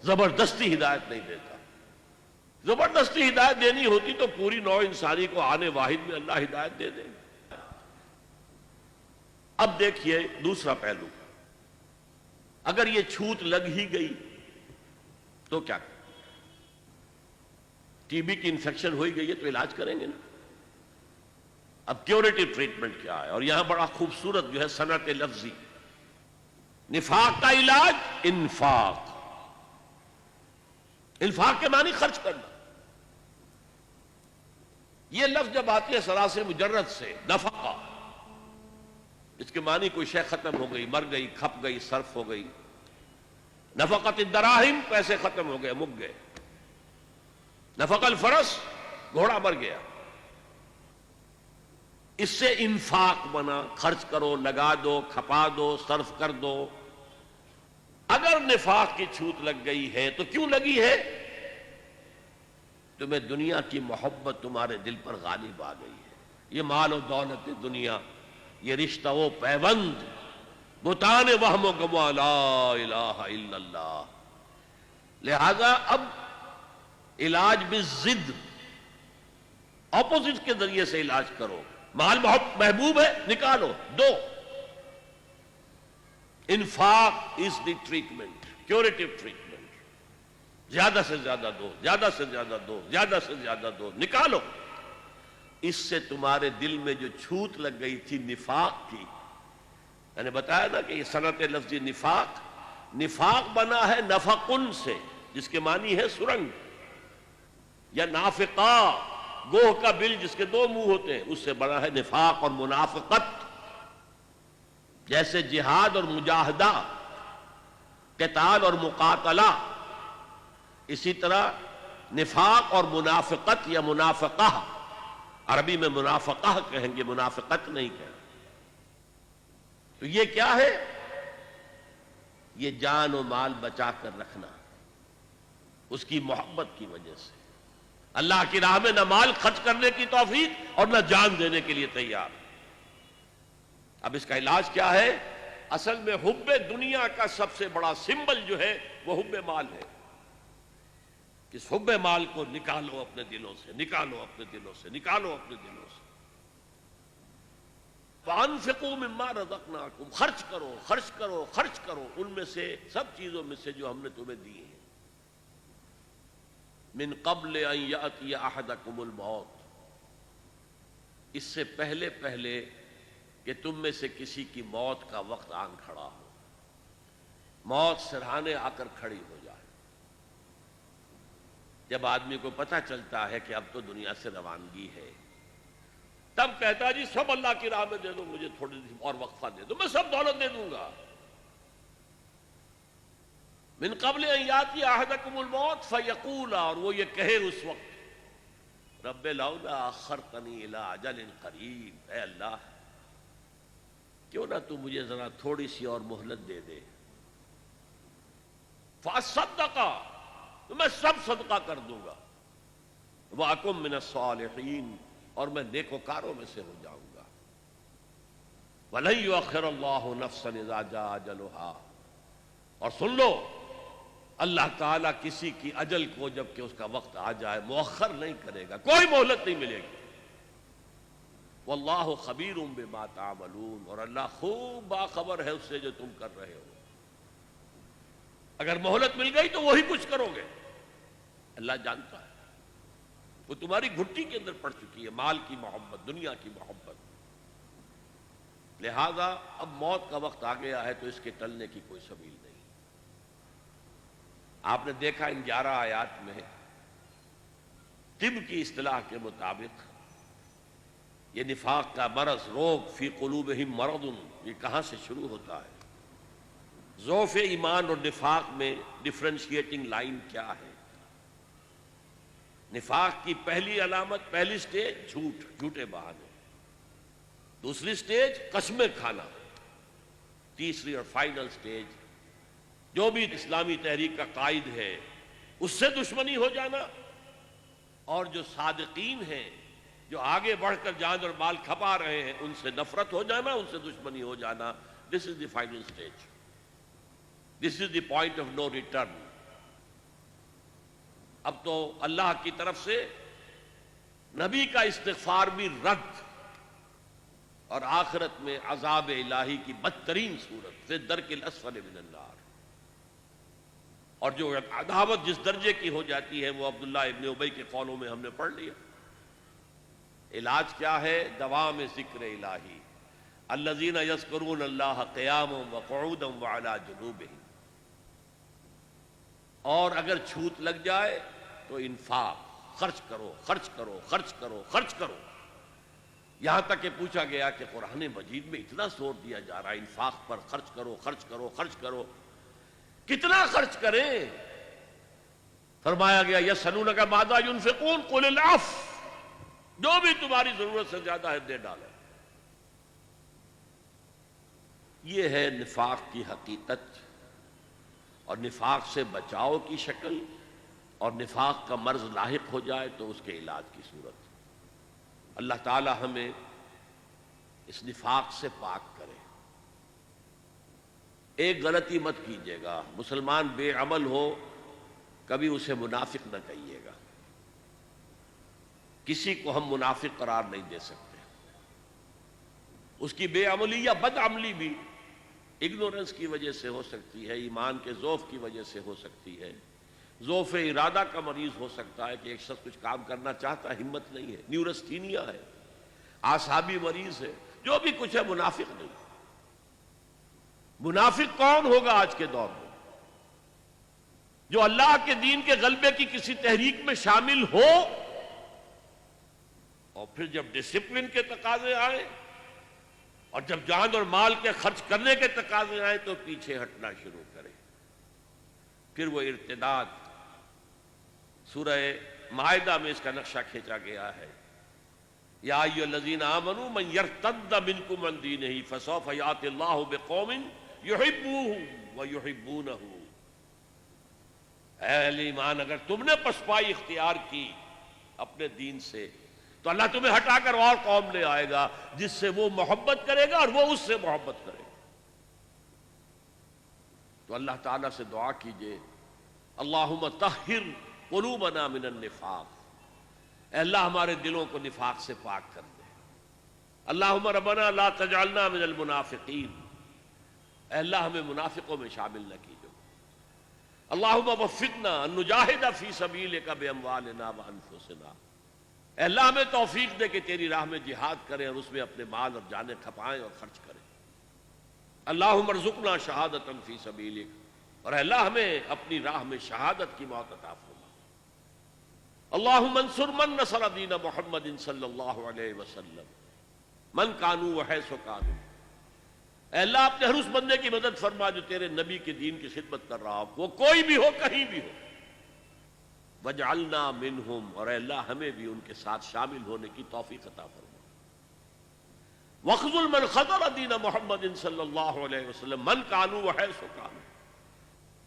زبردستی ہدایت نہیں دیتا۔ زبردستی ہدایت دینی ہوتی تو پوری نوع انسانی کو آنے واحد میں اللہ ہدایت دے دے۔ اب دیکھیے دوسرا پہلو، اگر یہ چھوت لگ ہی گئی تو کیا؟ ٹی بی کی انفیکشن ہوئی گئی ہے تو علاج کریں گے نا۔ اب کیوریٹو ٹریٹمنٹ کیا ہے؟ اور یہاں بڑا خوبصورت جو ہے صنعت لفظی، نفاق کا علاج انفاق۔ انفاق کے معنی خرچ کرنا۔ یہ لفظ جب آتی ہے سراس مجرد سے، نفقہ، اس کے معنی کوئی شے ختم ہو گئی، مر گئی، کھپ گئی، صرف ہو گئی۔ نفقت الدراہم، پیسے ختم ہو گئے، مک گئے۔ نفق الفرس، گھوڑا مر گیا۔ اس سے انفاق بنا، خرچ کرو، لگا دو، کھپا دو، صرف کر دو۔ اگر نفاق کی چھوت لگ گئی ہے تو کیوں لگی ہے؟ تمہیں دنیا کی محبت تمہارے دل پر غالب آ گئی ہے۔ یہ مال و دولت دنیا، یہ رشتہ و پیوند، بتانے وہم و گما، لا الہ الا اللہ۔ لہذا اب علاج بالضد، اپوزٹ کے ذریعے سے علاج کرو۔ مال محبوب ہے، نکالو، دو۔ انفاق از دی ٹریٹمنٹ، کیوریٹو ٹریٹمنٹ۔ زیادہ سے زیادہ دو، زیادہ سے زیادہ دو، زیادہ سے زیادہ دو، نکالو۔ اس سے تمہارے دل میں جو چھوت لگ گئی تھی نفاق کی، میں نے بتایا نا کہ یہ صنعت لفظی نفاق، نفاق بنا ہے نفقن سے، جس کے معنی ہے سرنگ، یا نافقہ، گوہ کا بل جس کے 2 منہ ہوتے ہیں، اس سے بنا ہے نفاق اور منافقت۔ جیسے جہاد اور مجاہدہ، قتال اور مقاتلہ، اسی طرح نفاق اور منافقت یا منافقہ، عربی میں منافقہ کہیں گے، منافقت نہیں کہیں۔ تو یہ کیا ہے؟ یہ جان و مال بچا کر رکھنا، اس کی محبت کی وجہ سے۔ اللہ کی راہ میں نہ مال خرچ کرنے کی توفیق اور نہ جان دینے کے لیے تیار۔ اب اس کا علاج کیا ہے؟ اصل میں حب دنیا کا سب سے بڑا سمبل جو ہے وہ حب مال ہے۔ اس حب مال کو نکالو اپنے دلوں سے، نکالو اپنے دلوں سے، نکالو اپنے دلوں سے۔ فَأَنفِقُوا مِمَّا رَزَقْنَاكُمْ، خرچ کرو، خرچ کرو، خرچ کرو ان میں سے، سب چیزوں میں سے جو ہم نے تمہیں دی ہیں۔ من قبل ان یأتی احدکم الموت، اس سے پہلے کہ تم میں سے کسی کی موت کا وقت آن کھڑا ہو، موت سرہانے آ کر کھڑی ہو جائے۔ جب آدمی کو پتہ چلتا ہے کہ اب تو دنیا سے روانگی ہے، تب کہتا ہے جی سب اللہ کی راہ میں دے دو، مجھے تھوڑی سی اور وقفہ دے دو، میں سب دولت دے دوں گا۔ من قبل ان یاتی احدکم الموت فیقول، اور وہ یہ کہے اس وقت، رب لولا اخرتنی الی اجل قریب، اے اللہ کیوں نہ تو مجھے ذرا تھوڑی سی اور مہلت دے دے، فاصدق، تو میں سب صدقہ کر دوں گا، واکن من الصالحین، اور میں نیکوکاروں میں سے ہو جاؤں گا۔ وَلَن يُؤَخِّرَ اللَّهُ نَفْسًا إِذَا جَاءَ أَجَلُهَا، اور سن لو اللہ تعالیٰ کسی کی اجل کو جب کہ اس کا وقت آ جائے مؤخر نہیں کرے گا، کوئی مہلت نہیں ملے گی۔ وَاللَّهُ خَبِيرٌ بِمَا تَعْمَلُونَ، اور اللہ خوب باخبر ہے اس سے جو تم کر رہے ہو۔ اگر مہلت مل گئی تو وہی کچھ کرو گے، اللہ جانتا ہے، وہ تمہاری گھٹی کے اندر پڑ چکی ہے، مال کی محبت، دنیا کی محبت۔ لہذا اب موت کا وقت آ گیا ہے تو اس کے ٹلنے کی کوئی سبیل نہیں۔ آپ نے دیکھا ان 11 آیات میں طب کی اصطلاح کے مطابق یہ نفاق کا مرض، روگ، فی قلوبہم مرض، یہ کہاں سے شروع ہوتا ہے؟ ضعف ایمان اور نفاق میں ڈفرینشیٹنگ لائن کیا ہے؟ نفاق کی پہلی علامت، پہلی سٹیج جھوٹ، جھوٹے بہانے۔ دوسری سٹیج قسمیں کھانا۔ تیسری اور فائنل سٹیج جو بھی اسلامی تحریک کا قائد ہے اس سے دشمنی ہو جانا، اور جو صادقین ہیں جو آگے بڑھ کر جان اور مال کھپا رہے ہیں ان سے نفرت ہو جانا، ان سے دشمنی ہو جانا۔ This is the final stage, this is the point of no return. اب تو اللہ کی طرف سے نبی کا استغفار بھی رد، اور آخرت میں عذاب الہی کی بدترین صورت، فی الدرک الاسفل من النار۔ اور جو عداوت جس درجے کی ہو جاتی ہے وہ عبداللہ ابن ابی کے قولوں میں ہم نے پڑھ لیا۔ علاج کیا ہے؟ دوام ذکر الہی، الذین یذکرون اللہ قیاما وقعودا وعلی جنوبہم۔ اور اگر چھوت لگ جائے تو انفاق، خرچ کرو، خرچ کرو، خرچ کرو، خرچ کرو۔ یہاں تک کہ پوچھا گیا کہ قرآن مجید میں اتنا زور دیا جا رہا ہے انفاق پر، خرچ کرو، خرچ کرو، خرچ کرو، کتنا خرچ کریں؟ فرمایا گیا یسألونک ماذا ينفقون قل العفو، جو بھی تمہاری ضرورت سے زیادہ ہے دے ڈالو۔ یہ ہے نفاق کی حقیقت، اور نفاق سے بچاؤ کی شکل، اور نفاق کا مرض لاحق ہو جائے تو اس کے علاج کی صورت۔ اللہ تعالی ہمیں اس نفاق سے پاک کرے۔ ایک غلطی مت کیجیے گا، مسلمان بے عمل ہو کبھی اسے منافق نہ کہیے گا۔ کسی کو ہم منافق قرار نہیں دے سکتے۔ اس کی بے عملی یا بد عملی بھی اگنورنس کی وجہ سے ہو سکتی ہے، ایمان کے ضعف کی وجہ سے ہو سکتی ہے، ضعف ارادہ کا مریض ہو سکتا ہے کہ ایک شخص کچھ کام کرنا چاہتا ہے، ہمت نہیں ہے، نیورستھینیا ہے، اعصابی مریض ہے، جو بھی کچھ ہے منافق نہیں۔ منافق کون ہوگا آج کے دور میں؟ جو اللہ کے دین کے غلبے کی کسی تحریک میں شامل ہو، اور پھر جب ڈسپلن کے تقاضے آئے اور جب جان اور مال کے خرچ کرنے کے تقاضے آئے تو پیچھے ہٹنا شروع کرے۔ پھر وہ ارتداد، سورہ مائدہ میں اس کا نقشہ کھینچا گیا ہے، یا ایھا الذین آمنوا من یرتد منکم عن دینہ فسوف یأتی اللہ بقوم یحبونہ ویحبونہ۔ اے اہل ایمان، اگر تم نے پسپائی اختیار کی اپنے دین سے تو اللہ تمہیں ہٹا کر اور قوم لے آئے گا جس سے وہ محبت کرے گا اور وہ اس سے محبت کرے گا۔ تو اللہ تعالیٰ سے دعا کیجئے، اللہم طہر قلوبنا من النفاق، اے اللہ ہمارے دلوں کو نفاق سے پاک کر دے۔ اللہم ربنا لا تجعلنا من المنافقین، اے اللہ ہمیں منافقوں میں شامل نہ کیجو۔ اللہم وفقنا ان نجاہد فی سبیلک باموالنا وانفسنا، اے اللہ ہمیں توفیق دے کہ تیری راہ میں جہاد کریں اور اس میں اپنے مال اور جانیں کھپائیں اور خرچ کریں۔ اللہم ارزقنا شہادتا فی سبیلک، اور اے اللہ ہمیں اپنی راہ میں شہادت کی موت عطا فرما۔ اللہم انصر من نصر دین محمد صلی اللہ علیہ وسلم من کانوا وحیث کانوا، اے اللہ اپنے ہر اس بندے کی مدد فرما جو تیرے نبی کے دین کی خدمت کر رہا ہو، وہ کوئی بھی ہو، کہیں بھی ہو۔ وجعلنا منہم، اور اے اللہ ہمیں بھی ان کے ساتھ شامل ہونے کی توفیق عطا فرما۔ وخذل من خذل دین محمد صلی اللہ علیہ وسلم من کانوا وحیث کانوا،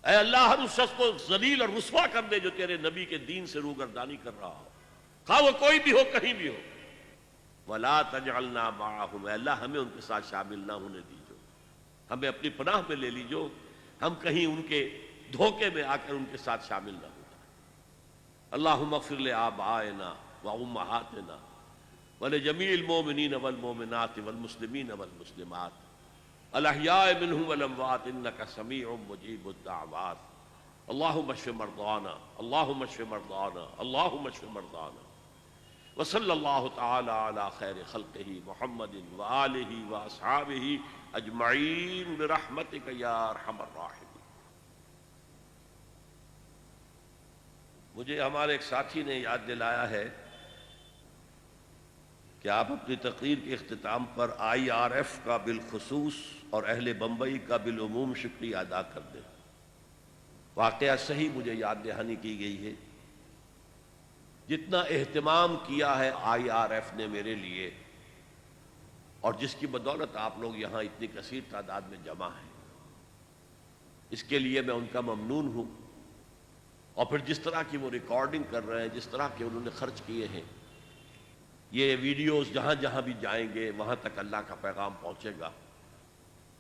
اے اللہ ہر اس شخص کو ذلیل اور رسوا کر دے جو تیرے نبی کے دین سے روگردانی کر رہا ہو، خواہ وہ کوئی بھی ہو، کہیں بھی ہو۔ ولا تجعلنا معهم، اے اللہ ہمیں ان کے ساتھ شامل نہ ہونے دیجو، ہمیں اپنی پناہ میں لے لیجو، ہم کہیں ان کے دھوکے میں آ کر ان کے ساتھ شامل نہ ہو جائیں۔ اللہم اغفر لآبائنا وامہاتنا ولجمیع المؤمنین والمؤمنات والمسلمین والمسلمات الاحیاء منہم والاموات انک سمیع مجیب الدعوات۔ اللہم اشف مرضانا اللہم اشف مرضانا اللہم اشف مرضانا وصلی اللہ تعالی علی خیر خلقہ محمد وآلہ واصحابہ اجمعین برحمتک یا ارحم الراحمین۔ مجھے ہمارے ایک ساتھی نے یاد دلایا ہے کہ آپ اپنی تقریر کے اختتام پر IRF کا بالخصوص اور اہل بمبئی کا بالعموم شکریہ ادا کر دیں۔ واقعہ صحیح مجھے یاد دہانی کی گئی ہے، جتنا اہتمام کیا ہے IRF نے میرے لیے، اور جس کی بدولت آپ لوگ یہاں اتنی کثیر تعداد میں جمع ہیں، اس کے لیے میں ان کا ممنون ہوں۔ اور پھر جس طرح کی وہ ریکارڈنگ کر رہے ہیں، جس طرح کے انہوں نے خرچ کیے ہیں، یہ ویڈیوز جہاں جہاں بھی جائیں گے وہاں تک اللہ کا پیغام پہنچے گا،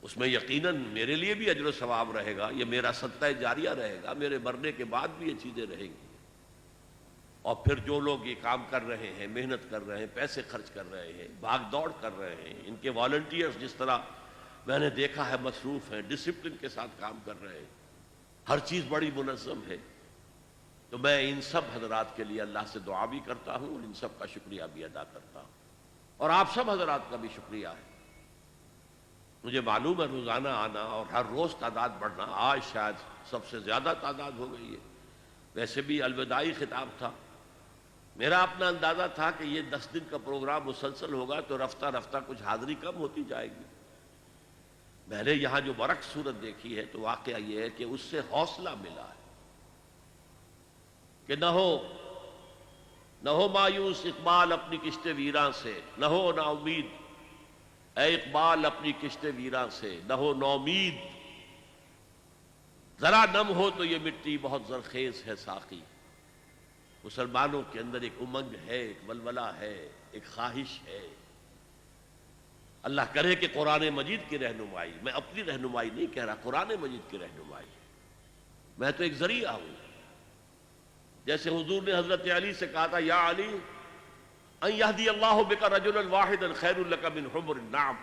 اس میں یقیناً میرے لیے بھی اجر و ثواب رہے گا، یہ میرا صدقہ جاریہ رہے گا، میرے مرنے کے بعد بھی یہ چیزیں رہیں گی۔ اور پھر جو لوگ یہ کام کر رہے ہیں، محنت کر رہے ہیں، پیسے خرچ کر رہے ہیں، بھاگ دوڑ کر رہے ہیں، ان کے والنٹیئرز جس طرح میں نے دیکھا ہے مصروف ہیں، ڈسپلن کے ساتھ کام کر رہے ہیں، ہر چیز بڑی منظم ہے، تو میں ان سب حضرات کے لیے اللہ سے دعا بھی کرتا ہوں اور ان سب کا شکریہ بھی ادا کرتا ہوں، اور آپ سب حضرات کا بھی شکریہ ہے۔ مجھے معلوم ہے روزانہ آنا اور ہر روز تعداد بڑھنا، آج شاید سب سے زیادہ تعداد ہو گئی ہے، ویسے بھی الوداعی خطاب تھا، میرا اپنا اندازہ تھا کہ یہ 10 دن کا پروگرام مسلسل ہوگا تو رفتہ رفتہ کچھ حاضری کم ہوتی جائے گی۔ میں نے یہاں جو برعکس صورت دیکھی ہے تو واقعہ یہ ہے کہ اس سے حوصلہ ملا ہے کہ نہ ہو مایوس اقبال اپنی کشت ویراں سے، نہ ہو نا امید اے اقبال اپنی کشت ویراں سے، نہ ہو نومید، ذرا نم ہو تو یہ مٹی بہت زرخیز ہے ساقی۔ مسلمانوں کے اندر ایک امنگ ہے، ایک ولولہ ہے، ایک خواہش ہے۔ اللہ کرے کہ قرآن مجید کی رہنمائی، میں اپنی رہنمائی نہیں کہہ رہا، قرآن مجید کی رہنمائی، میں تو ایک ذریعہ ہوں۔ جیسے حضور نے حضرت علی سے کہا تھا، یا علی ان یہدی اللہ بک رجلا واحدا خیر لک من حمر النعم،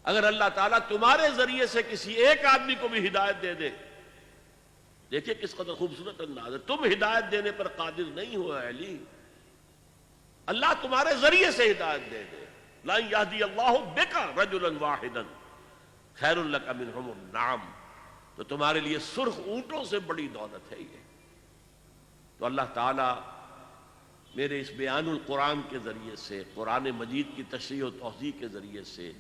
اگر اللہ تعالیٰ تمہارے ذریعے سے کسی ایک آدمی کو بھی ہدایت دے دے، دیکھیں کس قدر خوبصورت انداز ہے، تم ہدایت دینے پر قادر نہیں ہو علی، اللہ تمہارے ذریعے سے ہدایت دے دے، لَن يَهْدِيَ اللَّهُ بِكَ رَجُلًا وَاحِدًا خَيْرٌ لَكَ مِنْ حُمُرِ النَّعَمِ، تو تمہارے لیے سرخ اونٹوں سے بڑی دولت ہے یہ۔ تو اللہ تعالیٰ میرے اس بیان القرآن کے ذریعے سے، قرآن مجید کی تشریح و توضیح کے ذریعے سے،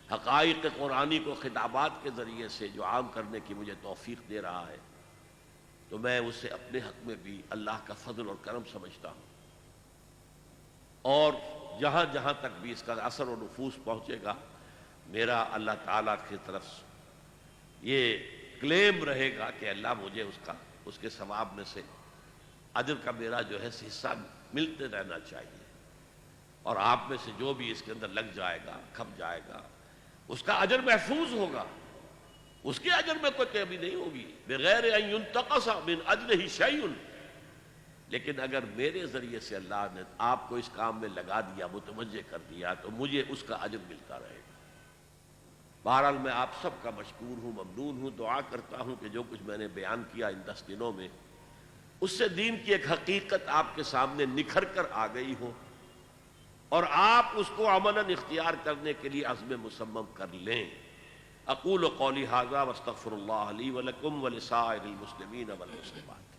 حقائق قرآنی کو خطابات کے ذریعے سے جو عام کرنے کی مجھے توفیق دے رہا ہے، تو میں اسے اپنے حق میں بھی اللہ کا فضل اور کرم سمجھتا ہوں، اور جہاں جہاں تک بھی اس کا اثر و نفوذ پہنچے گا، میرا اللہ تعالیٰ کی طرف یہ کلیم رہے گا کہ اللہ مجھے اس کے ثواب میں سے اجر کا میرا جو ہے حصہ ملتے رہنا چاہیے، اور آپ میں سے جو بھی اس کے اندر لگ جائے گا، کھپ جائے گا، اس کا اجر محفوظ ہوگا، اس کے اجر میں کوئی کمی نہیں ہوگی، بغیر ان ينتقص من اجرہ شیء۔ لیکن اگر میرے ذریعے سے اللہ نے آپ کو اس کام میں لگا دیا، متوجہ کر دیا، تو مجھے اس کا اجر ملتا رہے گا۔ بہرحال میں آپ سب کا مشکور ہوں، ممنون ہوں، دعا کرتا ہوں کہ جو کچھ میں نے بیان کیا ان 10 دنوں میں، اس سے دین کی ایک حقیقت آپ کے سامنے نکھر کر آ گئی ہو، اور آپ اس کو عملاً اختیار کرنے کے لیے عزم مصمم کر لیں۔ اقول قولی ھذا واستغفر اللہ لی ولکم ولسائر المسلمین والمسلمات۔